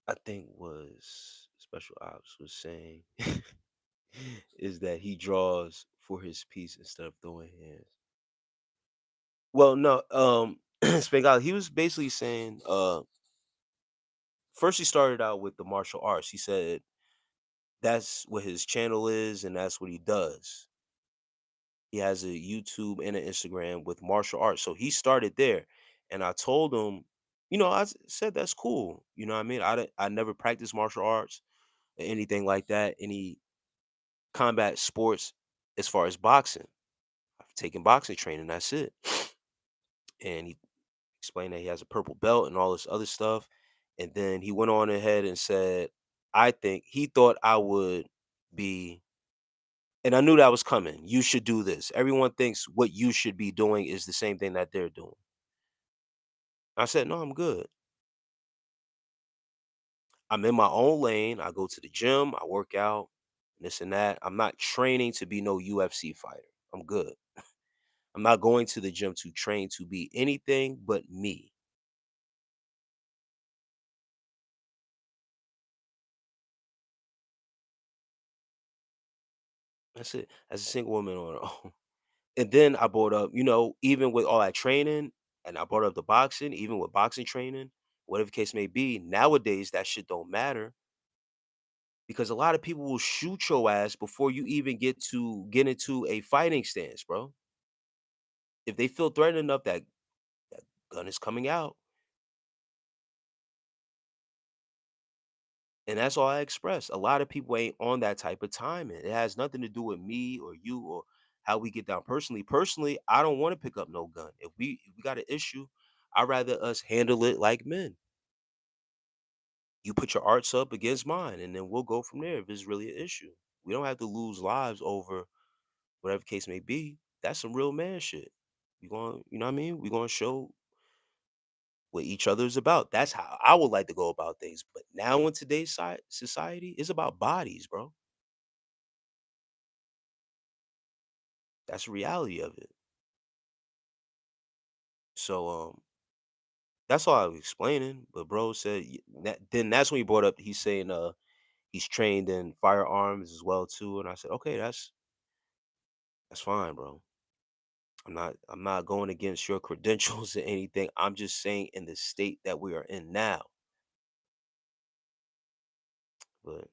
I think was Special Ops was saying is that he draws for his piece instead of throwing hands. Well, no, Spangali, he was basically saying, first he started out with the martial arts. He said that's what his channel is and that's what he does. He has a YouTube and an Instagram with martial arts. So he started there. And I told him, said that's cool. You know what I mean? I never practiced martial arts or anything like that, any combat sports as far as boxing. I've taken boxing training, that's it. And he explained that he has a purple belt and all this other stuff. And then he went on ahead and said, I think he thought I would be, and I knew that was coming. You should do this. Everyone thinks what you should be doing is the same thing that they're doing. I said, no, I'm good. I'm in my own lane. I go to the gym, I work out, this and that. I'm not training to be no UFC fighter. I'm good. I'm not going to the gym to train to be anything but me. That's it. As a single woman on her own. And then I brought up, even with all that training, and I brought up the boxing, even with boxing training, whatever the case may be, nowadays that shit don't matter because a lot of people will shoot your ass before you even get into a fighting stance, bro. If they feel threatened enough that gun is coming out, and that's all I express. A lot of people ain't on that type of timing. It has nothing to do with me or you or how we get down personally. Personally, I don't want to pick up no gun. If we got an issue, I'd rather us handle it like men. You put your arts up against mine, and then we'll go from there if it's really an issue. We don't have to lose lives over whatever case may be. That's some real man shit. We going, you know what I mean? We gonna show what each other is about. That's how I would like to go about things. But now in today's society, it's about bodies, bro. That's the reality of it. So that's all I was explaining. But bro said then that's when he brought up he's saying he's trained in firearms as well too. And I said, okay, that's fine, bro. I'm not going against your credentials or anything. I'm just saying in the state that we are in now. But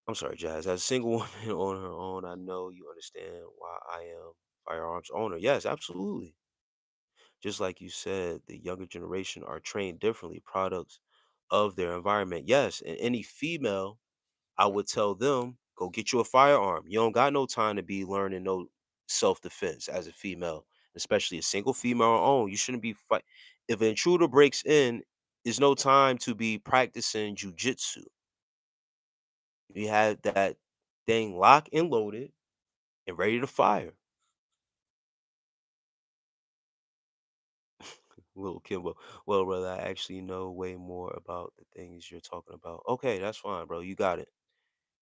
I'm sorry, Jazz. As a single woman on her own, I know you understand why I am firearms owner. Yes, absolutely. Just like you said, the younger generation are trained differently, products of their environment. Yes, and any female, I would tell them, go get you a firearm. You don't got no time to be learning no self-defense as a female, especially a single female on. You shouldn't be fight. If an intruder breaks in, there's no time to be practicing jujitsu. You have that thing locked and loaded and ready to fire. Little Kimbo. Well, brother, I actually know way more about the things you're talking about. Okay, that's fine, bro. You got it.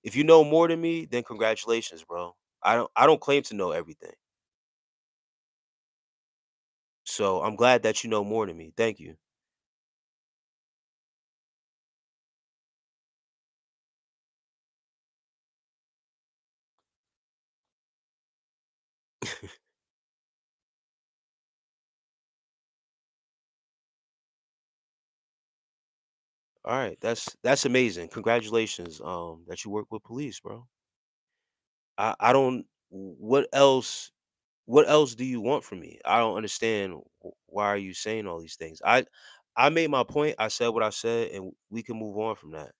If you know more than me, then congratulations, bro. I don't claim to know everything. So I'm glad that you know more than me. Thank you. All right, that's amazing. Congratulations, that you work with police, bro. I don't. What else do you want from me? I don't understand. Why are you saying all these things? I made my point. I said what I said, and we can move on from that.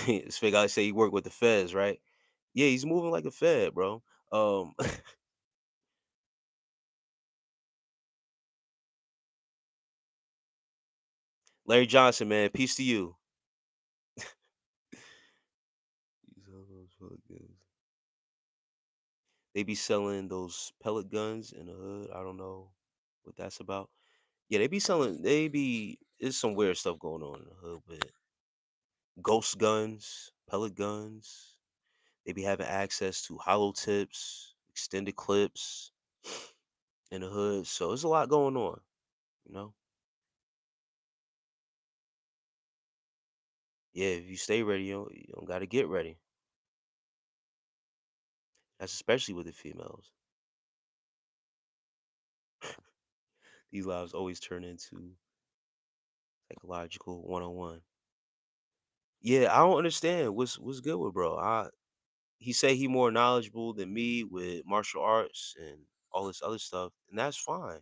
This fake I say he worked with the feds, right? Yeah, he's moving like a fed, bro. Um, Larry Johnson, man, peace to you. These are pellet guns. They be selling those pellet guns in the hood. I don't know what that's about. Yeah, they be selling. They be. There's some weird stuff going on in the hood with ghost guns, pellet guns. They be having access to hollow tips, extended clips in the hood. So there's a lot going on. You know. Yeah, if you stay ready, you don't got to get ready. That's especially with the females. These lives always turn into psychological 101. Yeah, I don't understand what's good with bro. He say he more knowledgeable than me with martial arts and all this other stuff, and that's fine.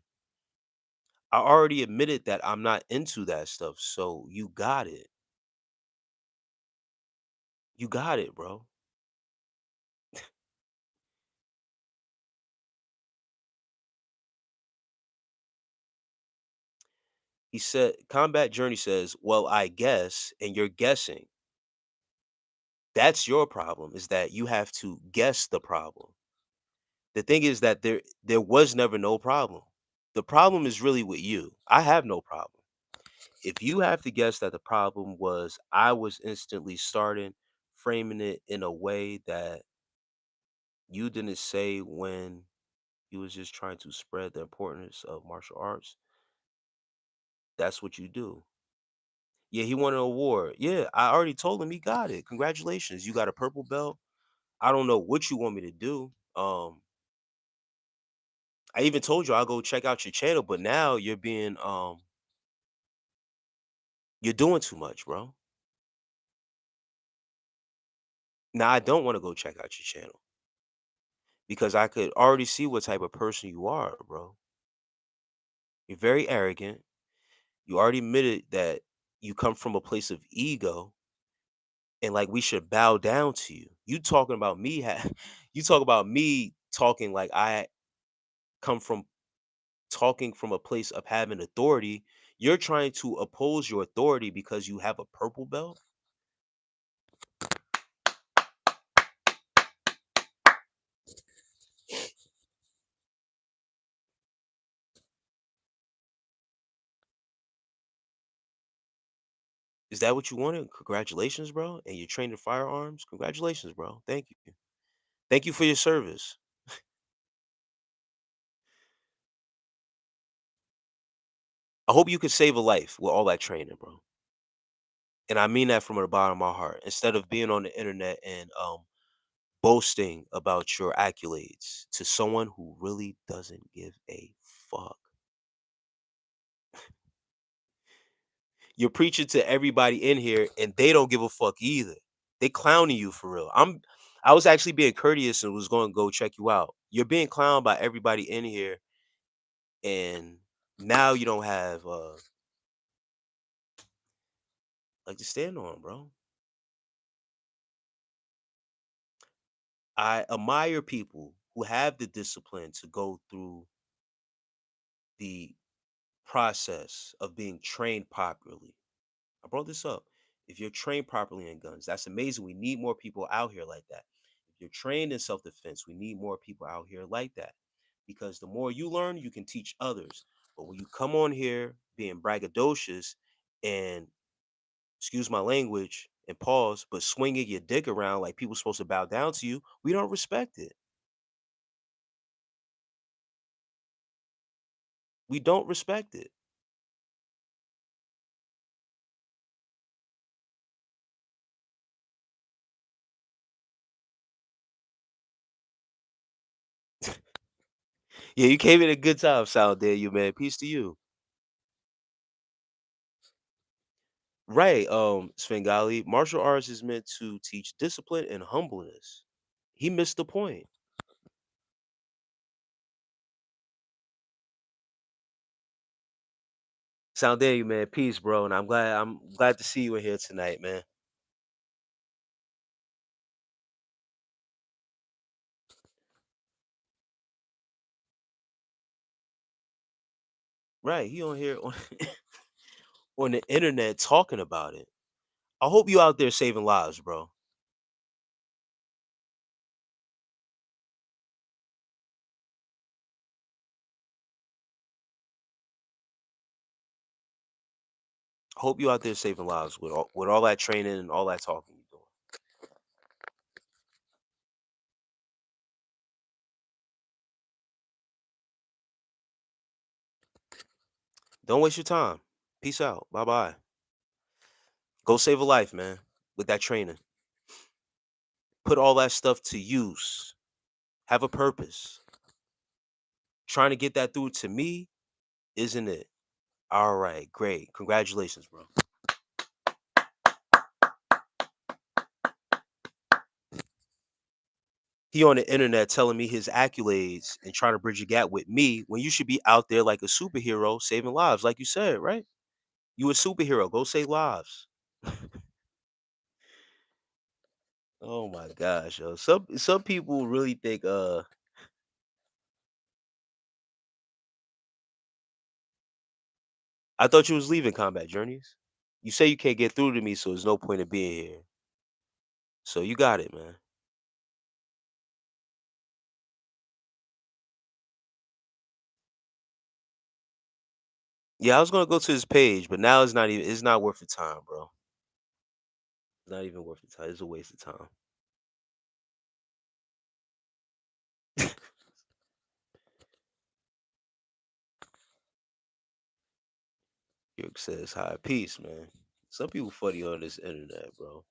I already admitted that I'm not into that stuff, so you got it. You got it, bro. He said Combat Journey says, "Well, I guess," and you're guessing. That's your problem is that you have to guess the problem. The thing is that there was never no problem. The problem is really with you. I have no problem. If you have to guess that the problem was I was instantly starting framing it in a way that you didn't say when He was just trying to spread the importance of martial arts. That's what you do. Yeah, he won an award. Yeah, I already told him he got it. Congratulations. You got a purple belt. I don't know what you want me to do. I even told you I'll go check out your channel, but now you're being you're doing too much, bro. Now I don't want to go check out your channel because I could already see what type of person you are, bro. You're very arrogant. You already admitted that you come from a place of ego and like we should bow down to you. You talking about me you talk about me talking like I come from talking from a place of having authority. You're trying to oppose your authority because you have a purple belt. Is that what you wanted? Congratulations, bro. And you're trained in firearms. Congratulations, bro. Thank you. Thank you for your service. I hope you could save a life with all that training, bro. And I mean that from the bottom of my heart. Instead of being on the internet and boasting about your accolades to someone who really doesn't give a fuck. You're preaching to everybody in here and they don't give a fuck either. They clowning you for real. I was actually being courteous and was going to go check you out. You're being clowned by everybody in here and now you don't have like to stand on, bro. I admire people who have the discipline to go through the process of being trained properly. I brought this up. If you're trained properly in guns, that's amazing. We need more people out here like that. If you're trained in self defense, we need more people out here like that. Because the more you learn, you can teach others. But when you come on here being braggadocious and, excuse my language and pause, but swinging your dick around like people supposed to bow down to you, we don't respect it. We don't respect it. Yeah, you came in a good time, Sal there, you man. Peace to you. Right, Svengali, martial arts is meant to teach discipline and humbleness. He missed the point. Sound there, you man. Peace, bro. And I'm glad to see you in here tonight, man. Right, he on here on, on the internet talking about it. I hope you out there saving lives, bro. I hope you out there saving lives with all that training and all that talking you doing. Don't waste your time. Peace out. Bye bye. Go save a life, man. With that training, put all that stuff to use. Have a purpose. Trying to get that through to me, isn't it? All right, great. Congratulations, bro. He on the internet telling me his accolades and trying to bridge a gap with me when you should be out there like a superhero saving lives, like you said, right? You a superhero, go save lives. Oh my gosh, yo. Some people really think I thought you was leaving combat journeys. You say you can't get through to me, so there's no point in being here. So you got it, man. Yeah, I was gonna go to his page, but now it's not worth the time, bro. It's not even worth the time. It's a waste of time. York says hi. Peace, man. Some people funny on this internet, bro.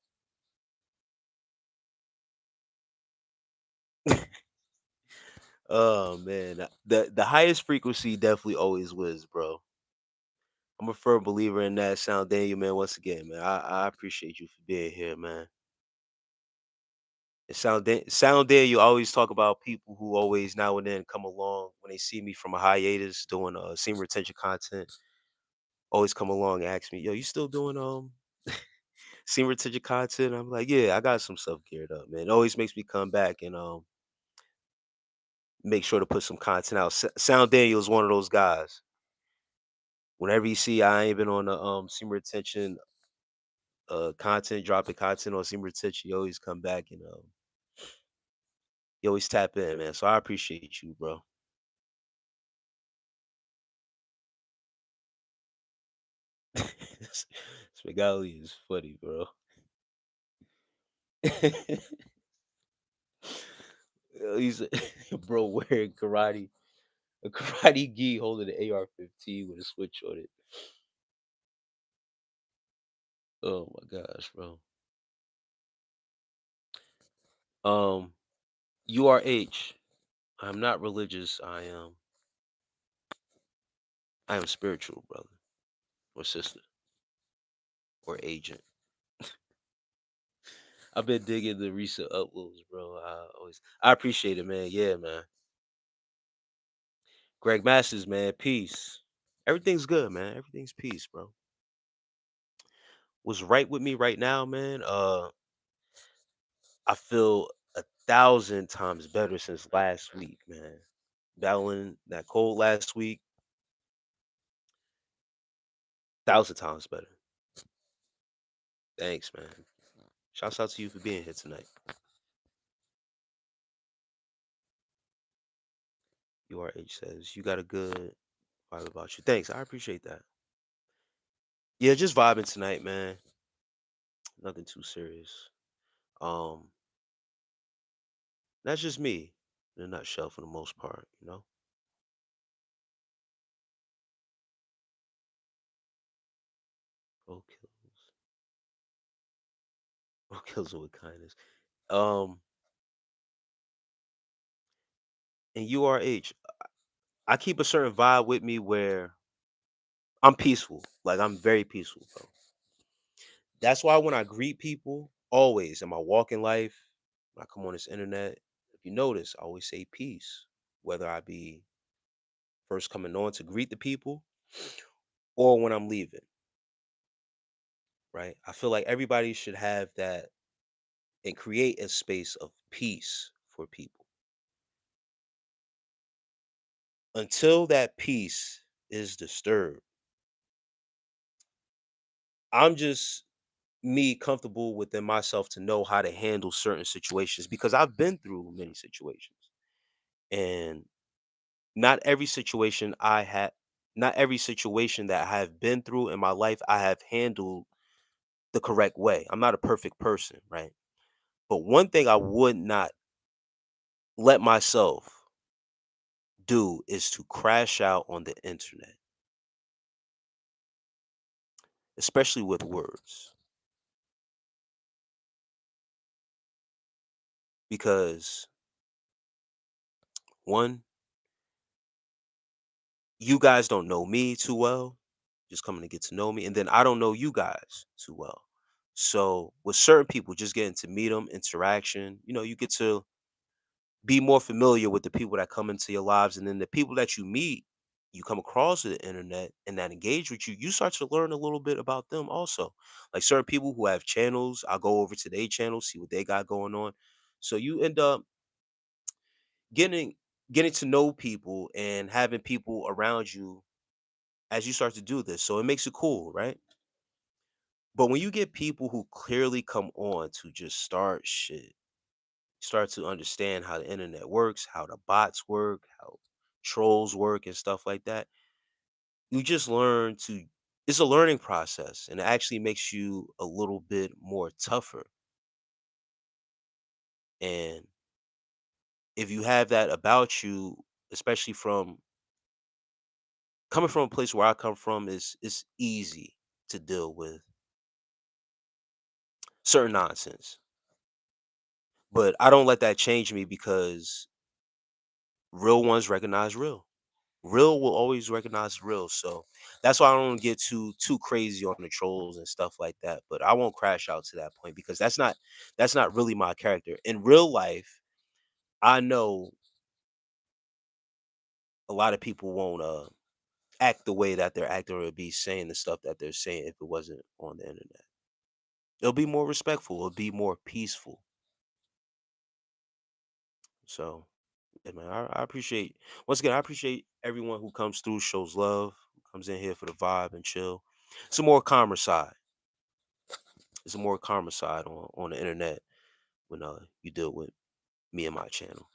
Oh man. The highest frequency definitely always wins, bro. I'm a firm believer in that. Sound Daniel, man. Once again, man. I appreciate you for being here, man. And Sound Daniel always talk about people who always now and then come along when they see me from a hiatus doing scene retention content. Always come along and ask me, yo, you still doing scene retention content? I'm like, yeah, I got some stuff geared up, man. It always makes me come back and make sure to put some content out. Sound Daniel is one of those guys. Whenever you see I ain't been on the scene retention content, dropping content on seam retention, you always come back and you always tap in, man. So I appreciate you, bro. Smigali is funny, bro. He's bro wearing a karate gi holding an AR-15 with a switch on it. Oh my gosh, bro. Um, URH. I'm not religious. I am spiritual, brother or sister or agent. I've been digging the recent uploads, bro. I appreciate it, man. Yeah, man. Greg Masters, man. Peace. Everything's good, man. Everything's peace, bro. What's right with me right now, man? I feel 1,000 times better since last week, man. Battling that cold last week, 1,000 times better. Thanks, man. Shouts out to you for being here tonight. URH says you got a good vibe about you. Thanks, I appreciate that. Yeah, just vibing tonight, man. Nothing too serious. Um, that's just me in a nutshell for the most part, you know. Bro kills, bro kills it with kindness. Um, and URH, I keep a certain vibe with me where I'm peaceful. Like I'm very peaceful, bro. That's why when I greet people, always in my walking life, when I come on this internet, if you notice, I always say peace. Whether I be first coming on to greet the people or when I'm leaving, right? I feel like everybody should have that and create a space of peace for people. Until that peace is disturbed, I'm just me comfortable within myself to know how to handle certain situations because I've been through many situations. And not every situation I had not every situation that I have been through in my life I have handled the correct way. I'm not a perfect person, right? But one thing I would not let myself do is to crash out on the internet, especially with words. Because one, you guys don't know me too well, just coming to get to know me, and then I don't know you guys too well. So with certain people, just getting to meet them, interaction, you get to be more familiar with the people that come into your lives, and then the people that you meet, you come across to the internet and that engage with you, you start to learn a little bit about them also. Like certain people who have channels, I'll go over to their channel, see what they got going on. So you end up getting getting to know people and having people around you as you start to do this. So it makes it cool, right? But when you get people who clearly come on to just start shit, start to understand how the internet works, how the bots work, how trolls work and stuff like that, you just learn to it's a learning process and it actually makes you a little bit more tougher. And if you have that about you, especially from coming from a place where I come from is it's easy to deal with certain nonsense. But I don't let that change me because real ones recognize real. Real will always recognize real. So that's why I don't get too crazy on the trolls and stuff like that. But I won't crash out to that point because that's not really my character. In real life, I know a lot of people won't act the way that they're acting or be saying the stuff that they're saying if it wasn't on the internet. It'll be more respectful, it'll be more peaceful. So yeah, man, I appreciate once again, I appreciate everyone who comes through, shows love, comes in here for the vibe and chill. It's a more calmer side. It's a more calmer side on the internet when you deal with me and my channel.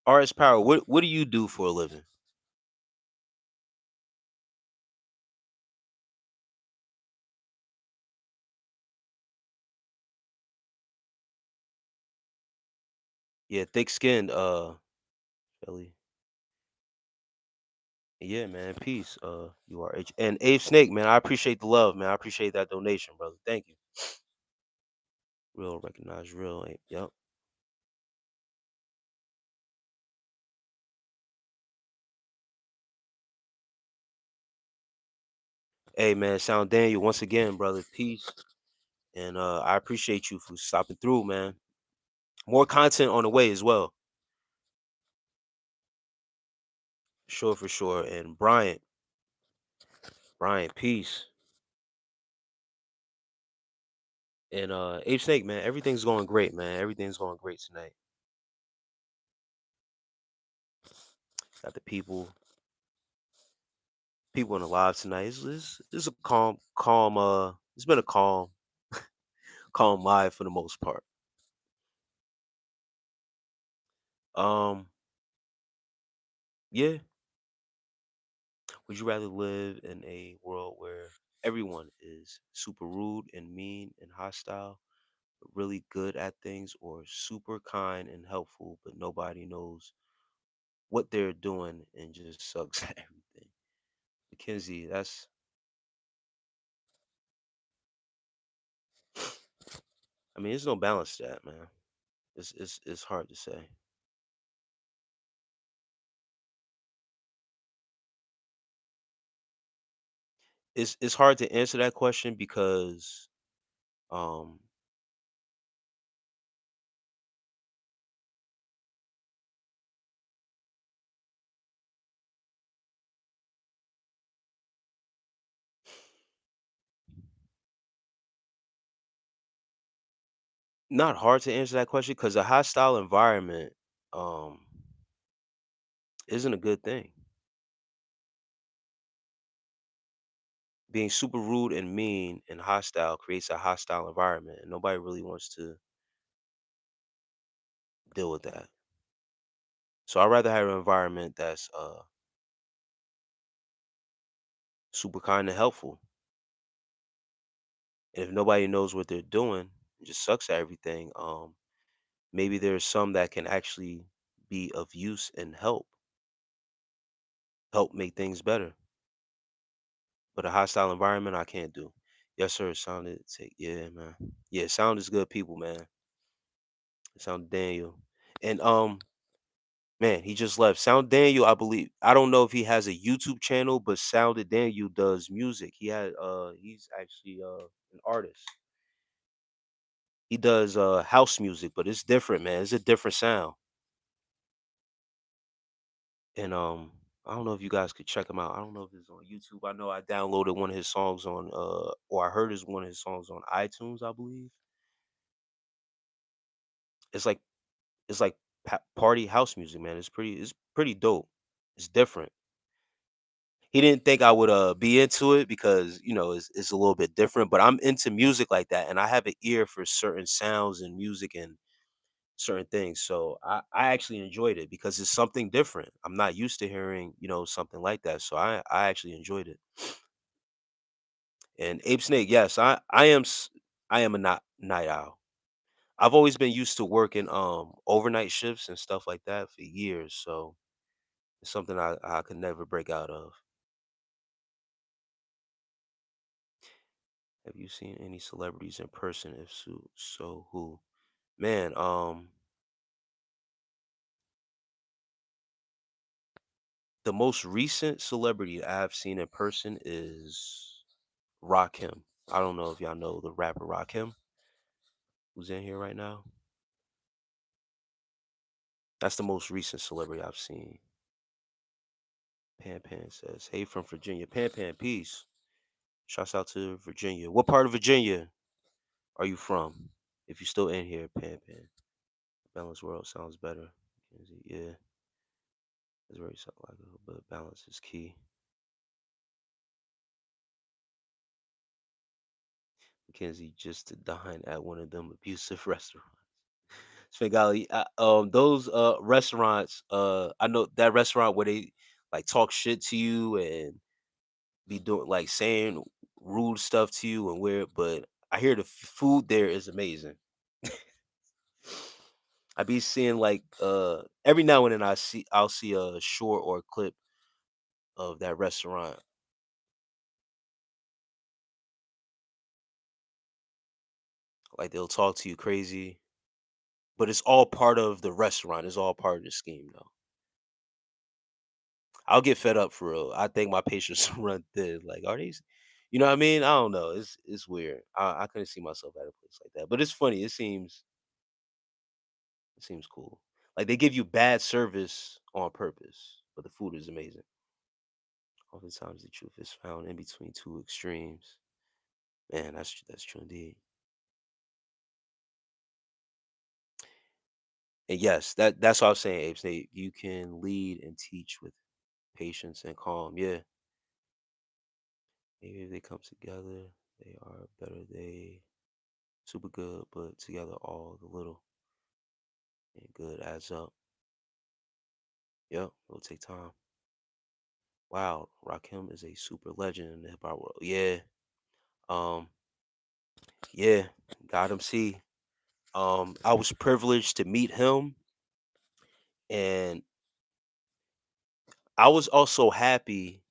RS Power, what do you do for a living? Yeah, thick skinned, Philly. Yeah, man. Peace. You are H and Abe Snake, man. I appreciate the love, man. I appreciate that donation, brother. Thank you. Real recognize real. Yep. Hey man, Sound Daniel, once again, brother. Peace. And I appreciate you for stopping through, man. More content on the way as well. Sure for sure. And Brian, peace. And Ape Snake, man, everything's going great, man. Everything's going great tonight. Got the people in the live tonight. It's a calm it's been a calm live for the most part. Um, yeah. Would you rather live in a world where everyone is super rude and mean and hostile, but really good at things, or super kind and helpful, but nobody knows what they're doing and just sucks at everything? Mackenzie, I mean, there's no balance to that, man. It's hard to say. It's hard to answer that question because um not hard to answer that question because a hostile environment um isn't a good thing. Being super rude and mean and hostile creates a hostile environment, and nobody really wants to deal with that. So I'd rather have an environment that's super kind and helpful. And if nobody knows what they're doing, and just sucks at everything, maybe there's some that can actually be of use and help make things better. But a hostile environment, I can't do. Yes, sir. Sounded take yeah, man. Yeah, sound is good people, man. Sound Daniel. And man, he just left. Sound Daniel, I believe. I don't know if he has a YouTube channel, but Sounded Daniel does music. He's actually an artist. He does house music, but it's different, man. It's a different sound. And I don't know if you guys could check him out. I don't know if it's on YouTube. I know I downloaded one of his songs on or I heard his one of his songs on iTunes, I believe. It's like it's like party house music, man. It's pretty dope. It's different. He didn't think I would be into it because it's a little bit different, but I'm into music like that and I have an ear for certain sounds and music and certain things. So I actually enjoyed it because it's something different. I'm not used to hearing, something like that. So I actually enjoyed it. And Ape Snake, yes, I am a night owl. I've always been used to working overnight shifts and stuff like that for years. So it's something I could never break out of. Have you seen any celebrities in person? If so who? Man, the most recent celebrity I've seen in person is Rakim. I don't know if y'all know the rapper Rakim, who's in here right now. That's the most recent celebrity I've seen. Pan Pan says, "Hey from Virginia." Pan Pan, peace. Shouts out to Virginia. What part of Virginia are you from? If you're still in here, Pan Pan. Balanced world sounds better. Yeah, it's very something like it, but balance is key. Mackenzie just to dine at one of them abusive restaurants. Svengali, those restaurants, I know that restaurant where they like talk shit to you and be doing like saying rude stuff to you and weird, but I hear the food there is amazing. I be seeing like every now and then I'll see a short or a clip of that restaurant. Like they'll talk to you crazy, but it's all part of the restaurant. It's all part of the scheme though. I'll get fed up for real. I think my patience run thin. Like, are these? You know what I mean? I don't know. It's weird. I couldn't see myself at a place like that. But it's funny. It seems cool. Like they give you bad service on purpose, but the food is amazing. Oftentimes the truth is found in between two extremes. Man, that's true indeed. And yes, that's what I was saying, Abe. Say you can lead and teach with patience and calm. Yeah. Maybe if they come together, they are better. They super good, but together all the little and good adds up. Yep, it'll take time. Wow, Rakim is a super legend in the hip hop world. Yeah. Um, yeah, got him see. I was privileged to meet him, and I was also happy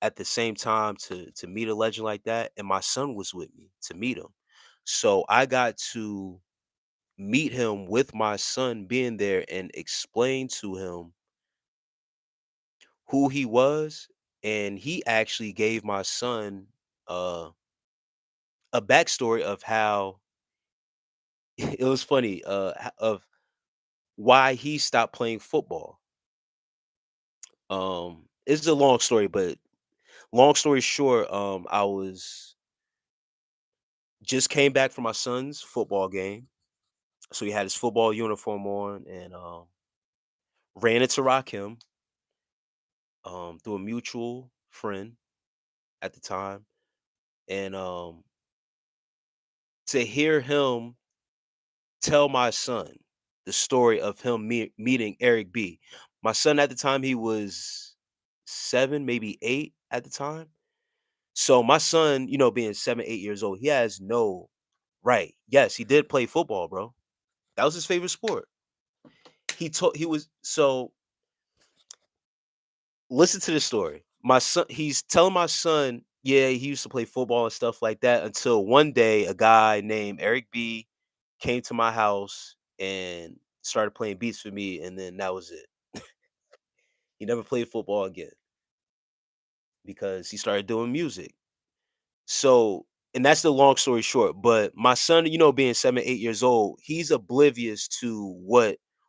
at the same time to meet a legend like that. And my son was with me to meet him. So I got to meet him with my son being there and explain to him who he was, and he actually gave my son uh, a backstory of how it was funny of why he stopped playing football. It's a long story, but long story short, I was just came back from my son's football game, so he had his football uniform on, and ran into Rakim through a mutual friend at the time, and to hear him tell my son the story of him meeting Eric B. My son at the time, he was 7, maybe 8 at the time. So my son, being 7, 8 years old, he has no right. Yes, he did play football, bro. That was his favorite sport. He was so listen to this story. My son, he's telling my son, yeah, he used to play football and stuff like that until one day a guy named Eric B came to my house and started playing beats for me, and then that was it. He never played football again because he started doing music. So, and that's the long story short. But my son, being 7, 8 years old, he's oblivious to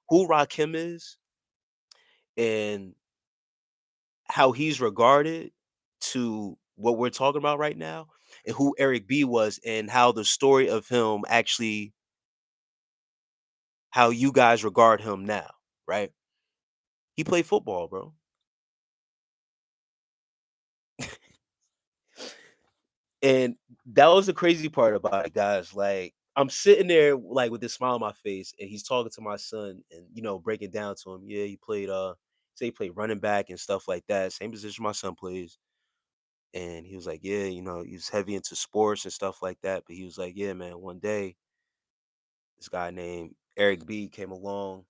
who Rakim is and how he's regarded to what we're talking about right now, and who Eric B was, and how the story of him actually, how you guys regard him now, right? He played football, bro. And that was the crazy part about it, guys. Like, I'm sitting there like with this smile on my face, and he's talking to my son, and breaking down to him. Yeah, he played. Say he played running back and stuff like that. Same position my son plays. And he was like, yeah, he's heavy into sports and stuff like that. But he was like, yeah, man. One day, this guy named Eric B came along,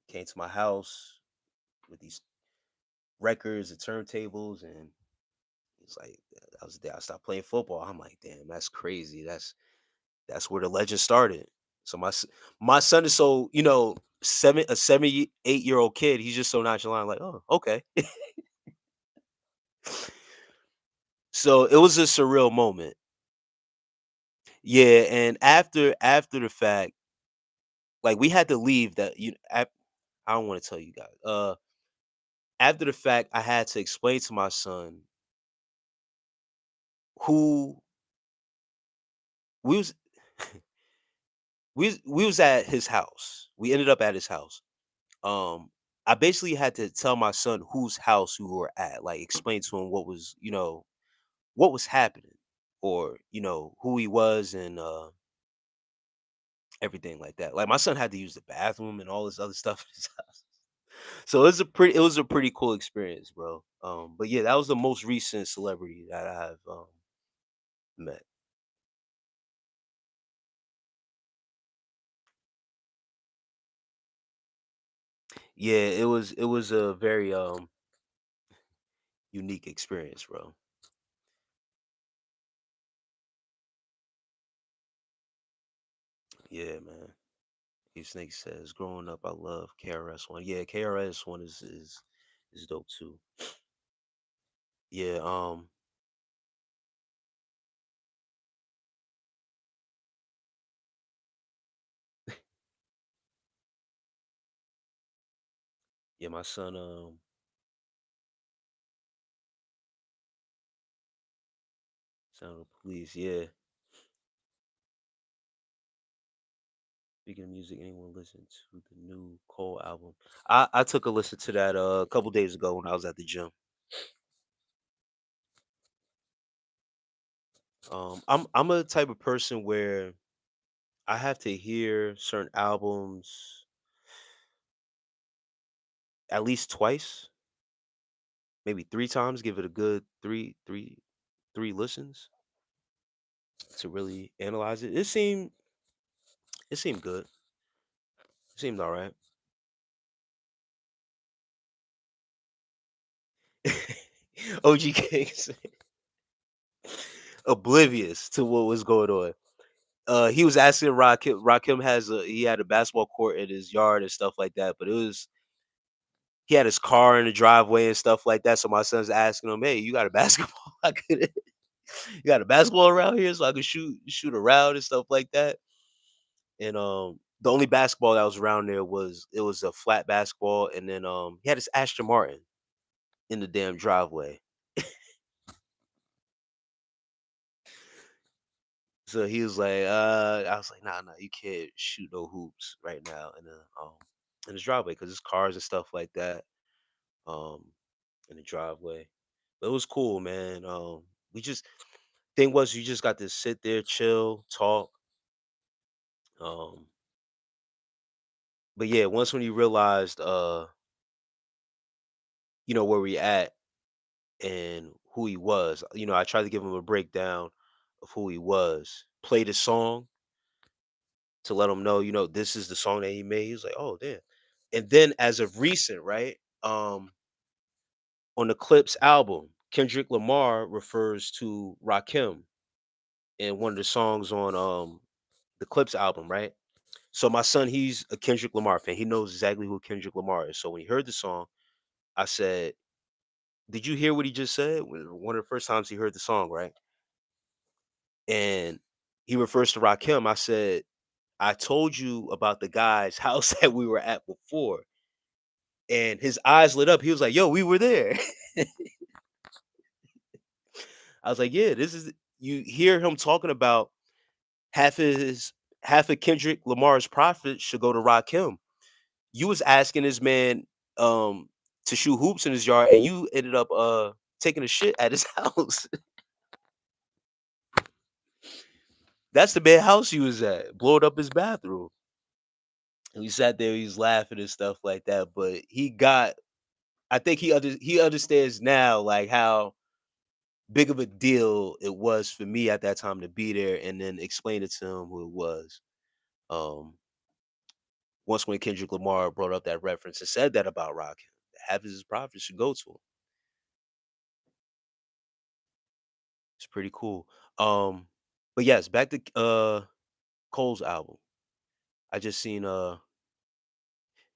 came to my house with these records and turntables, and he's like, that was the day I stopped playing football. I'm like, damn, that's crazy. That's where the legend started. So my son is so 78-year-old kid. He's just so nonchalant. Like, oh, okay. So it was a surreal moment. Yeah, and after the fact, like we had to leave. I don't want to tell you guys. After the fact, I had to explain to my son who we was. We was at his house. We ended up at his house. I basically had to tell my son whose house we were at, like explain to him what was happening, or who he was, and everything like that. Like my son had to use the bathroom and all this other stuff in his house. So it was a pretty cool experience, bro. But yeah, that was the most recent celebrity that I have met. Yeah, it was a very unique experience, bro. Yeah, man. He Snake says, growing up, I love KRS One. Yeah, KRS One is dope too. Yeah, yeah, my son, Sound of Police. Yeah, speaking of music, anyone listen to the new Cole album? I took a listen to that a couple days ago when I was at the gym. I'm a type of person where I have to hear certain albums at least twice, maybe three times. Give it a good three listens to really analyze it. It seemed good. It seemed all right. OG Kings oblivious to what was going on. He was asking Rakim. Rakim he had a basketball court in his yard and stuff like that, but he had his car in the driveway and stuff like that. So my son's asking him, "Hey, you got a basketball? You got a basketball around here so I could shoot around and stuff like that." And the only basketball that was around there was a flat basketball, and then he had his Aston Martin in the damn driveway. So he was like, I was like, nah, you can't shoot no hoops right now in his driveway because there's cars and stuff like that um in the driveway. But it was cool, man. We just thing was you just got to sit there, chill, talk. Um, but yeah, once when you realized where we at and who he was, I tried to give him a breakdown of who he was, play the song to let him know, this is the song that he made. He was like, oh damn. And then as of recent, right? On the Clips album, Kendrick Lamar refers to Rakim in one of the songs on the Clips album, right? So my son, he's a Kendrick Lamar fan. He knows exactly who Kendrick Lamar is. So when he heard the song, I said, "Did you hear what he just said?" One of the first times he heard the song, right? And he refers to Rakim. I said, "I told you about the guy's house that we were at before." And his eyes lit up. He was like, "Yo, we were there." I was like, "Yeah, this is." You hear him talking about half his half of Kendrick Lamar's profits should go to Rakim. You was asking this man to shoot hoops in his yard, and you ended up taking a shit at his house. That's the man house he was at, blowing up his bathroom. And we sat there, he's laughing and stuff like that. But I think he understands now like how big of a deal it was for me at that time to be there and then explain it to him who it was. Um, once when Kendrick Lamar brought up that reference and said that about Rock, half his profits should go to him. It's pretty cool. Um, but yes, back to Cole's album. I just seen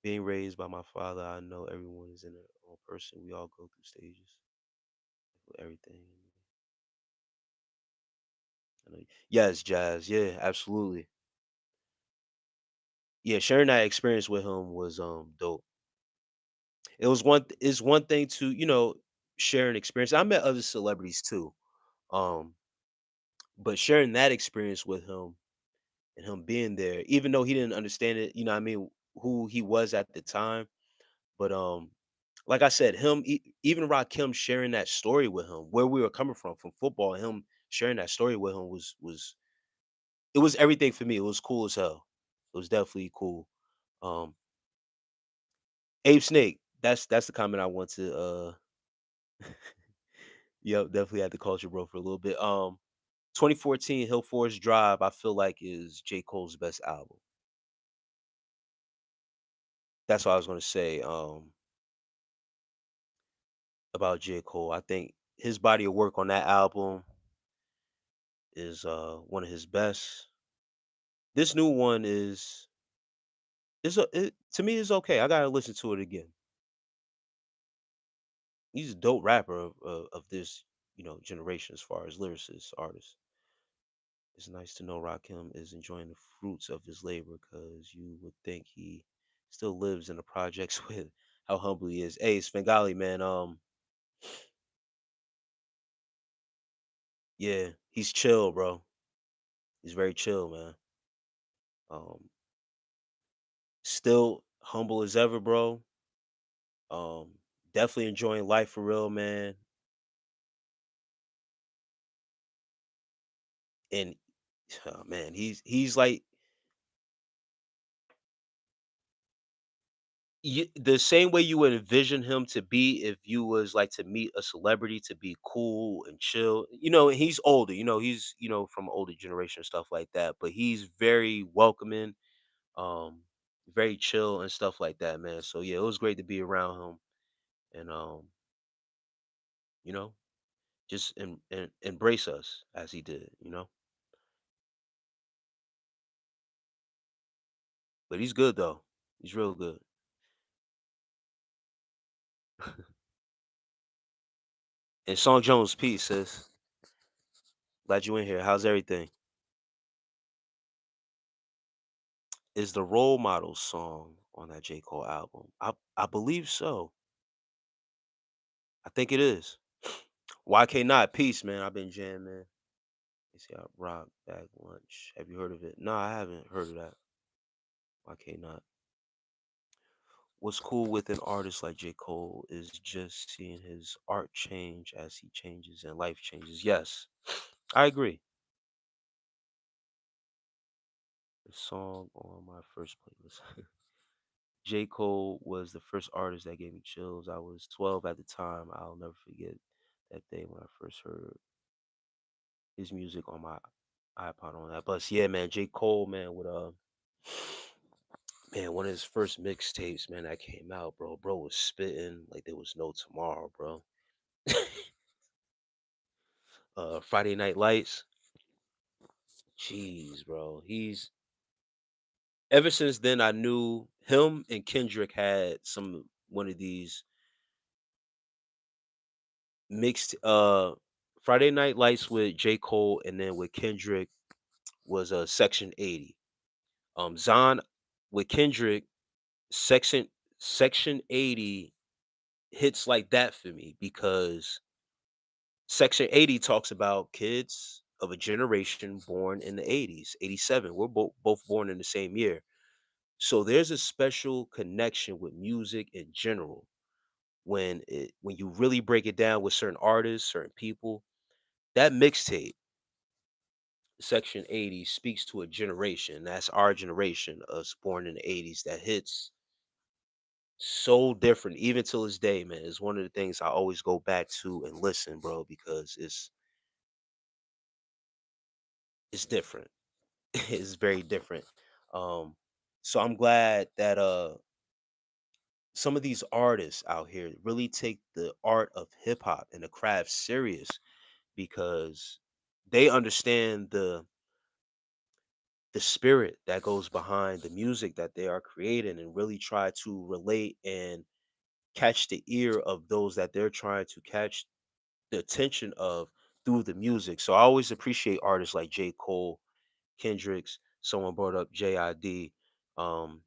being raised by my father. I know everyone is in their own person. We all go through stages with everything. Yes, jazz. Yeah, absolutely. Yeah, sharing that experience with him was dope. It was it's one thing to, share an experience. I met other celebrities too. Um, but sharing that experience with him and him being there, even though he didn't understand it, what I mean, who he was at the time. But like I said, even Rakim sharing that story with him, where we were coming from football, him sharing that story with him was it was everything for me. It was cool as hell. It was definitely cool. Um, Abe Snake, that's the comment I want to yep, definitely had the culture bro for a little bit. 2014 Hill Forest Drive, I feel like is J. Cole's best album. That's what I was gonna say. About J. Cole. I think his body of work on that album is one of his best. This new one to me is okay. I gotta listen to it again. He's a dope rapper of this generation as far as lyricists, artists. It's nice to know Rakim is enjoying the fruits of his labor because you would think he still lives in the projects with how humble he is. Hey, Svengali, man. Yeah, he's chill, bro. He's very chill, man. Um, Still humble as ever, bro. Um, Definitely enjoying life for real, man. And oh, man, he's like the same way you would envision him to be if you was like to meet a celebrity to be cool and chill. He's older. He's from older generation stuff like that. But he's very welcoming, um, very chill and stuff like that, man. So yeah, it was great to be around him and you know, just embrace us as he did. But he's good though. He's real good. And Song Jones, peace, sis. Glad you in here. How's everything? Is the Role Model song on that J. Cole album? I believe so. I think it is. YK not peace, man. I've been jamming. Let's see, rock bag lunch. Have you heard of it? No, I haven't heard of that. YK not. What's cool with an artist like J. Cole is just seeing his art change as he changes and life changes. Yes, I agree. The song on my first playlist. J. Cole was the first artist that gave me chills. I was 12 at the time. I'll never forget that day when I first heard his music on my iPod on that bus. Yeah, man, J. Cole, man, with man, one of his first mixtapes, man, that came out, bro. Bro was spitting like there was no tomorrow, bro. Friday Night Lights. Jeez, bro. He's ever since then I knew him and Kendrick had some one of these mixed Friday Night Lights with J. Cole and then with Kendrick was Section 80. Zon with Kendrick, Section Section 80 hits like that for me because Section 80 talks about kids of a generation born in the 80s, 87. We're both born in the same year. So there's a special connection with music in general when you really break it down with certain artists, certain people. That mixtape Section 80 speaks to a generation. That's our generation, us born in the 80s, that hits so different even till this day, man. It's one of the things I always go back to and listen, bro, because it's different. It's very different. Um, so I'm glad that some of these artists out here really take the art of hip hop and the craft serious because they understand the spirit that goes behind the music that they are creating and really try to relate and catch the ear of those that they're trying to catch the attention of through the music. So I always appreciate artists like J. Cole, Kendricks, someone brought up JID. Um,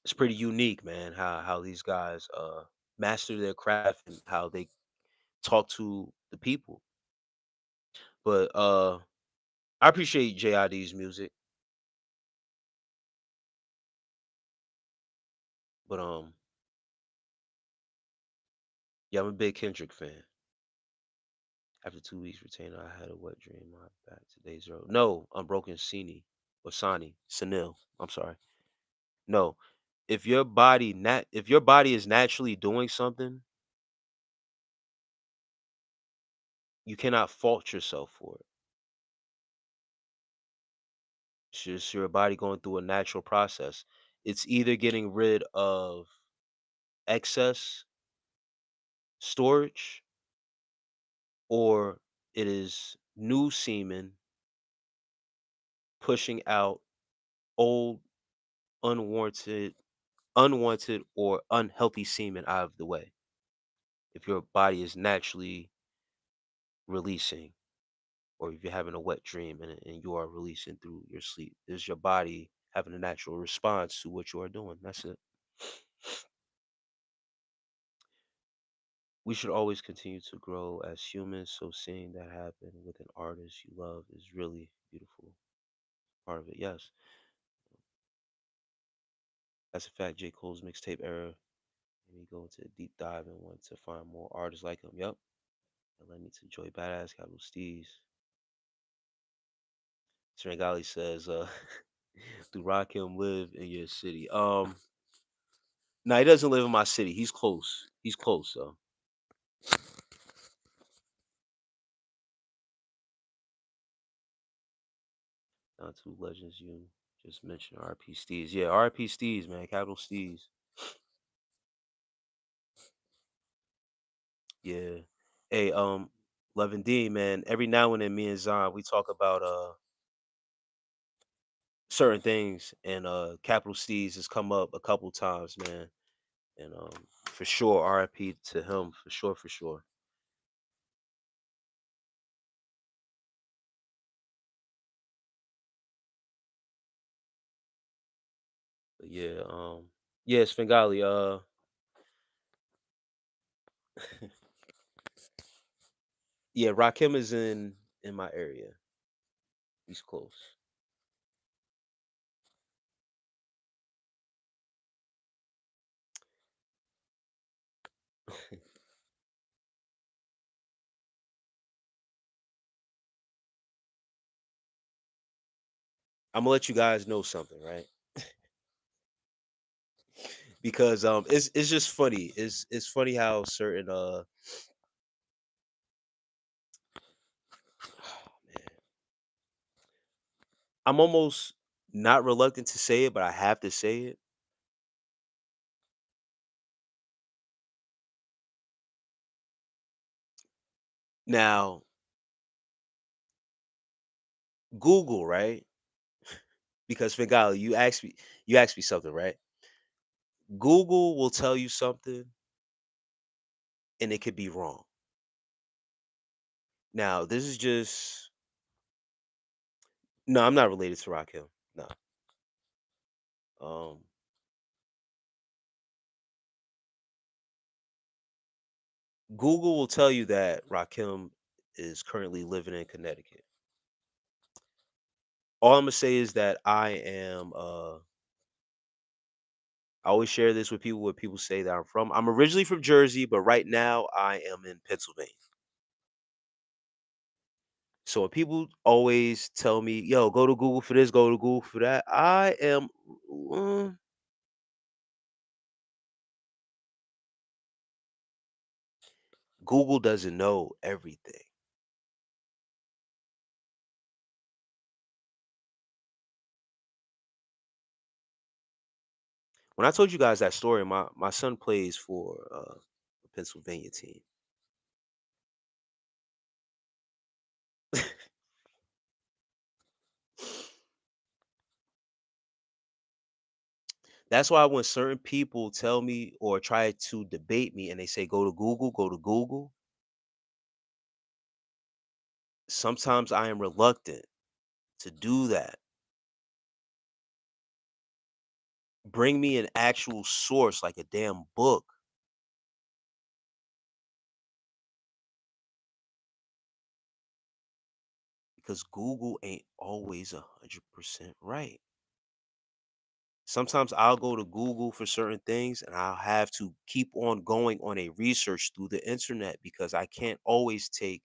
it's pretty unique, man, how these guys master their craft and how they talk to the people. But I appreciate JID's music, but yeah, I'm a big Kendrick fan. After 2 weeks retainer, I had a wet dream. My back to zero. No, unbroken Sini or Sani. Sanil. I'm sorry. No. If your body is naturally doing something, you cannot fault yourself for it. It's just your body going through a natural process. It's either getting rid of excess storage or it is new semen pushing out old, unwarranted, unwanted or unhealthy semen out of the way. If your body is naturally releasing, or if you're having a wet dream and you are releasing through your sleep, is your body having a natural response to what you are doing? That's it. We should always continue to grow as humans. So seeing that happen with an artist you love is really beautiful. Part of it, yes. That's a fact. J. Cole's mixtape era. And he go into a deep dive and want to find more artists like him. Yep. That led me to Joy Badass, Capital Steez. Srangali says, do Rakim live in your city? No, he doesn't live in my city. He's close. He's close, though. Now two legends you just mentioned. RP Steez. Yeah, RP Steez, man. Capital Steez. Yeah. Hey, Levin D, man. Every now and then, me and Zion, we talk about certain things, and Capital Steez has come up a couple times, man. And for sure, RIP to him, for sure, for sure. But yeah, yeah, Svengali, yeah, Rakim is in my area. He's close. I'm gonna let you guys know something, right? Because it's just funny. It's funny how certain man, I'm almost not reluctant to say it, but I have to say it. Now, Google, right? Because Fingali, you asked me something, right? Google will tell you something and it could be wrong. Now, this is just no, I'm not related to Rakim. No. Um Google will tell you that Rakim is currently living in Connecticut. All I'm gonna say is that I always share this with people where people say that I'm from. I'm originally from Jersey, but right now I am in Pennsylvania. So when people always tell me, "Yo, go to Google for this, go to Google for that," I am mm, Google doesn't know everything. When I told you guys that story, my son plays for the Pennsylvania team. That's why when certain people tell me or try to debate me and they say go to Google, sometimes I am reluctant to do that. Bring me an actual source like a damn book because Google ain't always 100% right. Sometimes I'll go to Google for certain things and I'll have to keep on going on a research through the internet because I can't always take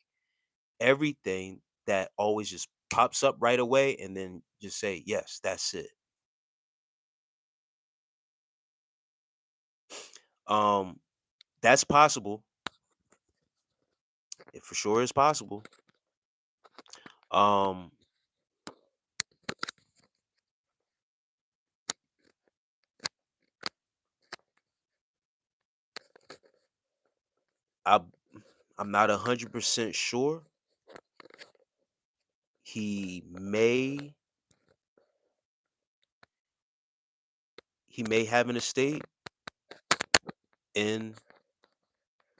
everything that always just pops up right away and then just say, yes, that's it. Um, that's possible. It for sure is possible. Um, I I'm not 100% sure. He may he may have an estate in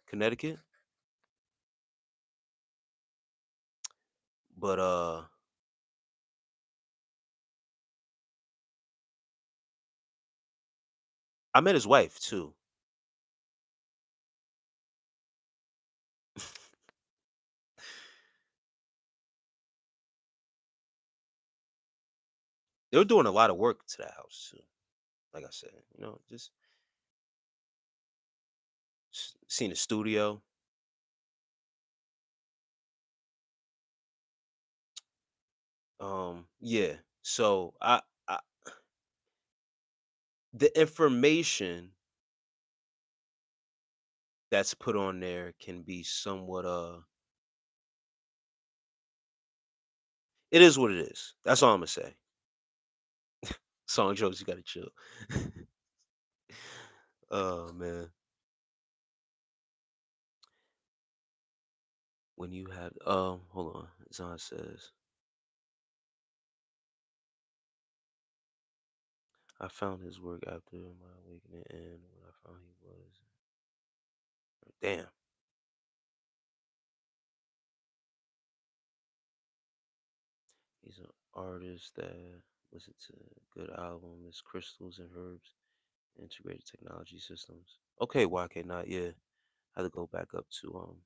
Connecticut, but I met his wife too. They were doing a lot of work to that house too. Like I said, just seen the studio. Yeah. So I the information that's put on there can be somewhat it is what it is. That's all I'm gonna say. Song jokes, you gotta chill. Oh man. When you have hold on. Zon says, I found his work after my awakening and what I found he was. Damn. He's an artist that listen to good album, it's crystals and herbs, integrated technology systems. Okay, YK not yeah. I had to go back up to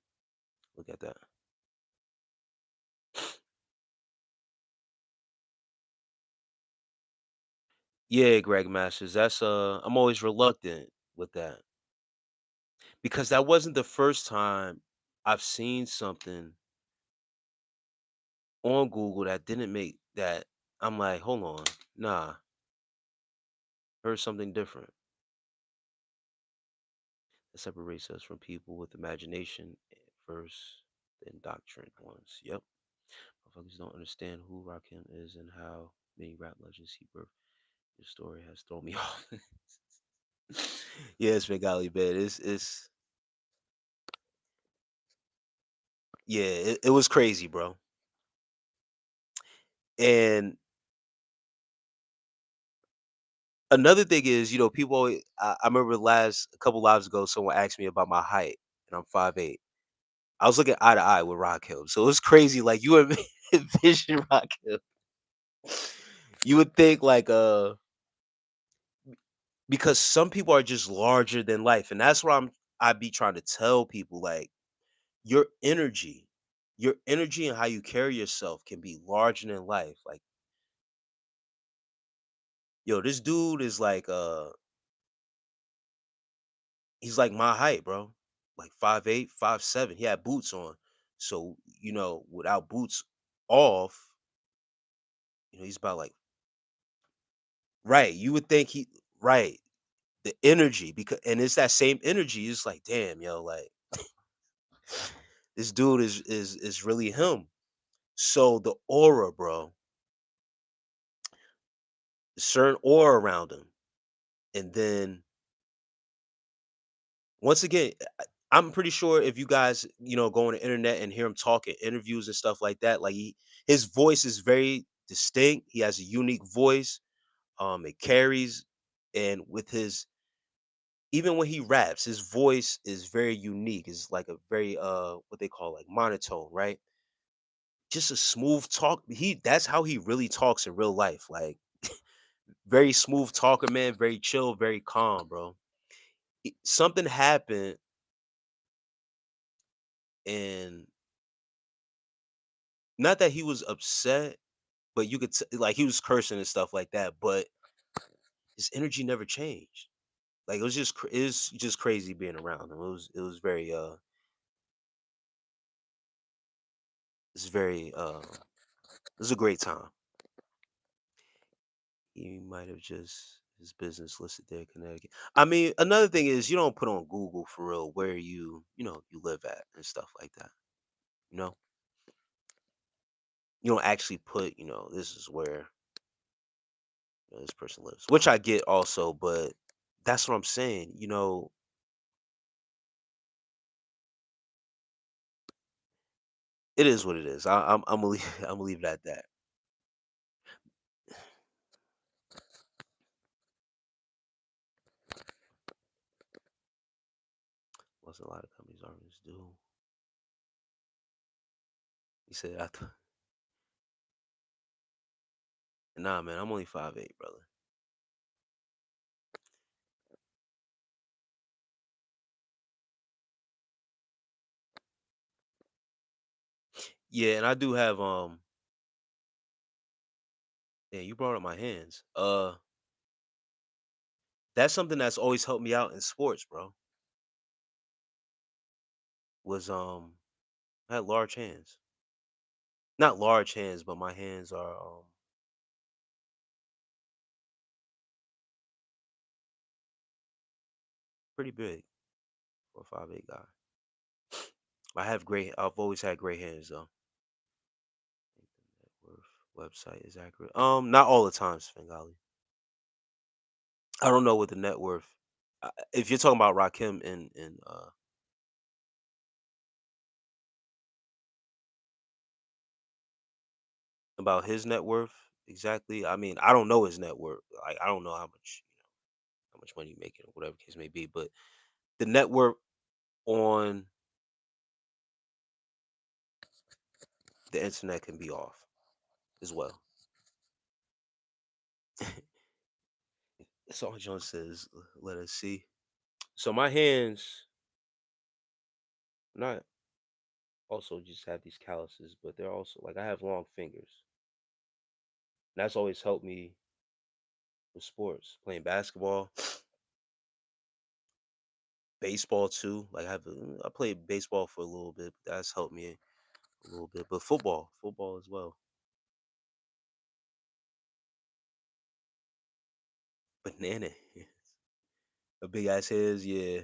look at that. Yeah, Greg Masters. That's I'm always reluctant with that because that wasn't the first time I've seen something on Google that didn't make that I'm like, hold on, nah, heard something different. That separates us from people with imagination first, then doctrine once. Yep. Motherfuckers don't understand who Rakim is and how many rap legends he birthed. Your story has thrown me off. Yeah, it's been golly bad. It's yeah, it was crazy, bro. And another thing is, people always, I remember last a couple lives ago, someone asked me about my height, and I'm 5'8". I was looking eye to eye with Rakim. So it was crazy. Like you would envision Rakim. You would think like because some people are just larger than life. And that's what I be trying to tell people, like your energy, your energy and how you carry yourself can be larger than life. Like, yo, this dude is like he's like my height, bro. Like 5'8", 5'7". He had boots on. So, without boots off, he's about like right. You would think he right. The energy because and it's that same energy. It's like, damn, yo, like this dude is really him. So the aura, bro, a certain aura around him. And then once again, I'm pretty sure if you guys, go on the internet and hear him talk in interviews and stuff like that, like his voice is very distinct. He has a unique voice. It carries, and with his even when he raps, his voice is very unique. It's like a very what they call like monotone, right? Just a smooth talk. That's how he really talks in real life. Like very smooth talker, man. Very chill, very calm, bro. Something happened, and not that he was upset, but you could like he was cursing and stuff like that. But his energy never changed. Like it was just crazy being around him. It was very it's very it was a great time. He might have just his business listed there in Connecticut. I mean, another thing is you don't put on Google for real where you live at and stuff like that. You know, you don't actually put this is where this person lives, which I get also, but that's what I'm saying. It is what it is. I'm gonna leave, I'm gonna leave it at that. What's a lot of companies artists do? He said, nah, man, I'm only 5'8", brother." Yeah, and I do have yeah, you brought up my hands. That's something that's always helped me out in sports, bro. Was I had large hands. Not large hands, but my hands are pretty big for a 5'8" guy. I've always had great hands though. Net worth website is accurate. Not all the time, Svengali. I don't know what the net worth. If you're talking about Rakim and about his net worth exactly, I mean, I don't know his net worth. Like, I don't know how much money you making, or whatever the case may be. But the net worth on the internet can be off as well. Song Jones says, "Let us see." So my hands not also just have these calluses, but they're also like I have long fingers. And that's always helped me with sports, playing basketball, baseball too. Like I played baseball for a little bit. But that's helped me a little bit. But football as well. Banana, a big ass heads, yeah.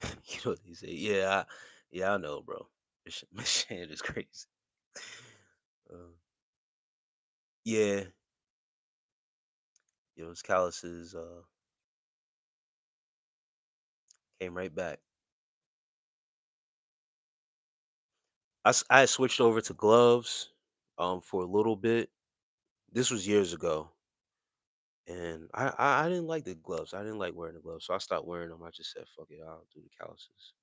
You know what they say? Yeah, yeah, I know, bro. Michigan is crazy. Uh, yeah, his calluses came right back. I had switched over to gloves for a little bit. This was years ago, and I didn't like the gloves. I didn't like wearing the gloves, so I stopped wearing them. I just said, "Fuck it, I'll do the calluses.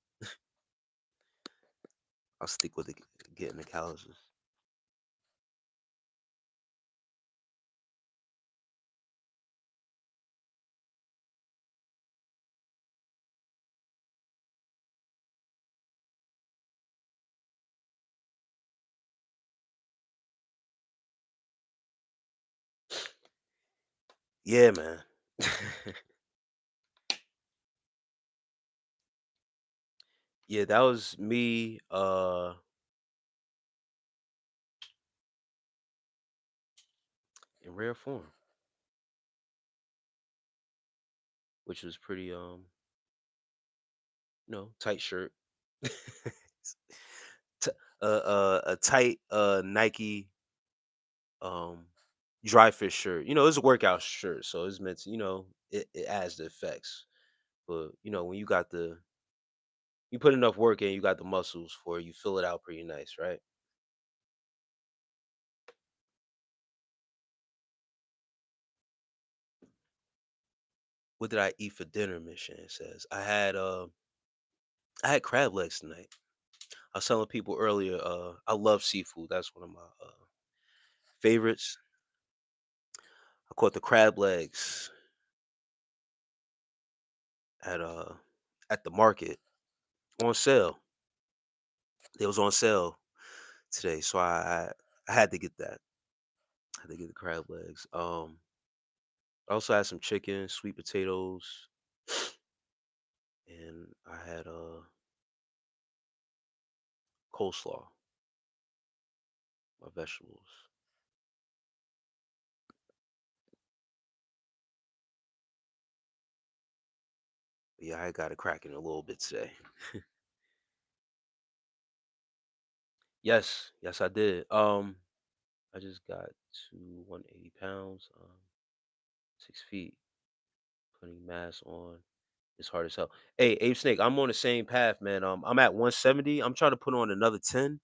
I'll stick with getting the calluses." Yeah, man. Yeah, that was me in rare form, which was pretty tight shirt. T- a tight Nike um dry fit shirt. It's a workout shirt, so it's meant to, it adds the effects. But when you put enough work in, you got the muscles for it, you fill it out pretty nice, right? What did I eat for dinner? Mission it says I had crab legs tonight. I was telling people earlier, I love seafood. That's one of my favorites. I caught the crab legs at at the market on sale. It was on sale today, so I had to get that. I had to get the crab legs. I also had some chicken, sweet potatoes, and I had coleslaw, my vegetables. But yeah, I got it cracking a little bit today. Yes, yes, I did. I just got to 180 pounds, 6 feet, putting mass on. It's hard as hell. Hey, Abe Snake, I'm on the same path, man. I'm at 170. I'm trying to put on another 10,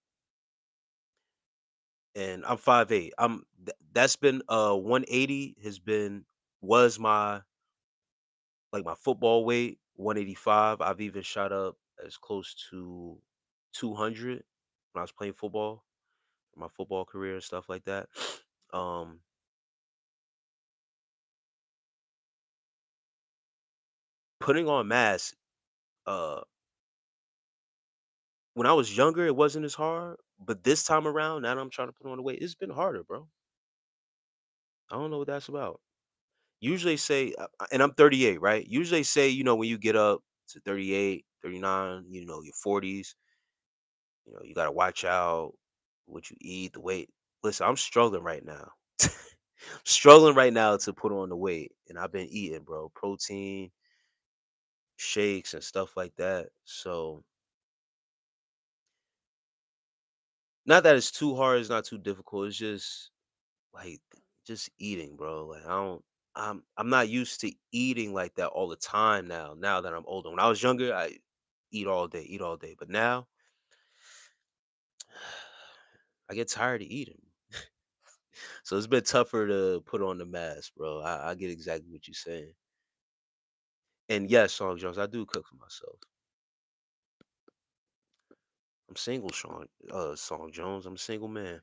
and I'm 5'8". That's been 180 has been was my like my football weight, 185. I've even shot up as close to 200 when I was playing football, my football career and stuff like that. Um, putting on mass, uh, when I was younger, it wasn't as hard, but this time around, now that I'm trying to put on the weight, it's been harder, bro. I don't know what that's about. Usually say, and I'm 38, right? Usually say, when you get up to 38, 39, your 40s, you got to watch out what you eat, the weight. Listen, I'm struggling right now. Struggling right now to put on the weight, and I've been eating, bro, protein, shakes, and stuff like that. So, not that it's too hard, it's not too difficult. It's just like just eating, bro. Like I'm not used to eating like that all the time now. Now that I'm older, when I was younger, I eat all day. But now, I get tired of eating. So it's been tougher to put on the mask, bro. I get exactly what you're saying. And yes, Song Jones, I do cook for myself. I'm single, Song Jones. I'm a single man.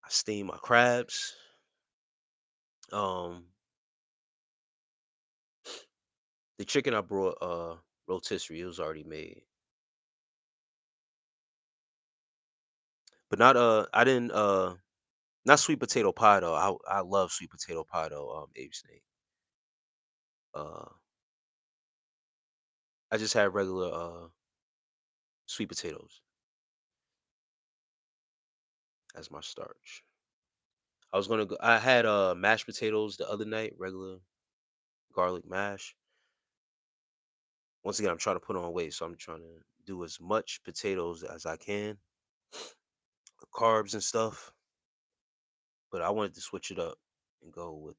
I steam my crabs. Um, the chicken I brought, rotisserie, it was already made. But not I didn't not sweet potato pie though. I love sweet potato pie though, Abe Snake. Uh I just had regular sweet potatoes as my starch. I had mashed potatoes the other night, regular garlic mash. Once again, I'm trying to put on weight, so I'm trying to do as much potatoes as I can, carbs and stuff. But I wanted to switch it up and go with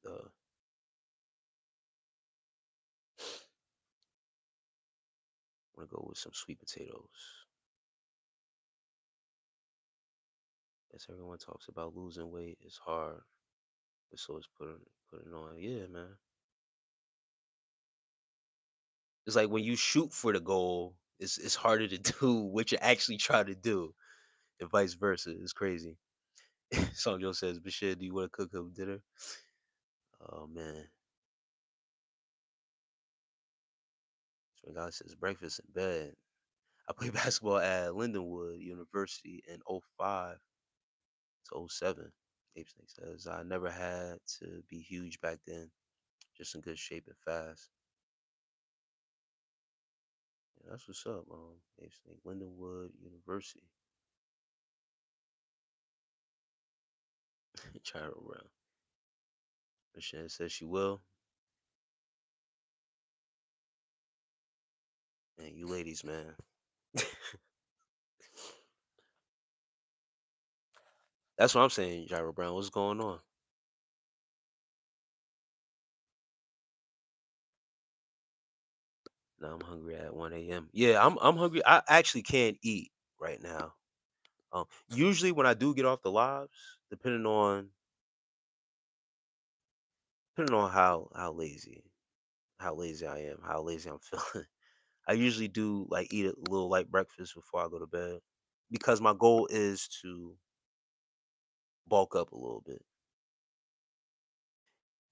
want to go with some sweet potatoes. As everyone talks about losing weight, it's hard, but so is putting on. Yeah, man. It's like when you shoot for the goal, it's harder to do what you actually try to do, and vice versa. It's crazy. Songjo says, "Bashir, do you want to cook him dinner?" Oh man, God says breakfast in bed. I played basketball at Lindenwood University in '05 to '07. Ape Snake says, I never had to be huge back then, just in good shape and fast. Yeah, that's what's up. Basically, Lindenwood University, Gyro Brown. Michelle says she will. And you ladies, man. That's what I'm saying, Gyro Brown. What's going on? Now I'm hungry at 1 a.m. Yeah, I'm hungry. I actually can't eat right now. Usually when I do get off the lives, depending on depending on how lazy I am, how lazy I'm feeling, I usually do like eat a little light breakfast before I go to bed because my goal is to bulk up a little bit.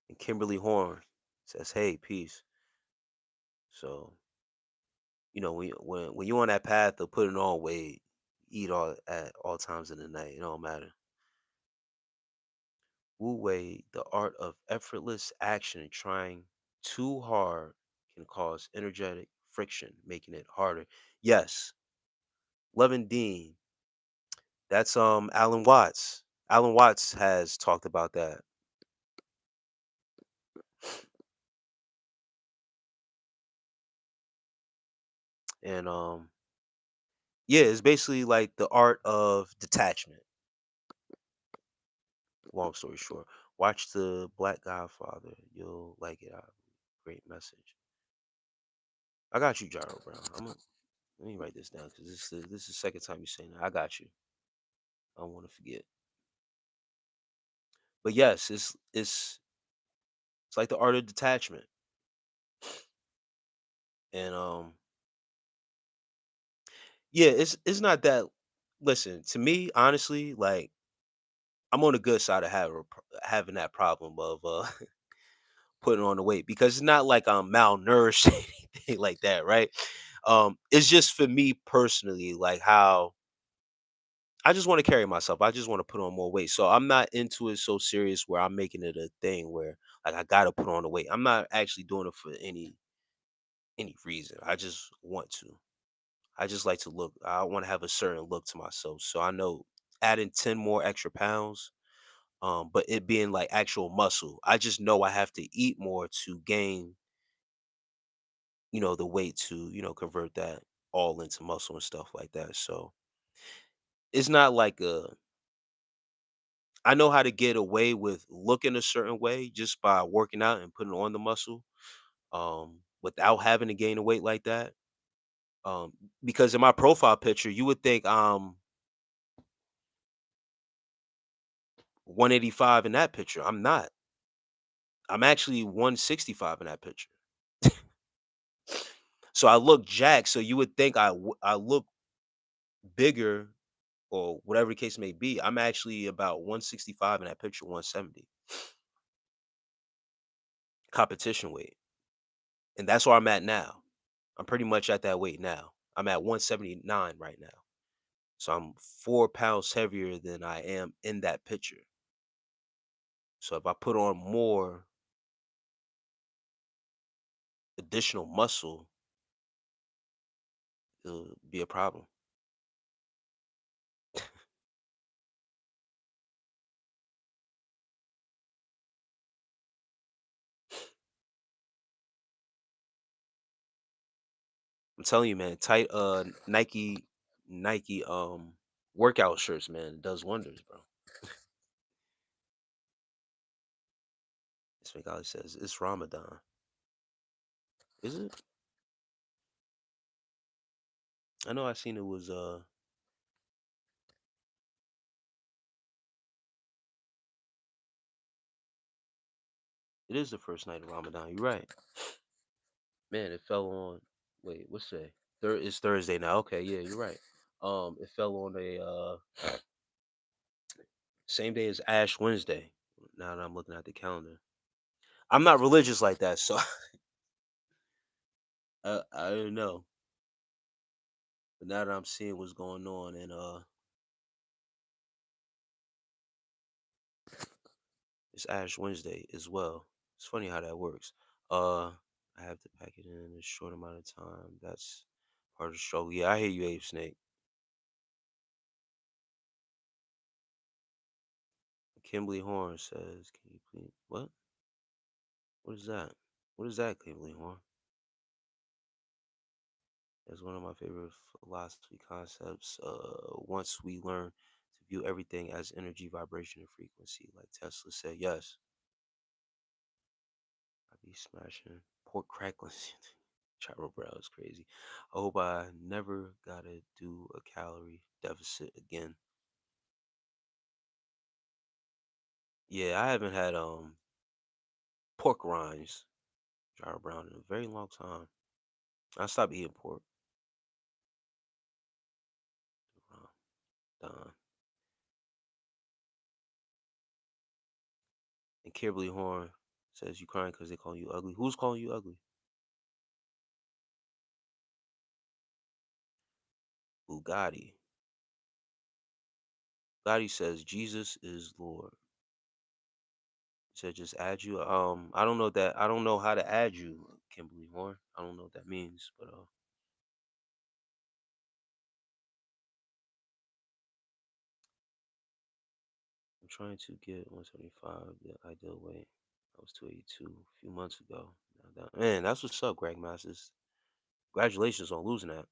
And Kimberly Horn says, "Hey, peace." So when you're on that path of putting on weight, eat all at all times in the night. It don't matter. Wu Wei, the art of effortless action, trying too hard can cause energetic friction, making it harder. Yes, Levin Dean. That's Alan Watts. Alan Watts has talked about that. And yeah, it's basically like the art of detachment. Long story short, watch the Black Godfather. You'll like it. Great message. I got you, Gyro Brown. Let me write this down because this is the second time you're saying that. I got you. I don't want to forget. But yes, it's like the art of detachment. And yeah, it's not that. Listen, to me, honestly, like I'm on the good side of having that problem of putting on the weight because it's not like I'm malnourished or anything like that, right? It's just for me personally, like how I just want to carry myself. I just want to put on more weight. So I'm not into it so serious where I'm making it a thing where like I gotta put on the weight. I'm not actually doing it for any reason. I just want to. I just like to look. I want to have a certain look to myself. So I know adding 10 more extra pounds, but it being like actual muscle. I just know I have to eat more to gain, the weight to, convert that all into muscle and stuff like that. So it's not like I know how to get away with looking a certain way just by working out and putting on the muscle, without having to gain the weight like that. Um, because in my profile picture, you would think I'm 185 in that picture. I'm not. I'm actually 165 in that picture. So I look jacked. So you would think I look bigger or whatever the case may be. I'm actually about 165 in that picture, 170 competition weight, and that's where I'm at now. I'm pretty much at that weight now. I'm at 179 right now. So I'm 4 pounds heavier than I am in that picture. So if I put on more additional muscle, it'll be a problem. I'm telling you, man, tight Nike workout shirts, man, it does wonders, bro. This guy says it's Ramadan. Is it? I know I seen it was it is the first night of Ramadan. You're right. Man, it fell on wait, what's today? It's Thursday now. Okay, yeah, you're right. It fell on a same day as Ash Wednesday. Now that I'm looking at the calendar. I'm not religious like that, so I don't know. But now that I'm seeing what's going on and it's Ash Wednesday as well. It's funny how that works. I have to pack it in a short amount of time. Part of the struggle. Yeah, I hear you, Abe Snake. Kimberly Horn says, "Can you please what? What is that? What is that, Kimberly Horn?" That's one of my favorite philosophy concepts. Once we learn to view everything as energy, vibration, and frequency, like Tesla said, yes, I be smashing pork crackling. Chiro Brown is crazy. I hope I never gotta do a calorie deficit again. Yeah, I haven't had pork rinds, Chiro Brown, in a very long time. I stopped eating pork. Done. And Kimberly Horn says you crying because they call you ugly. Who's calling you ugly? Bugatti. Bugatti says Jesus is Lord. Said just add you. I don't know that. I don't know how to add you, Kimberly Horn. I don't know what that means, but I'm trying to get 175, the ideal weight. I was 282 a few months ago. Man, that's what's up, Greg Masters. Congratulations on losing that.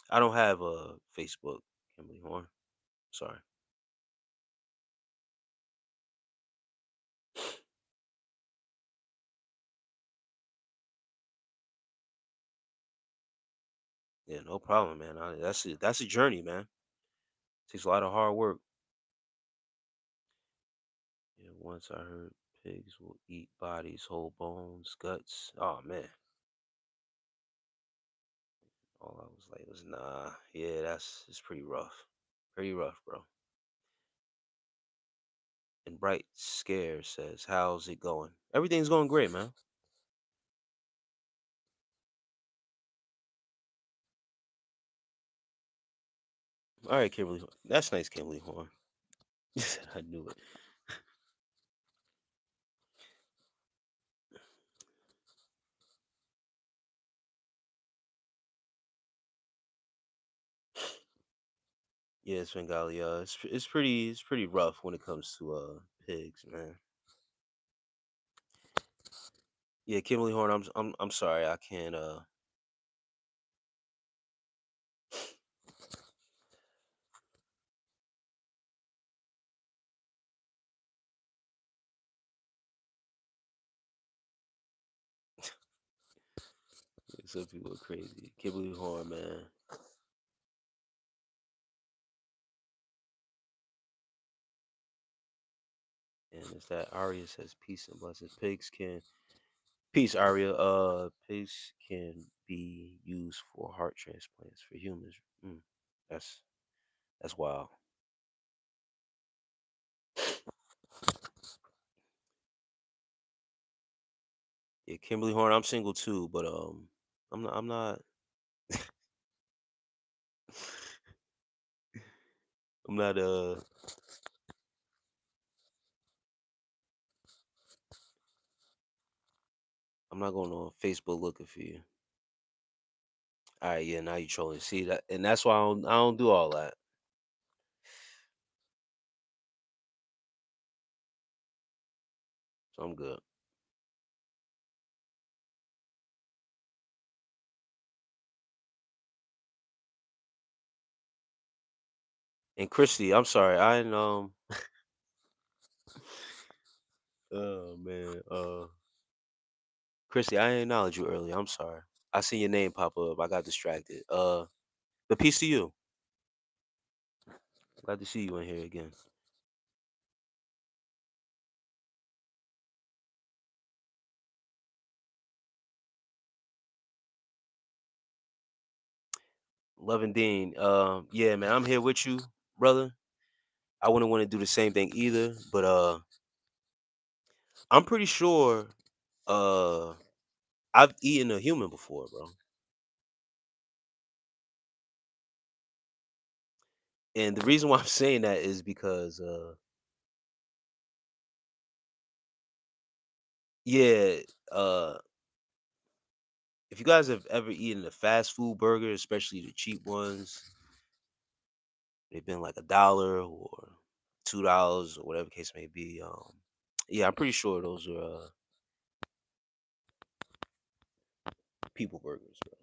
I don't have a Facebook, Kimberly Horn. Sorry. Yeah, no problem, man. That's it. That's a journey, man. Takes a lot of hard work. Yeah, once I heard pigs will eat bodies, whole bones, guts. Oh man. All I was like was nah. Yeah, it's pretty rough. Pretty rough, bro. And Bright Scare says, "How's it going? Everything's going great, man." All right, Kimberly. That's nice, Kimberly Horn. I knew it. Yeah, Svengali. It's pretty rough when it comes to pigs, man. Yeah, Kimberly Horn. I'm sorry. I can't. Some people are crazy. Kimberly Horn, man. And it's that Arya says peace and blessings. Pigs can peace, Arya. Pigs can be used for heart transplants for humans. Mm, that's that's wild. Yeah, Kimberly Horn. I'm single too, but I'm not. I'm not. I'm not. I'm not going on Facebook looking for you. All right, yeah. Now you trolling. See that, and that's why I don't do all that. So I'm good. And Christy, I'm sorry. I didn't. Oh man. Christy, I didn't acknowledge you earlier. I'm sorry. I seen your name pop up. I got distracted. But peace to you. Glad to see you in here again. Loving Dean. Yeah, man, I'm here with you, brother. I wouldn't want to do the same thing either, but I'm pretty sure uh I've eaten a human before, bro. And the reason why I'm saying that is because yeah, uh, if you guys have ever eaten a fast food burger, especially the cheap ones, they've been like $1 or $2 or whatever case may be. Yeah, I'm pretty sure those are people burgers, bro.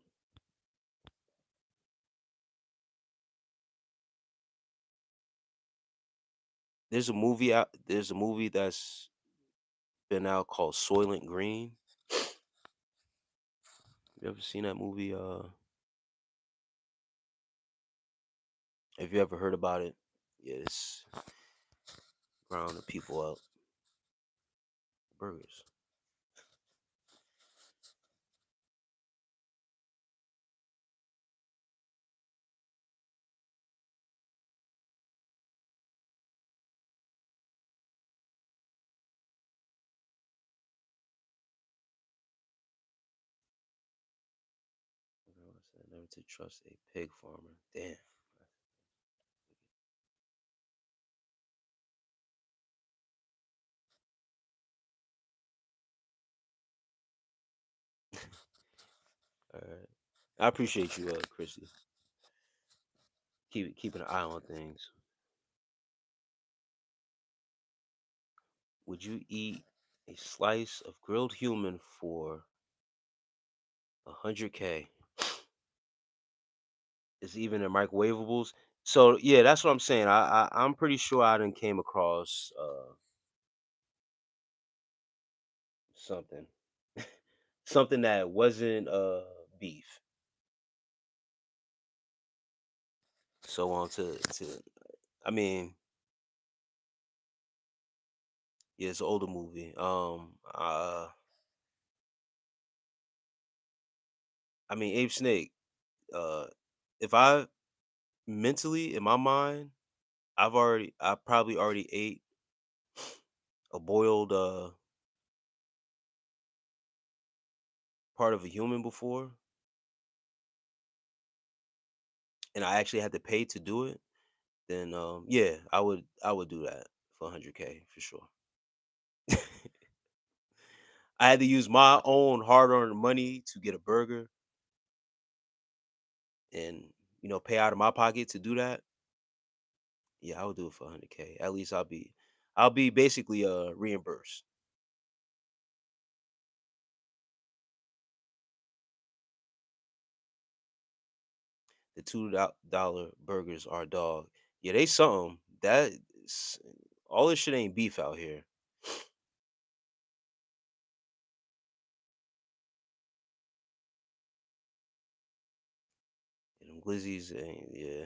There's a movie that's been out called Soylent Green. You ever seen that movie? Have you ever heard about it? Yeah, it's rounding people up. Burgers. Never to trust a pig farmer. Damn. All right. I appreciate you, Chrissy. Keeping an eye on things. Would you eat a slice of grilled human for 100K? Is even in microwavables? So yeah, that's what I'm saying. I'm pretty sure I done came across something something that wasn't beef. So on to I mean, yeah, it's an older movie. I mean Abe Snake. Uh, if I mentally in my mind, I probably already ate a boiled part of a human before, and I actually had to pay to do it. Then yeah, I would do that for 100K for sure. I had to use my own hard-earned money to get a burger and pay out of my pocket to do that. Yeah, I would do it for 100K. At least I'll be basically reimbursed. The $2 burgers are dog. Yeah, they something. All this shit ain't beef out here. And them glizzies ain't, yeah.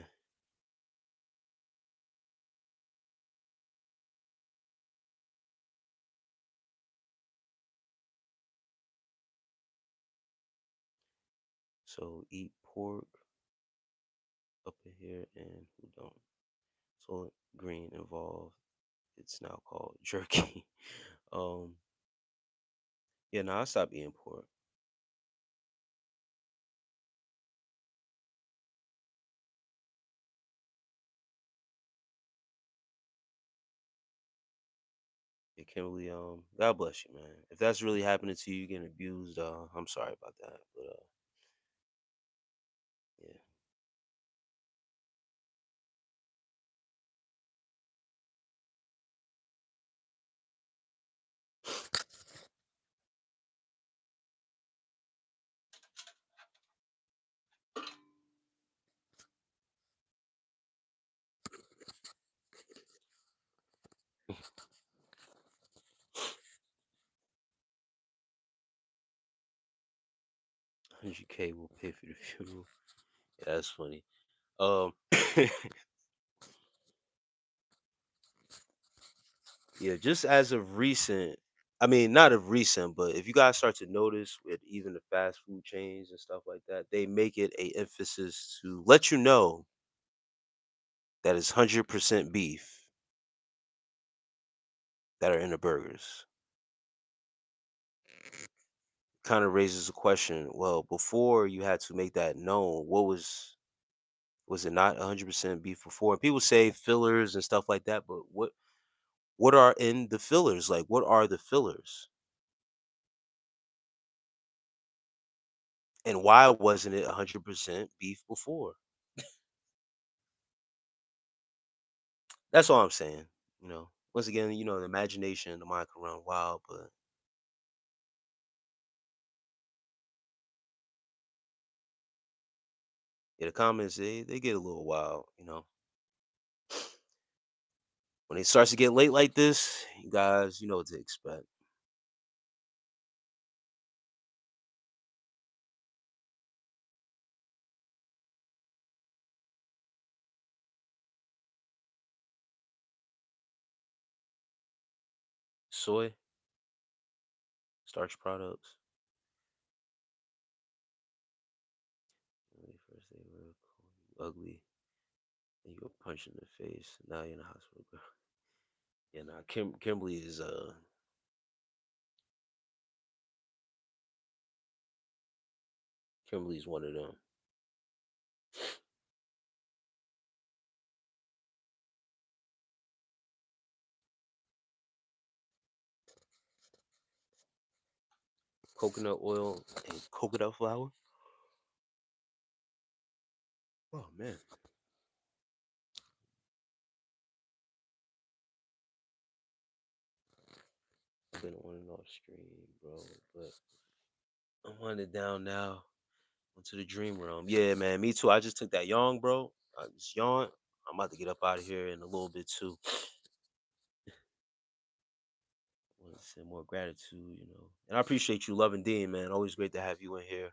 So eat pork up in here and who don't. So green involved. It's now called jerky. um yeah, no, I stopped eating pork. Yeah, Kimberly, God bless you, man. If that's really happening to you, getting abused, I'm sorry about that. But yeah. 100K will pay for the funeral. Yeah, that's funny. Um, yeah, just as of recent, I mean, not of recent, but if you guys start to notice with even the fast food chains and stuff like that, they make it a emphasis to let you know that it's 100% beef that are in the burgers. Kind of raises a question. Well, before you had to make that known, was it not 100% beef before? And people say fillers and stuff like that, but what are in the fillers? Like, what are the fillers? And why wasn't it 100% beef before? That's all I'm saying. Once again, the imagination, the mind can run wild, but yeah, the comments they get a little wild. When it starts to get late like this, you guys, you know what to expect. Soy, starch products. When they first they were ugly, and you got punched in the face. Now you're in the hospital. Yeah, nah, Kimberly is Kimberly's one of them. Coconut oil and coconut flour. Oh man, I've been on and off screen, bro. But I'm winding down now into the dream realm. Yeah, man, me too. I just took that yawn, bro. I just yawned. I'm about to get up out of here in a little bit too. Want to send more gratitude. And I appreciate you, Loving Dean, man. Always great to have you in here.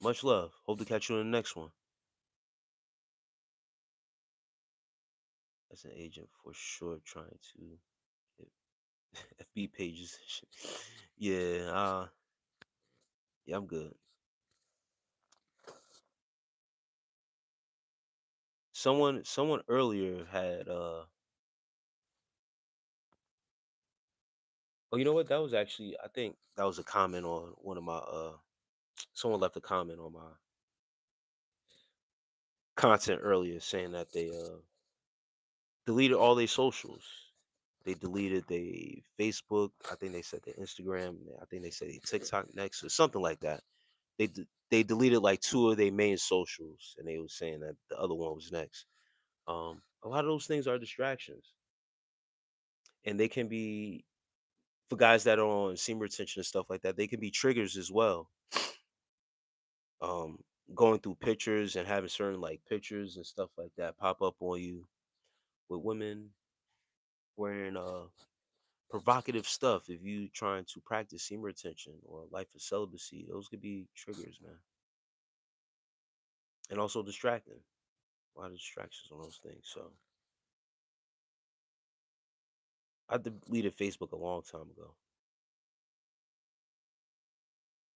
Much love. Hope to catch you in the next one. As an agent, for sure, trying to get FB pages. And shit. Yeah, yeah, I'm good. Someone earlier had oh, you know what? That was actually, I think that was a comment on one of my someone left a comment on my content earlier saying that they deleted all their socials. They deleted their Facebook. I think they said their Instagram. I think they said their TikTok next or something like that. They deleted like two of their main socials, and they were saying that the other one was next. A lot of those things are distractions, and they can be for guys that are on seam retention and stuff like that. They can be triggers as well. Um, Going through pictures and having certain like pictures and stuff like that pop up on you with women wearing provocative stuff. If you trying to practice semen retention or life of celibacy, those could be triggers, man. And also distracting. A lot of distractions on those things. So I deleted Facebook a long time ago.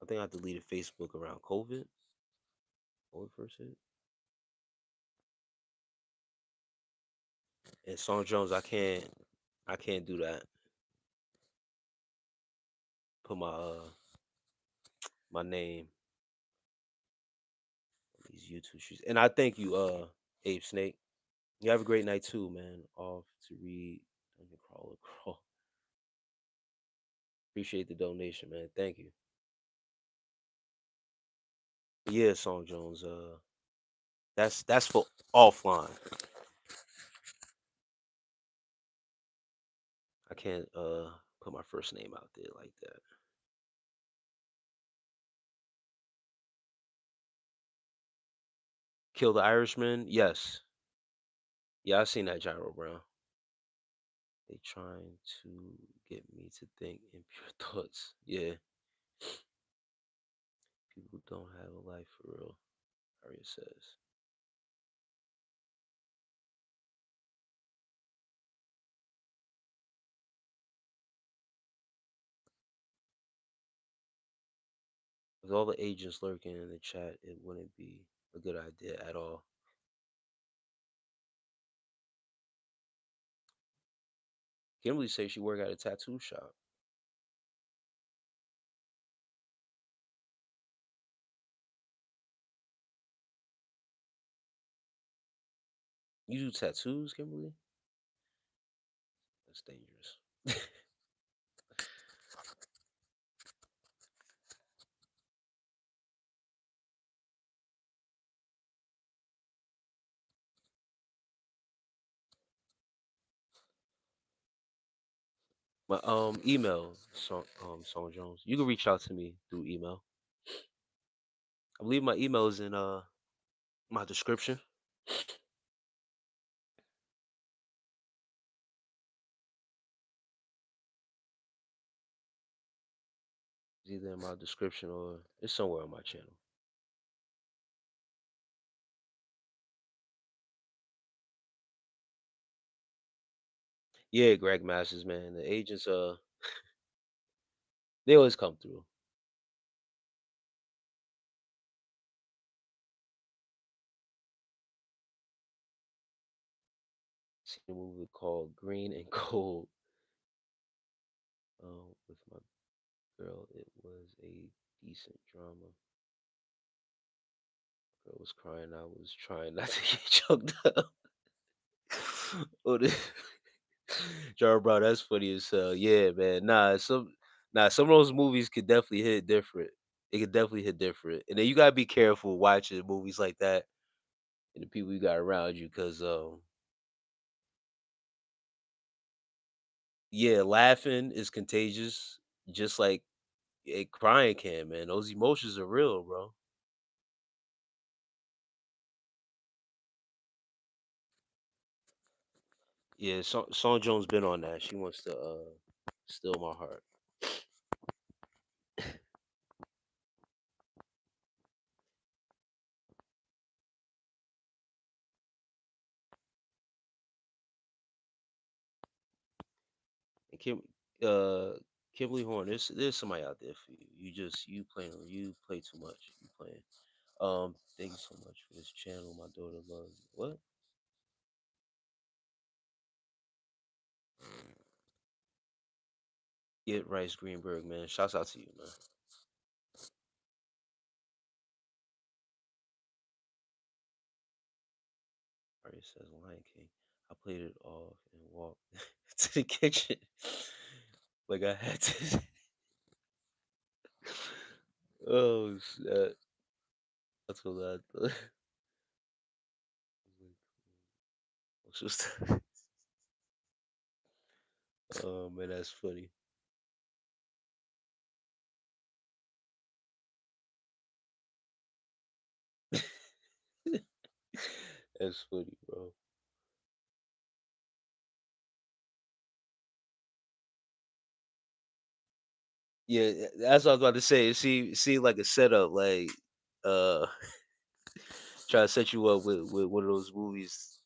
I think I deleted Facebook around COVID when it first hit. And Song Jones, I can't do that. Put my name on these YouTube streets. And I thank you, Abe Snake. You have a great night too, man. Off to read Dungeon Crawler Crawl. Appreciate the donation, man. Thank you. Yeah, Song Jones. That's for offline. I can't put my first name out there like that. Kill the Irishman? Yes. Yeah, I seen that Gyro Brown. They trying to get me to think impure thoughts. Yeah. People don't have a life for real. Arya says. With all the agents lurking in the chat, it wouldn't be a good idea at all. Kimberly says she work at a tattoo shop. You do tattoos, Kimberly? That's dangerous. My email, Song Jones. You can reach out to me through email. I believe my email is in my description. It's either in my description or it's somewhere on my channel. Yeah, Greg Masters, man. The agents, they always come through. Seen a movie called Green and Gold with my girl. It was a decent drama. Girl was crying. I was trying not to get choked up. Oh, this Jar Bro, that's funny as hell. Yeah, man. Some of those movies could definitely hit different. It could definitely hit different. And then you gotta be careful watching movies like that and the people you got around you, because yeah, laughing is contagious, just like crying can, man. Those emotions are real, bro. Yeah, Song Jones been on that. She wants to steal my heart. And uh Kimberly Horn, there's somebody out there for you. You play too much. You playing. Thank you so much for this channel. My daughter loves it. What? Get Rice Greenberg, man. Shouts out to you, man. Alright, says Lion King. I played it off and walked to the kitchen. Like I had to. Oh shit. That's what I thought. What's just oh man, that's funny. That's funny, bro. Yeah, that's what I was about to say. See, like a setup, like uh, try to set you up with one of those movies.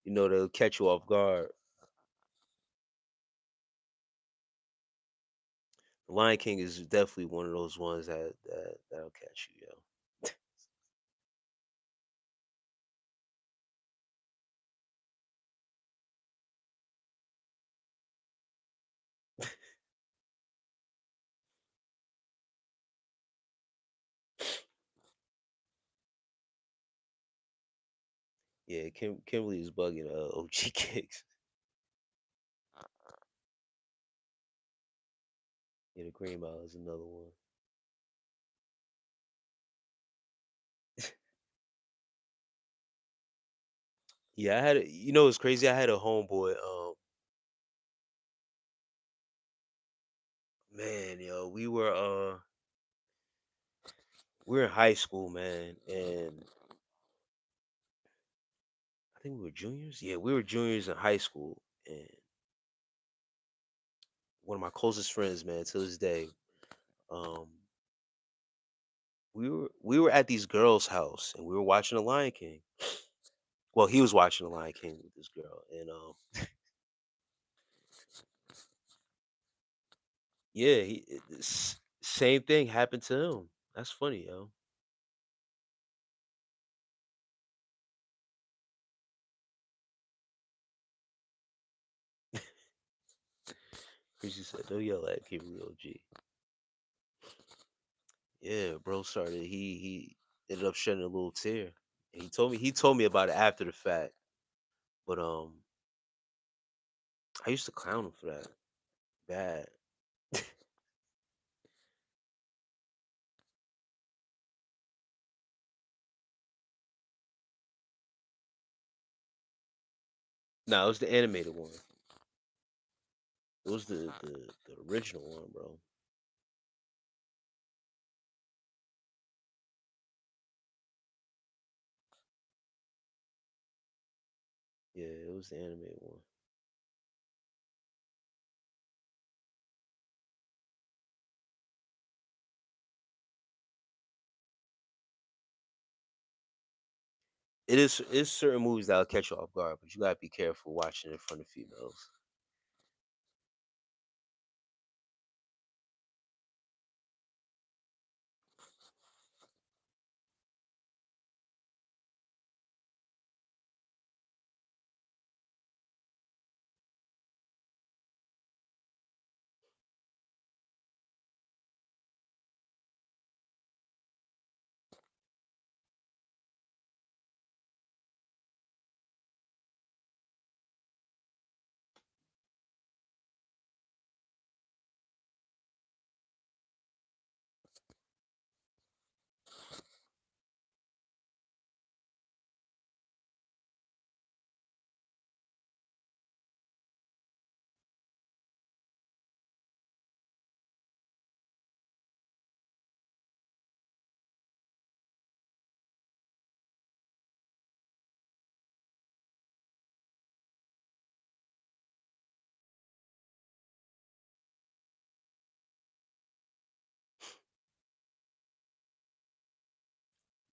They'll catch you off guard. The Lion King is definitely one of those ones that'll catch you, yo. Yeah, Kimberly is bugging OG kicks. Yeah, the Green Mile is another one. Yeah, it's crazy. I had a homeboy. Man, yo, we were in high school, man, and I think we were juniors. Yeah, we were juniors in high school, and one of my closest friends, man, to this day, um, we were at these girls' house, and we were watching The Lion King. Well, he was watching The Lion King with this girl, and yeah, same thing happened to him. That's funny, yo. Chrissy said, "Don't yell at Kimberly OG." Yeah, bro started. He ended up shedding a little tear. And he told me about it after the fact. But I used to clown him for that. Bad. No, it was the animated one. It was the original one, bro. Yeah, it was the animated one. It's certain movies that'll catch you off guard, but you gotta be careful watching it in front of females.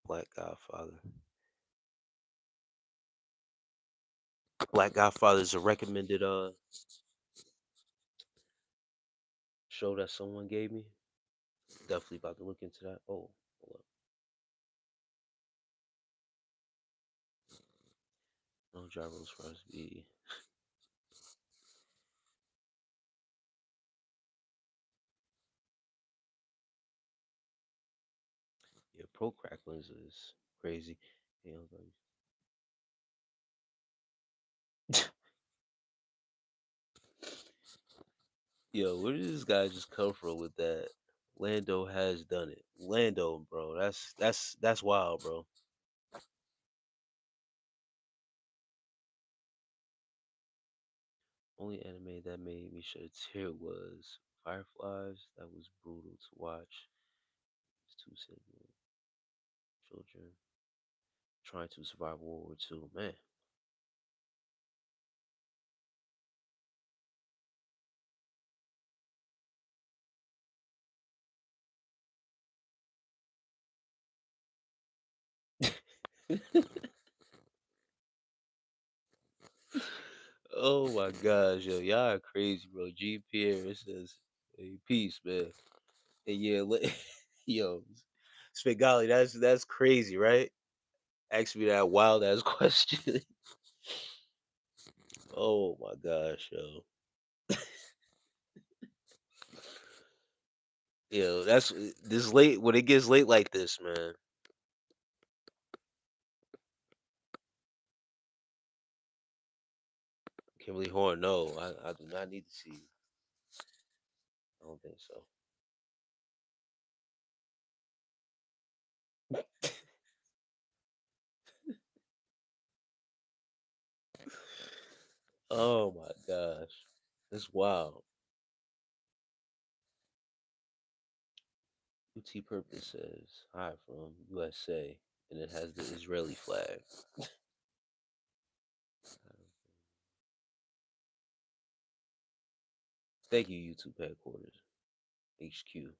Black Godfather. Black Godfather is a recommended show that someone gave me. Definitely about to look into that. Oh, hold up. No drivers for us be yeah, pro cracklings is crazy. Yeah, yo, where did this guy just come from with that? Lando has done it. Lando, bro. That's wild, bro. Only anime that made me shed a tear was Fireflies. That was brutal to watch. It's two single children trying to survive World War II. Man, oh my gosh, yo, y'all are crazy, bro. G Pierre it says, "Hey, peace, man." And yeah, yo, Svengali, that's crazy, right? Ask me that wild ass question. Oh my gosh, yo. Yo, that's this late when it gets late like this, man. Kimberly Horn, no, I do not need to see you. I don't think so. Oh my gosh, that's wild. UT Purpose says, "Hi from USA," and it has the Israeli flag. Thank you, YouTube headquarters, HQ.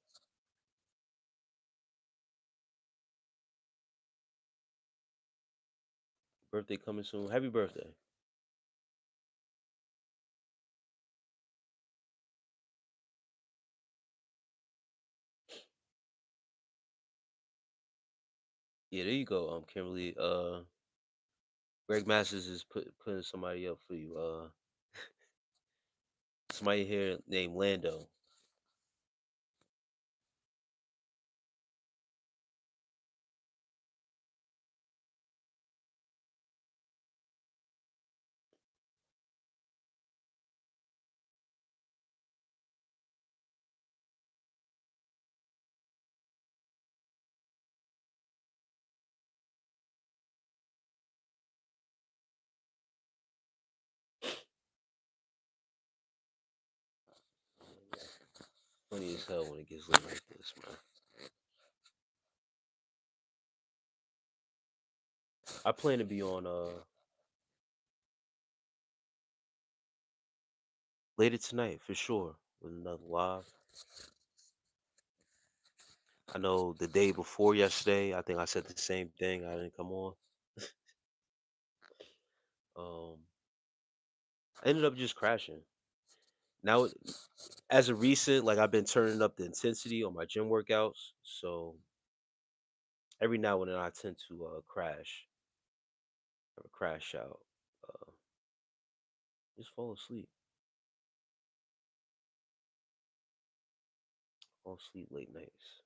Birthday coming soon. Happy birthday. Yeah, there you go, Kimberly. Greg Masters is putting somebody up for you. Somebody here named Lando. Funny as hell when it gets late like this, man. I plan to be on later tonight for sure with another live. I know the day before yesterday, I think I said the same thing. I didn't come on. Um, I ended up just crashing. Now, as of recent, like I've been turning up the intensity on my gym workouts, so every now and then I tend to crash, have a crash out, uh, just fall asleep, fall asleep late nights.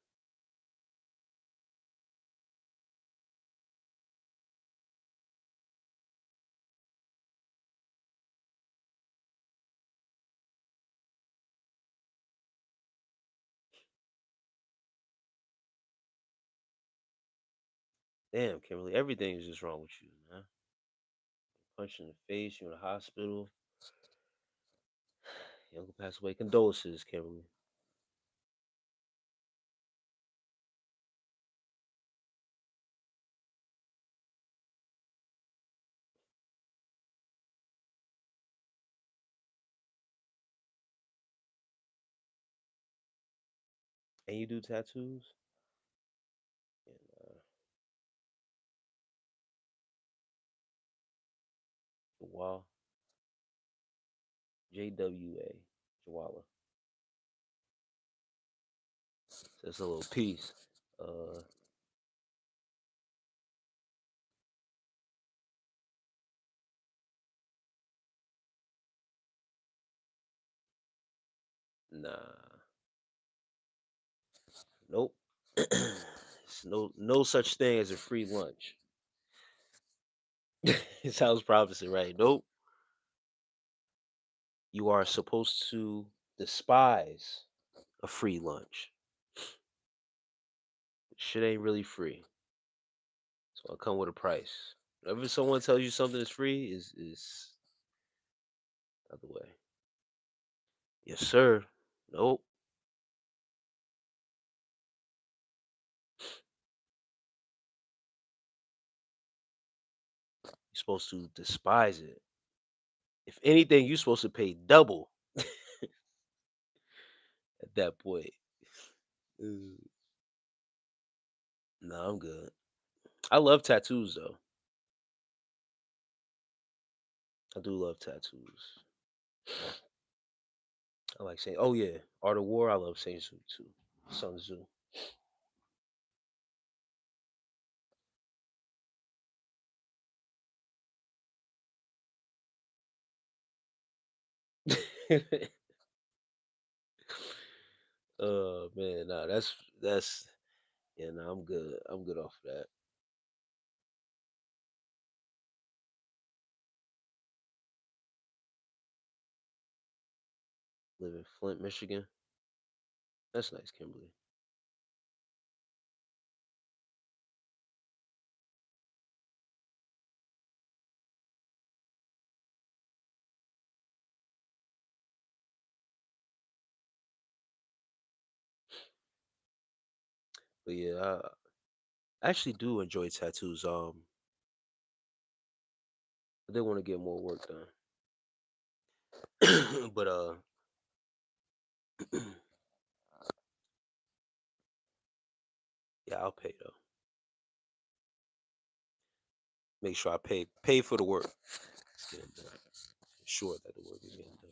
Damn, Kimberly, everything is just wrong with you, man. Punch in the face, you're in the hospital. Your uncle passed away. Condolences, Kimberly. And you do tattoos? And, wow. JWA. Jawala. That's a little piece. Uh, nah. Nope. It's no such thing as a free lunch. It sounds promising, right? Nope. You are supposed to despise a free lunch. Shit ain't really free. So it come with a price. Whenever someone tells you something is free, is other way. Yes, sir. Nope. You're supposed to despise it. If anything, you're supposed to pay double at that point. Mm. No, I'm good. I love tattoos though. I do love tattoos. I like saying, oh yeah, Art of War. I love saying Tzu too. Sun Tzu. Oh man, nah, that's yeah, nah, I'm good. I'm good off of that. Live in Flint, Michigan. That's nice, Kimberly. But yeah, I actually do enjoy tattoos. I did want to get more work done, but yeah, I'll pay though. Make sure I pay for the work. And, ensure that the work is getting done.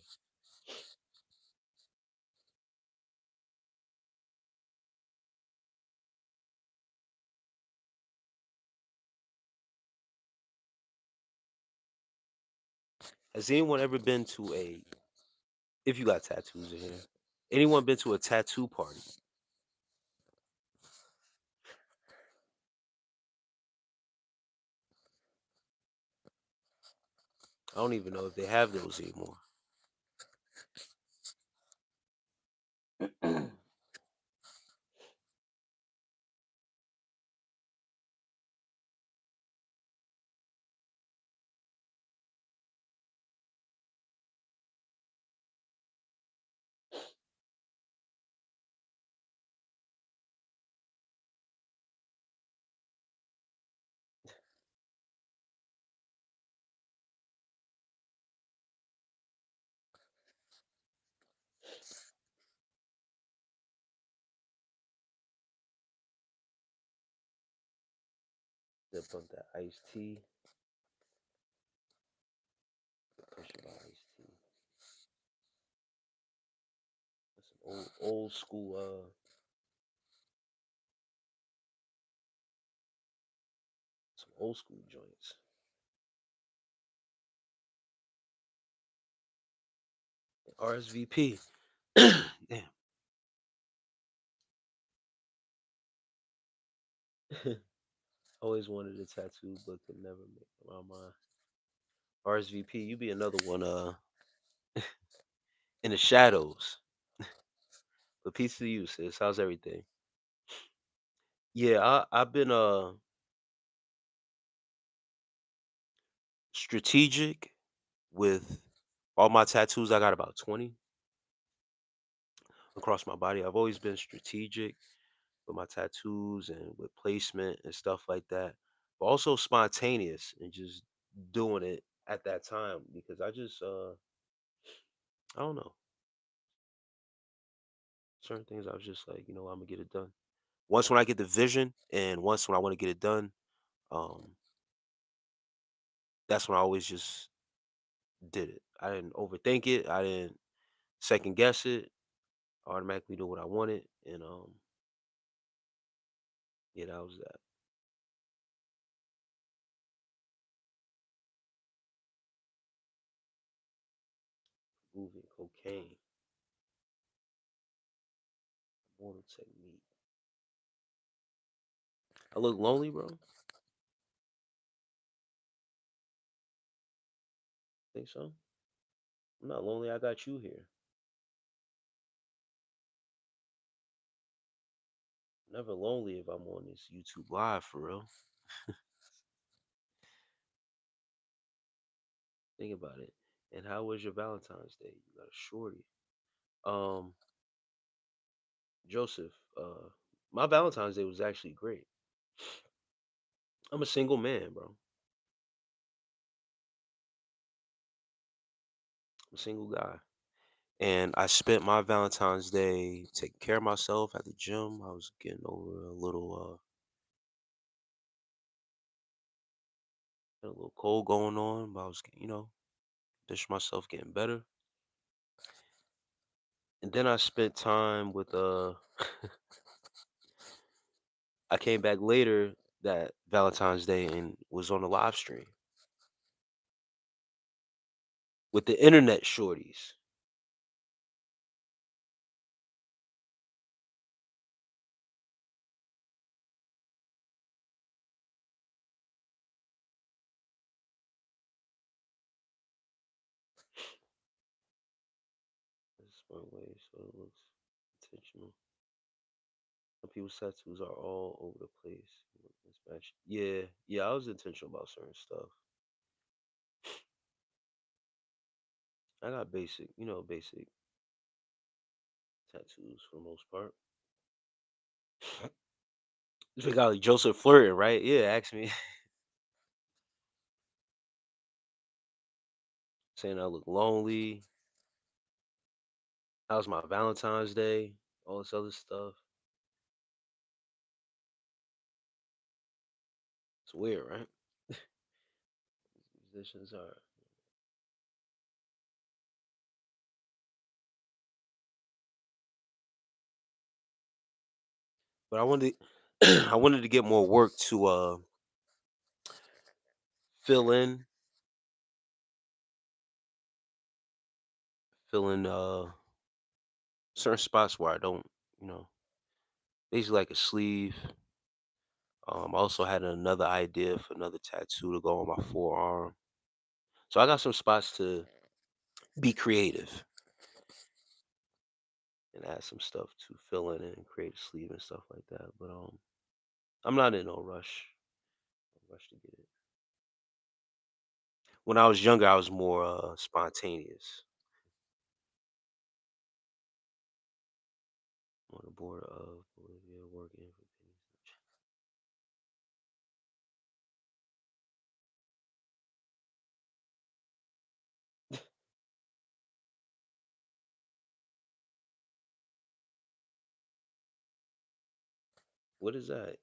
Has anyone ever been to a? If you got tattoos in here, anyone been to a tattoo party? I don't even know if they have those anymore. Sip of that iced tea. Push about iced tea. That's some old school some old school joints. RSVP. Damn. Always wanted a tattoo, but could never make up my mind. RSVP, you be another one in the shadows. But peace to you, sis. How's everything? Yeah, I've been strategic with all my tattoos. I got about 20 across my body. I've always been strategic with my tattoos and with placement and stuff like that. But also spontaneous and just doing it at that time because I don't know. Certain things I was just like, I'm gonna get it done. Once when I get the vision and once when I want to get it done, um, that's when I always just did it. I didn't overthink it. I didn't second guess it. I automatically knew what I wanted, and yeah, that was that. Moving cocaine, mortal technique. I look lonely, bro. Think so? I'm not lonely. I got you here. Never lonely if I'm on this YouTube live for real. Think about it. And how was your Valentine's Day? You got a shorty. Um, Joseph, my Valentine's Day was actually great. I'm a single man, bro. I'm a single guy. And I spent my Valentine's Day taking care of myself at the gym. I was getting over a little cold going on, but I was, pushing myself getting better. And then I spent time with I came back later that Valentine's Day and was on a live stream with the internet shorties. That's one way, so it looks intentional. Some people's tattoos are all over the place. Mismatched. Yeah, yeah, I was intentional about certain stuff. I got basic, basic tattoos for the most part. Big Golly, Joseph flirting, right? Yeah, ask me. Saying I look lonely. How's my Valentine's Day? All this other stuff. It's weird, right? Musicians are. But I wanted I wanted to get more work to fill in fill in certain spots where I don't, you know, basically like a sleeve. I also had another idea for another tattoo to go on my forearm. So I got some spots to be creative and add some stuff to fill in and create a sleeve and stuff like that. But I'm not in no rush. No rush to get it. When I was younger, I was more spontaneous. On the border of Bolivia, working for pennies. What is that?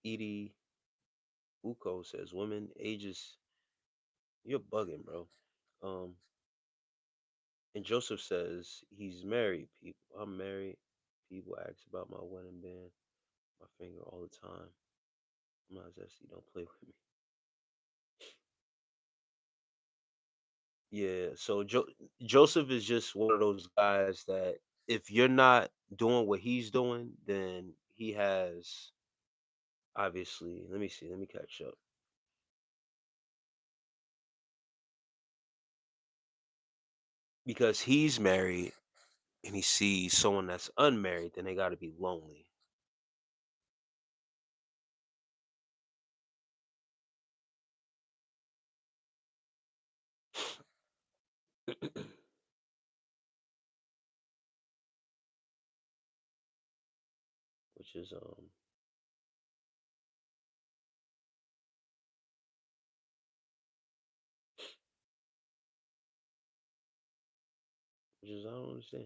Edie. Uko says women ages. You're bugging, bro. Um, and Joseph says he's married. People, I'm married. People ask about my wedding band, my finger all the time. I'm not zesty. Don't play with me. Yeah. So Joseph is just one of those guys that if you're not doing what he's doing, then he has obviously. Let me see. Let me catch up because he's married and he sees someone that's unmarried, then they got to be lonely. which is which is I don't understand.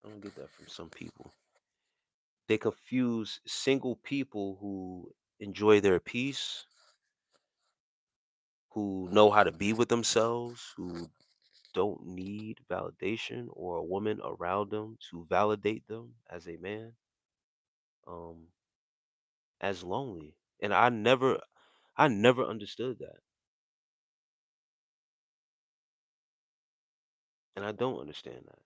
I don't get that from some people. They confuse single people who enjoy their peace, who know how to be with themselves, who don't need validation or a woman around them to validate them as a man, um, as lonely. And I never understood that. And I don't understand that.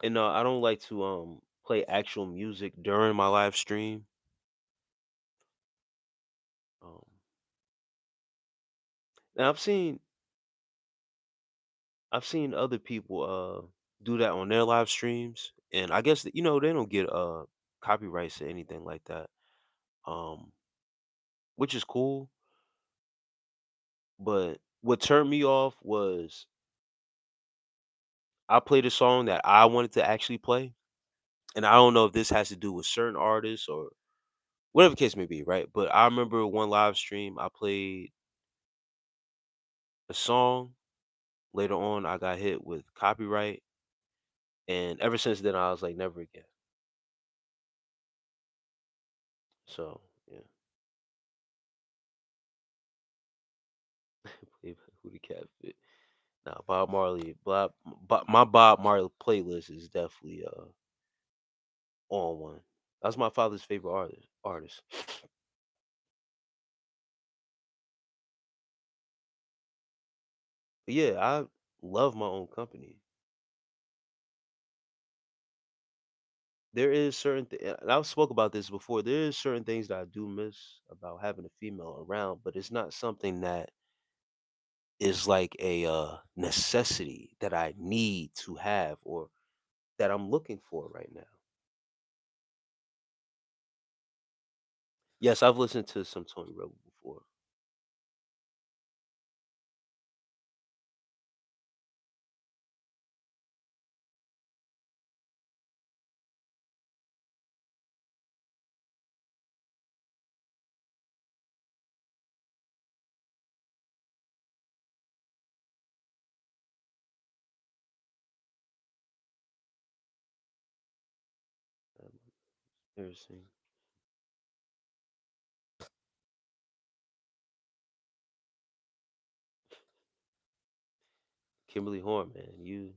And I don't like to play actual music during my live stream. Um, and I've seen other people do that on their live streams, and I guess that, they don't get copyrights or anything like that. Um, which is cool, but what turned me off was I played a song that I wanted to actually play, and I don't know if this has to do with certain artists or whatever the case may be, right? But I remember one live stream I played a song. Later on, I got hit with copyright, and ever since then, I was like, never again. So yeah, play who the cat fit. Nah, Bob Marley. My Bob Marley playlist is definitely on one. That's my father's favorite artist. But yeah, I love my own company. There is certain and I've spoke about this before. There is certain things that I do miss about having a female around, but it's not something that is like a necessity that I need to have or that I'm looking for right now. Yes, I've listened to some Tony Rebel before. Um, Embarrassing. Kimberly Horn, man, you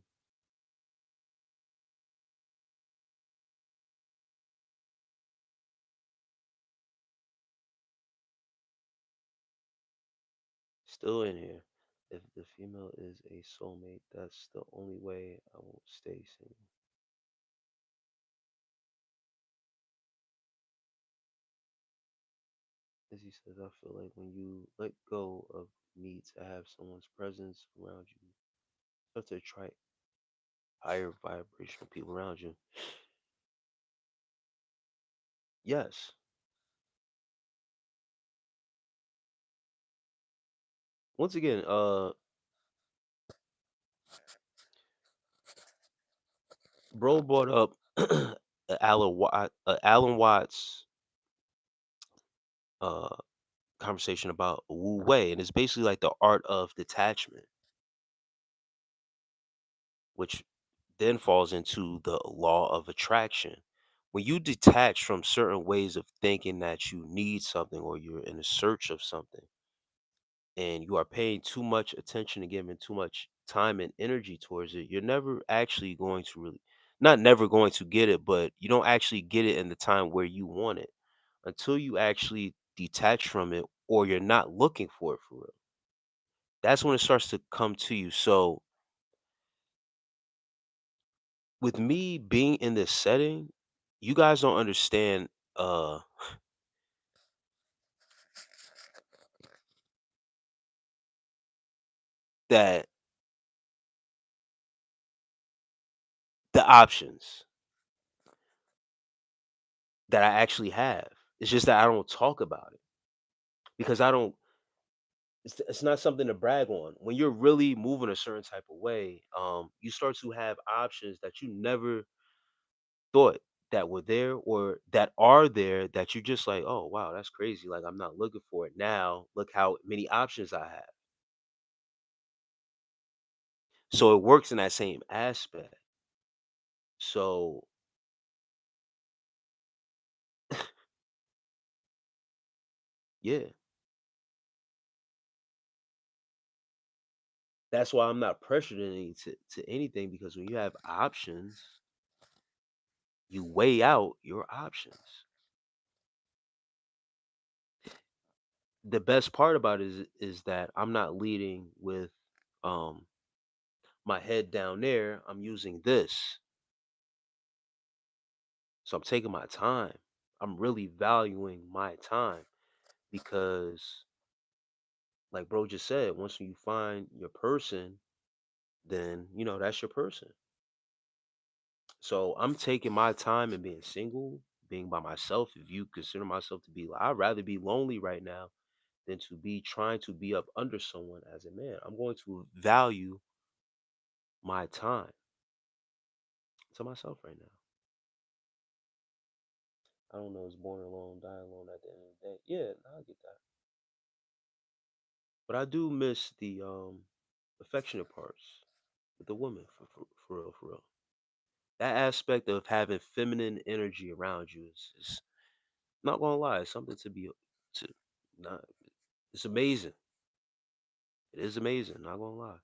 still in here. If the female is a soulmate, that's the only way I won't stay single. As he says, I feel like when you let go of need to have someone's presence around you, you have to attract higher vibrational people around you. Yes. Once again, bro brought up Alan Watts uh conversation about Wu Wei, and it's basically like the art of detachment, which then falls into the law of attraction. When you detach from certain ways of thinking that you need something or you're in a search of something, and you are paying too much attention and giving too much time and energy towards it, you're never actually going to really, not never going to get it, but you don't actually get it in the time where you want it until you actually detach from it or you're not looking for it for real. That's when it starts to come to you. So, with me being in this setting, you guys don't understand uh that the options that I actually have. It's just that I don't talk about it because I don't it's not something to brag on. When you're really moving a certain type of way, you start to have options that you never thought that were there or that are there that you just like, oh wow, that's crazy. Like I'm not looking for it now. Look how many options I have. So it works in that same aspect. So yeah, that's why I'm not pressured to anything because when you have options, you weigh out your options. The best part about it is that I'm not leading with um my head down there. I'm using this. So I'm taking my time. I'm really valuing my time because like bro just said, once you find your person, then that's your person. So I'm taking my time and being single, being by myself. If you consider myself to be, I'd rather be lonely right now than to be trying to be up under someone as a man. I'm going to value my time to myself right now. I don't know, it's born alone, die alone at the end of the day. Yeah, nah, I get that. But I do miss the affectionate parts with the woman for real, for real. That aspect of having feminine energy around you is not gonna lie, it's something to not it's amazing. It is amazing, not gonna lie.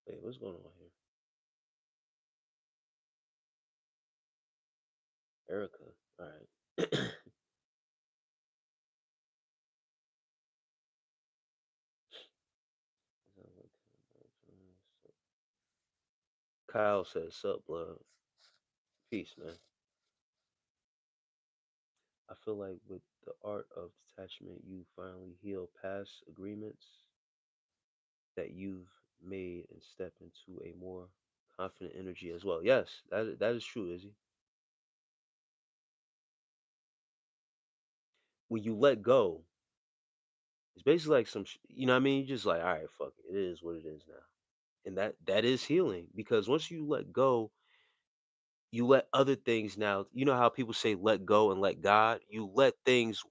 Wait, what's going on here? Erica. Alright. Kyle says, sup, blood. Peace, man. I feel like with the art of detachment, you finally heal past agreements that you've made and step into a more confident energy as well. Yes, that is true, Izzy. When you let go, it's basically like you know what I mean? You just like, all right, fuck it. It is what it is now. And that is healing because once you let go, you let other things now. You know how people say let go and let God? You let things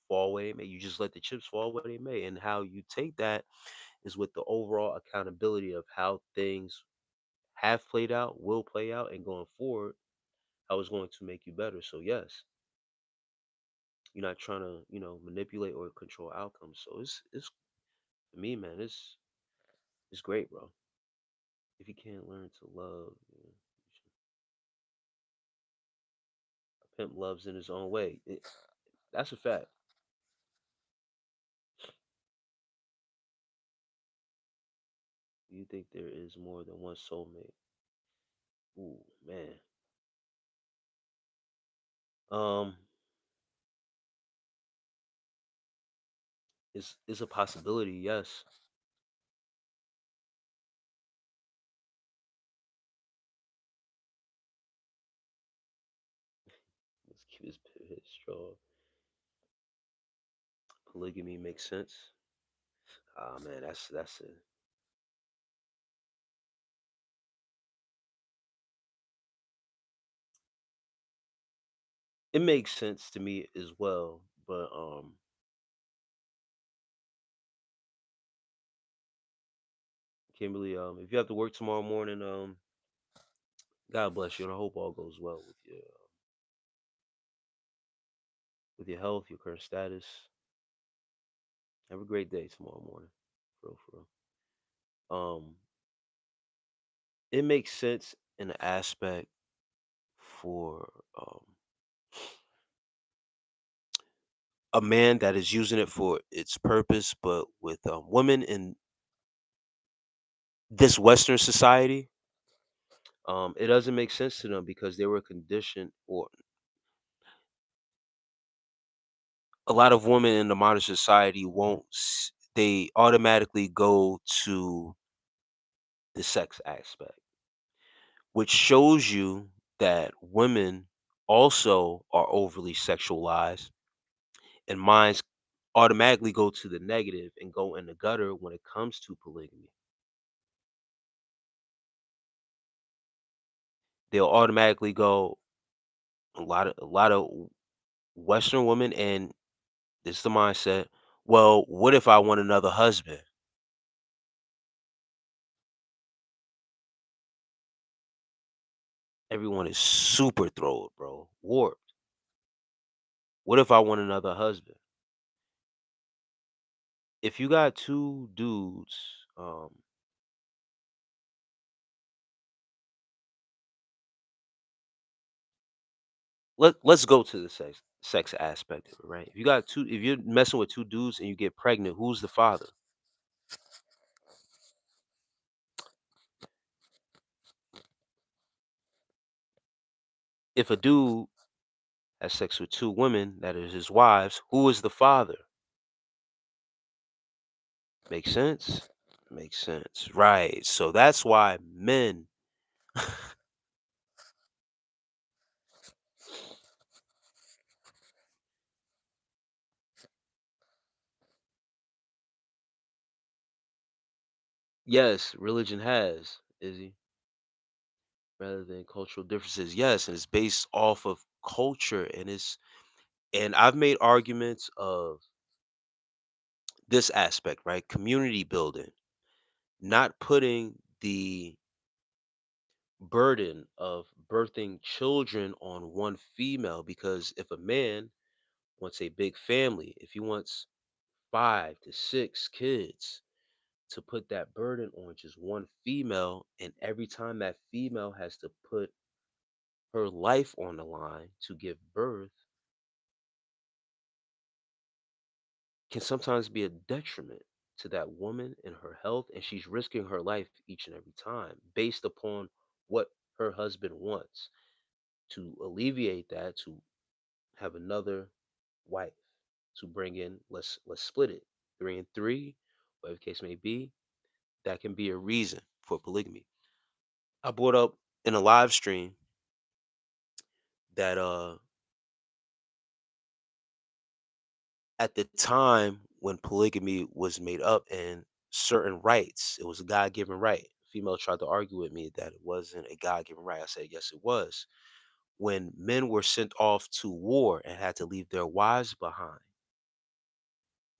fall where they may. You just let the chips fall where they may. And how you take that is with the overall accountability of how things have played out, will play out, and going forward, how it's going to make you better. So yes, you're not trying to, manipulate or control outcomes. So it's for me, man, it's great, bro. If you can't learn to love, a pimp loves in his own way. That's a fact. You think there is more than one soulmate? Ooh, man. Um, it's a possibility, yes. Let's keep this pivot strong. Polygamy makes sense. Ah man, that's it. It makes sense to me as well. But Kimberly, if you have to work tomorrow morning, God bless you, and I hope all goes well with your health, your current status. Have a great day tomorrow morning. For real, for real. It makes sense in the aspect for a man that is using it for its purpose, but with women in this Western society, it doesn't make sense to them because they were conditioned, or a lot of women in the modern society won't. They automatically go to the sex aspect, which shows you that women also are overly sexualized, and minds automatically go to the negative and go in the gutter when it comes to polygamy. They'll automatically go, a lot of Western women, and this is the mindset. Well, what if I want another husband? Everyone is super thrilled, bro. Warped. What if I want another husband? If you got two dudes, let's go to the sex aspect of it, right? If you're messing with two dudes and you get pregnant, who's the father? If a dude has sex with two women that is his wives, who is the father? Makes sense? Makes sense. Right. So that's why men, yes, religion has, Izzy, rather than cultural differences. Yes, and it's based off of culture, and I've made arguments of this aspect, right? Community building, not putting the burden of birthing children on one female, because if a man wants a big family, if he wants 5 to 6 kids, to put that burden on just one female, and every time that female has to put her life on the line to give birth, can sometimes be a detriment to that woman and her health, and she's risking her life each and every time based upon what her husband wants. To alleviate that, to have another wife, to bring in, let's split it, 3 and 3, whatever the case may be. That can be a reason for polygamy. I brought up in a live stream that at the time when polygamy was made up and certain rights, it was a God-given right. Female tried to argue with me that it wasn't a God-given right. I said yes, it was. When men were sent off to war and had to leave their wives behind,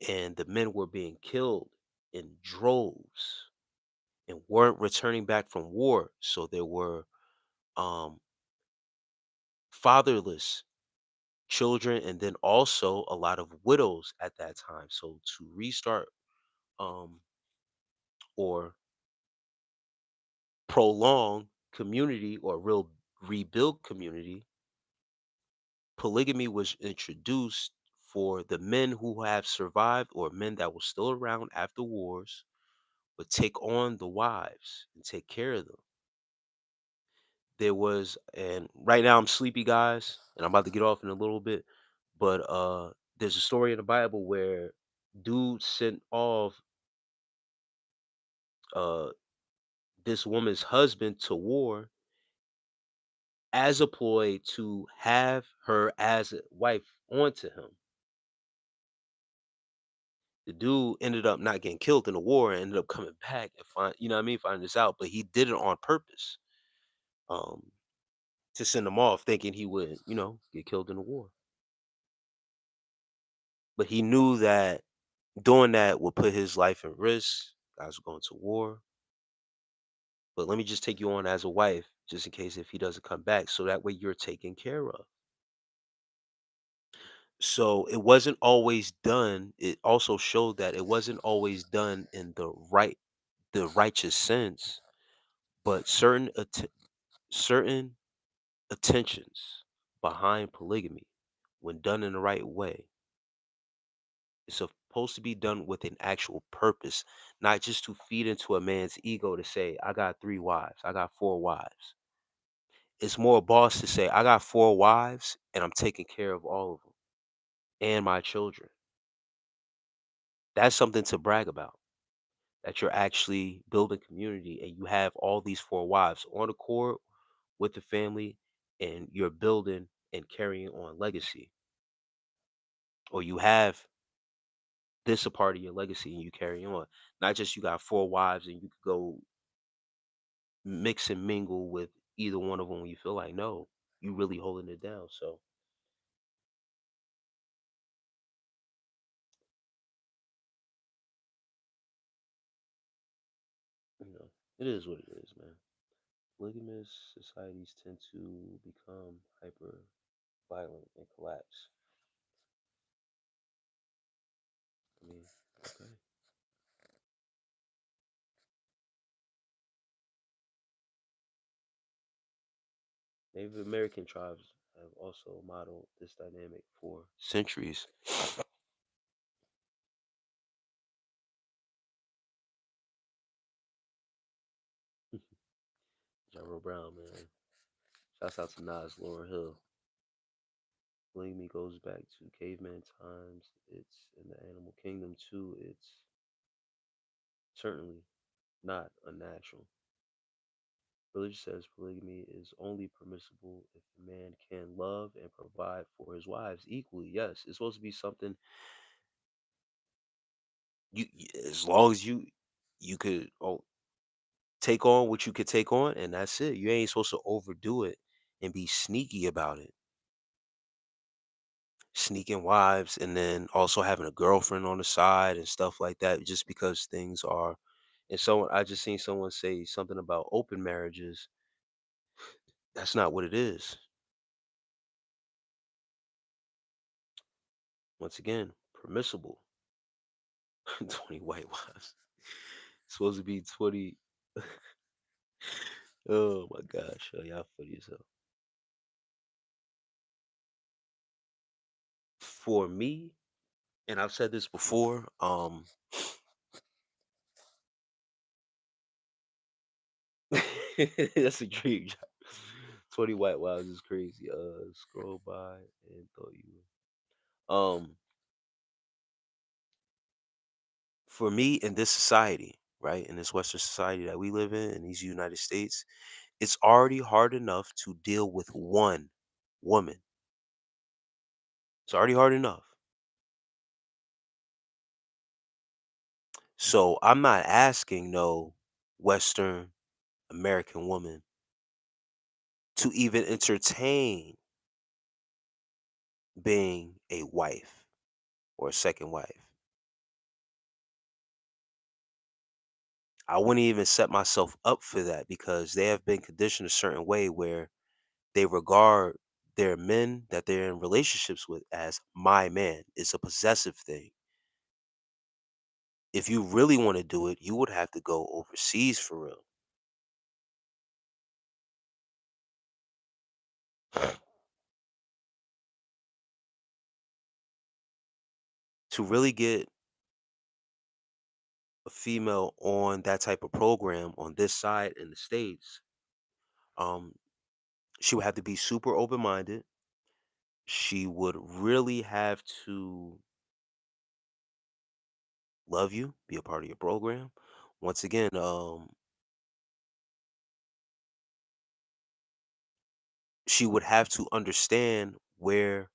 and the men were being killed in droves and weren't returning back from war, so there were um fatherless children, and then also a lot of widows at that time. So to restart, um or prolong community, or real rebuild community, polygamy was introduced for the men who have survived, or men that were still around after wars, would take on the wives and take care of them. There was, and right now I'm sleepy, guys, and I'm about to get off in a little bit, but there's a story in the Bible where dude sent off uh this woman's husband to war, as a ploy to have her as a wife onto him. The dude ended up not getting killed in the war and ended up coming back and finding this out, but he did it on purpose. Um, to send him off thinking he would, get killed in the war. But he knew that doing that would put his life in risk. Guys were going to war. But let me just take you on as a wife, just in case if he doesn't come back. So that way you're taken care of. So it wasn't always done. It also showed that it wasn't always done in the righteous sense, but certain attentions behind polygamy, when done in the right way, is supposed to be done with an actual purpose, not just to feed into a man's ego to say, I got 3 wives, I got 4 wives. It's more a boss to say, I got 4 wives and I'm taking care of all of them and my children. That's something to brag about. That you're actually building community and you have all these 4 wives on accord with the family and you're building and carrying on legacy. Or you have this a part of your legacy and you carry on. Not just you got 4 wives and you could go mix and mingle with either one of them when you feel like no, you really holding it down. So, you know, it is what it is, man. Polygamous societies tend to become hyper violent and collapse. I mean, okay. Native American tribes have also modeled this dynamic for centuries. Jarrell Brown, man. Shouts out to Nas, Lauryn Hill. Polygamy goes back to caveman times. It's in the animal kingdom too. It's certainly not unnatural. Religion says polygamy is only permissible if a man can love and provide for his wives equally. Yes, it's supposed to be something as long as you could take on what you could take on, and that's it. You ain't supposed to overdo it and be sneaky about it. Sneaking wives and then also having a girlfriend on the side and stuff like that just because things are. And so I just seen someone say something about open marriages. That's not what it is. Once again, permissible. 20 white wives. Supposed to be 20. Oh my gosh. Oh, y'all funny as hell. For me, and I've said this before, that's a dream job. 20 white wives is crazy. Scroll by and thought you for me in this society, right? In this Western society that we live in these United States, it's already hard enough to deal with one woman. It's already hard enough. So I'm not asking no Western American woman to even entertain being a wife or a second wife. I wouldn't even set myself up for that because they have been conditioned a certain way where they regard their men that they're in relationships with as my man. It's a possessive thing. If you really want to do it, you would have to go overseas for real. To really get a female on that type of program on this side in the States, um, she would have to be super open minded. She would really have to love you, be a part of your program. Once again, she would have to understand where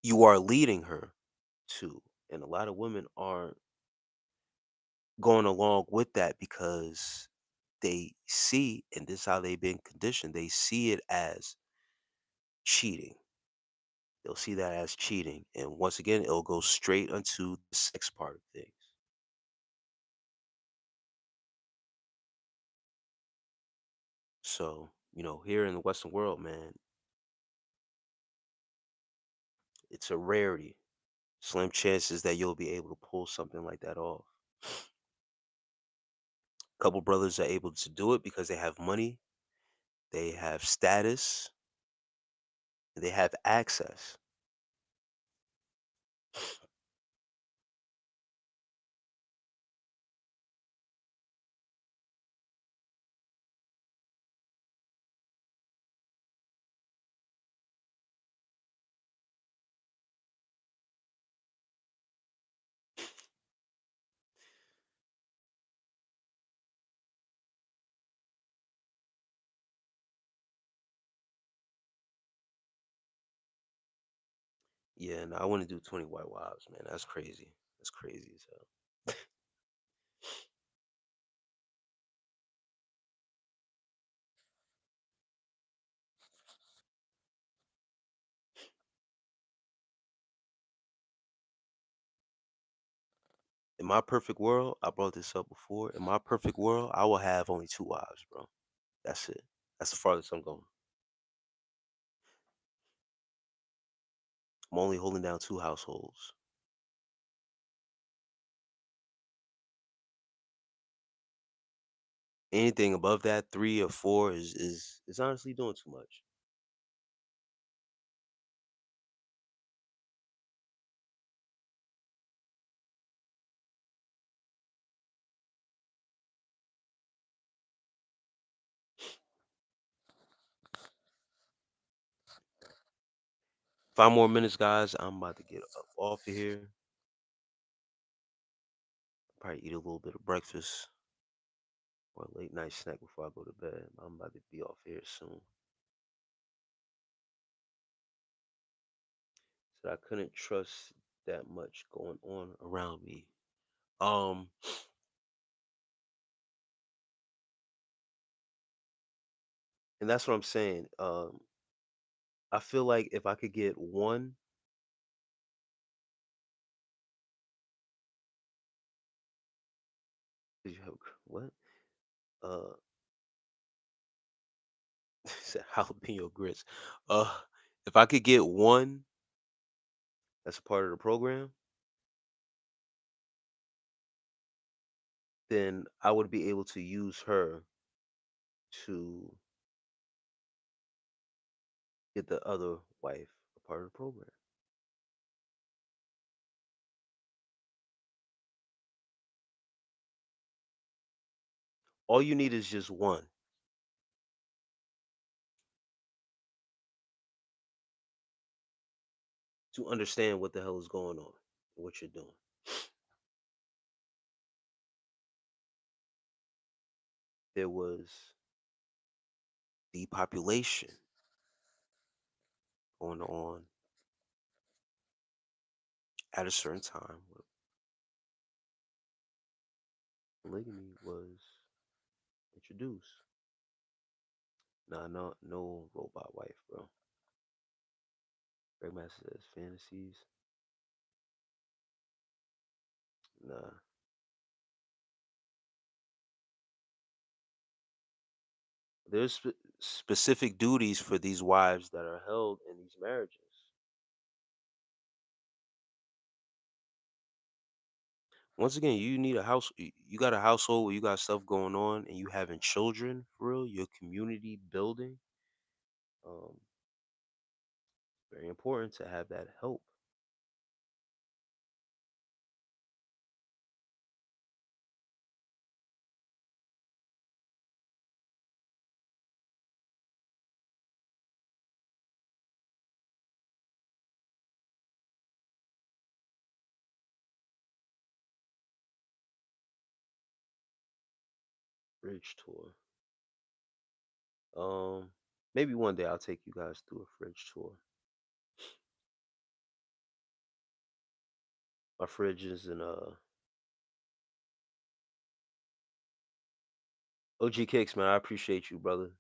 you are leading her to. And a lot of women aren't going along with that because they see, and this is how they've been conditioned, they see it as cheating. They'll see that as cheating. And once again, it'll go straight into the sex part of things. So, here in the Western world, man, it's a rarity. Slim chances that you'll be able to pull something like that off. Couple brothers are able to do it because they have money, they have status, they have access. Yeah, and I want to do 20 white wives, man. That's crazy. That's crazy as hell. In my perfect world, I brought this up before. In my perfect world, I will have only two wives, bro. That's it. That's the farthest I'm going. I'm only holding down two households. Anything above that, three or four, is honestly doing too much. Five more minutes, guys. I'm about to get up off of here. Probably eat a little bit of breakfast or a late night snack before I go to bed. I'm about to be off here soon. So I couldn't trust that much going on around me. Um, and that's what I'm saying. I feel like if I could get one, did you have what? Uh, said jalapeno grits. If I could get one that's a part of the program, then I would be able to use her to get the other wife a part of the program. All you need is just one to understand what the hell is going on and what you're doing. There was depopulation going on at a certain time where polygamy was introduced. Nah, no robot wife, bro. Grandmaster says fantasies. Nah. There's specific duties for these wives that are held in these marriages. Once again, you need a house. You got a household where you got stuff going on, and you having children for real. Your community building. Um, Very important to have that help. Fridge tour. Um, Maybe one day I'll take you guys through a fridge tour. My fridge is in OG Kicks, man. I appreciate you, brother.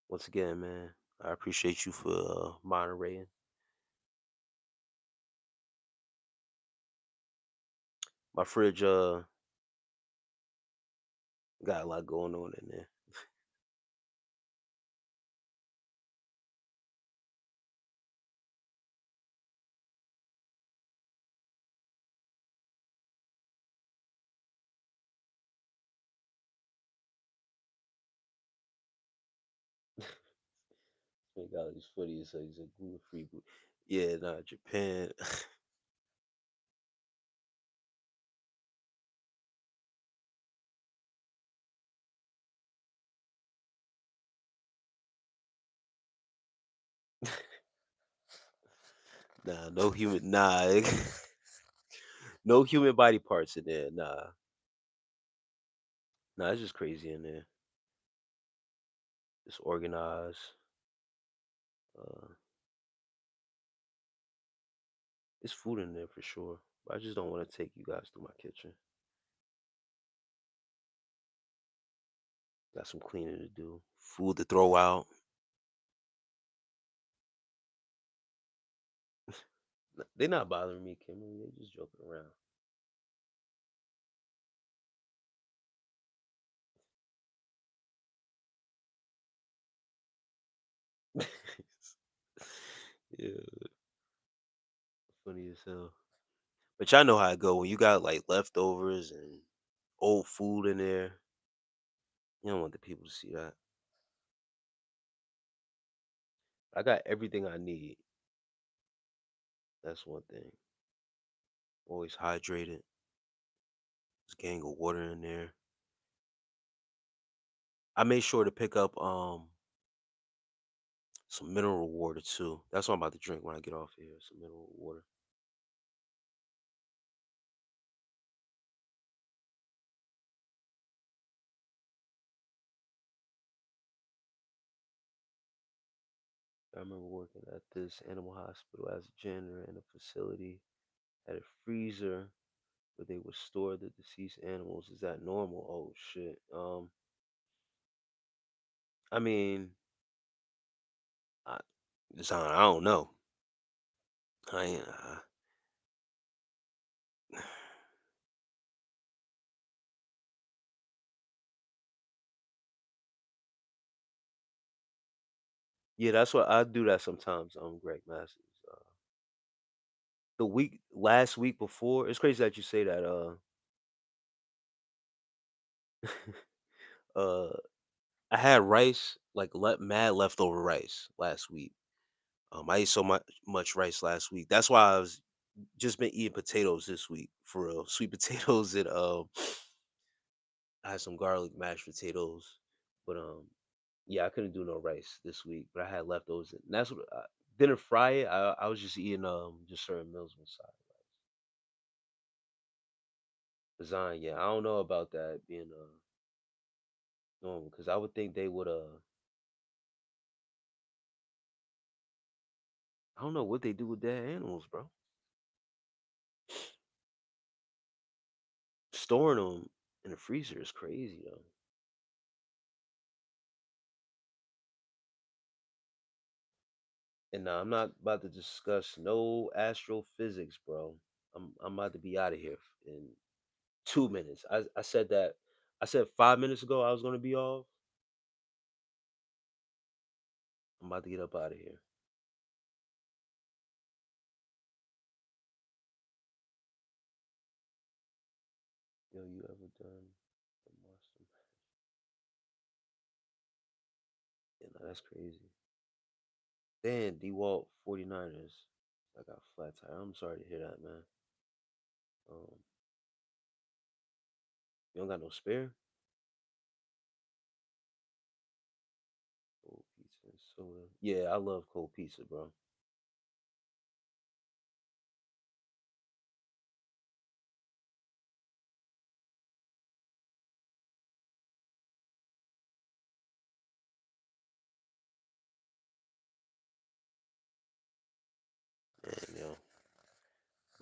Once again, man. I appreciate you for moderating. My fridge got a lot going on in there. They got all these footies, so he's a gluten free. Yeah, nah, Japan. Nah, no human. Nah, no human body parts in there. Nah, nah, it's just crazy in there. It's organized. Uh, it's food in there for sure. But I just don't want to take you guys through my kitchen. Got some cleaning to do. Food to throw out. They're not bothering me, Kimberly. They just joking around. Yeah, funny as hell. But y'all know how it go when you got like leftovers and old food in there. You don't want the people to see that. I got everything I need. That's one thing. Always hydrated. There's a gang of water in there. I made sure to pick up some mineral water too. That's what I'm about to drink when I get off here. Some mineral water. I remember working at this animal hospital as a janitor in a facility. Had a freezer where they would store the deceased animals. Is that normal? Oh shit. I mean, I, I don't know. I ain't, yeah, that's what I do that sometimes. Greg Masters. The week last week before, it's crazy that you say that. Uh, I had rice, like mad leftover rice last week. I ate so much rice last week. That's why I was just been eating potatoes this week for real. Sweet potatoes and I had some garlic mashed potatoes, but yeah, I couldn't do no rice this week. But I had leftovers, and that's what didn't fry it. I was just eating just certain meals with side lasagna. Yeah, I don't know about that being normal because I would think they would I don't know what they do with dead animals, bro. Storing them in the freezer is crazy though. And now I'm not about to discuss no astrophysics, bro. I'm about to be out of here in 2 minutes. I said that. I said 5 minutes ago I was gonna be off. I'm about to get up out of here. Yo, you ever done the monster? Yeah, no, that's crazy. Damn, D-Walt 49ers. I got flat tire. I'm sorry to hear that, man. Um, you don't got no spare? Cold pizza and soda. Yeah, I love cold pizza, bro.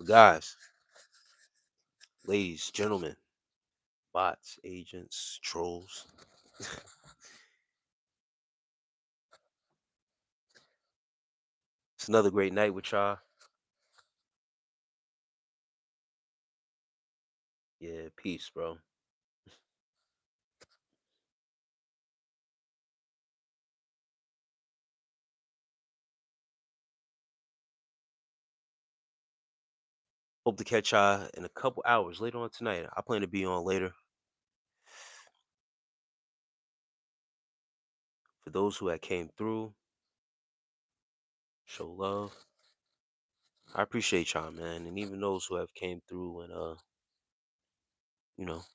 But guys, ladies, gentlemen, bots, agents, trolls. It's another great night with y'all. Yeah, peace, bro. Hope to catch y'all in a couple hours later on tonight. I plan to be on later. For those who had came through, show love. I appreciate y'all, man. And even those who have came through and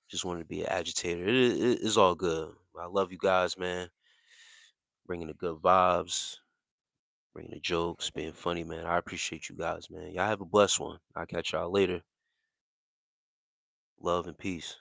just wanted to be an agitator. It's all good. I love you guys, man. Bringing the good vibes, bringing the jokes, being funny, man. I appreciate you guys, man. Y'all have a blessed one. I'll catch y'all later. Love and peace.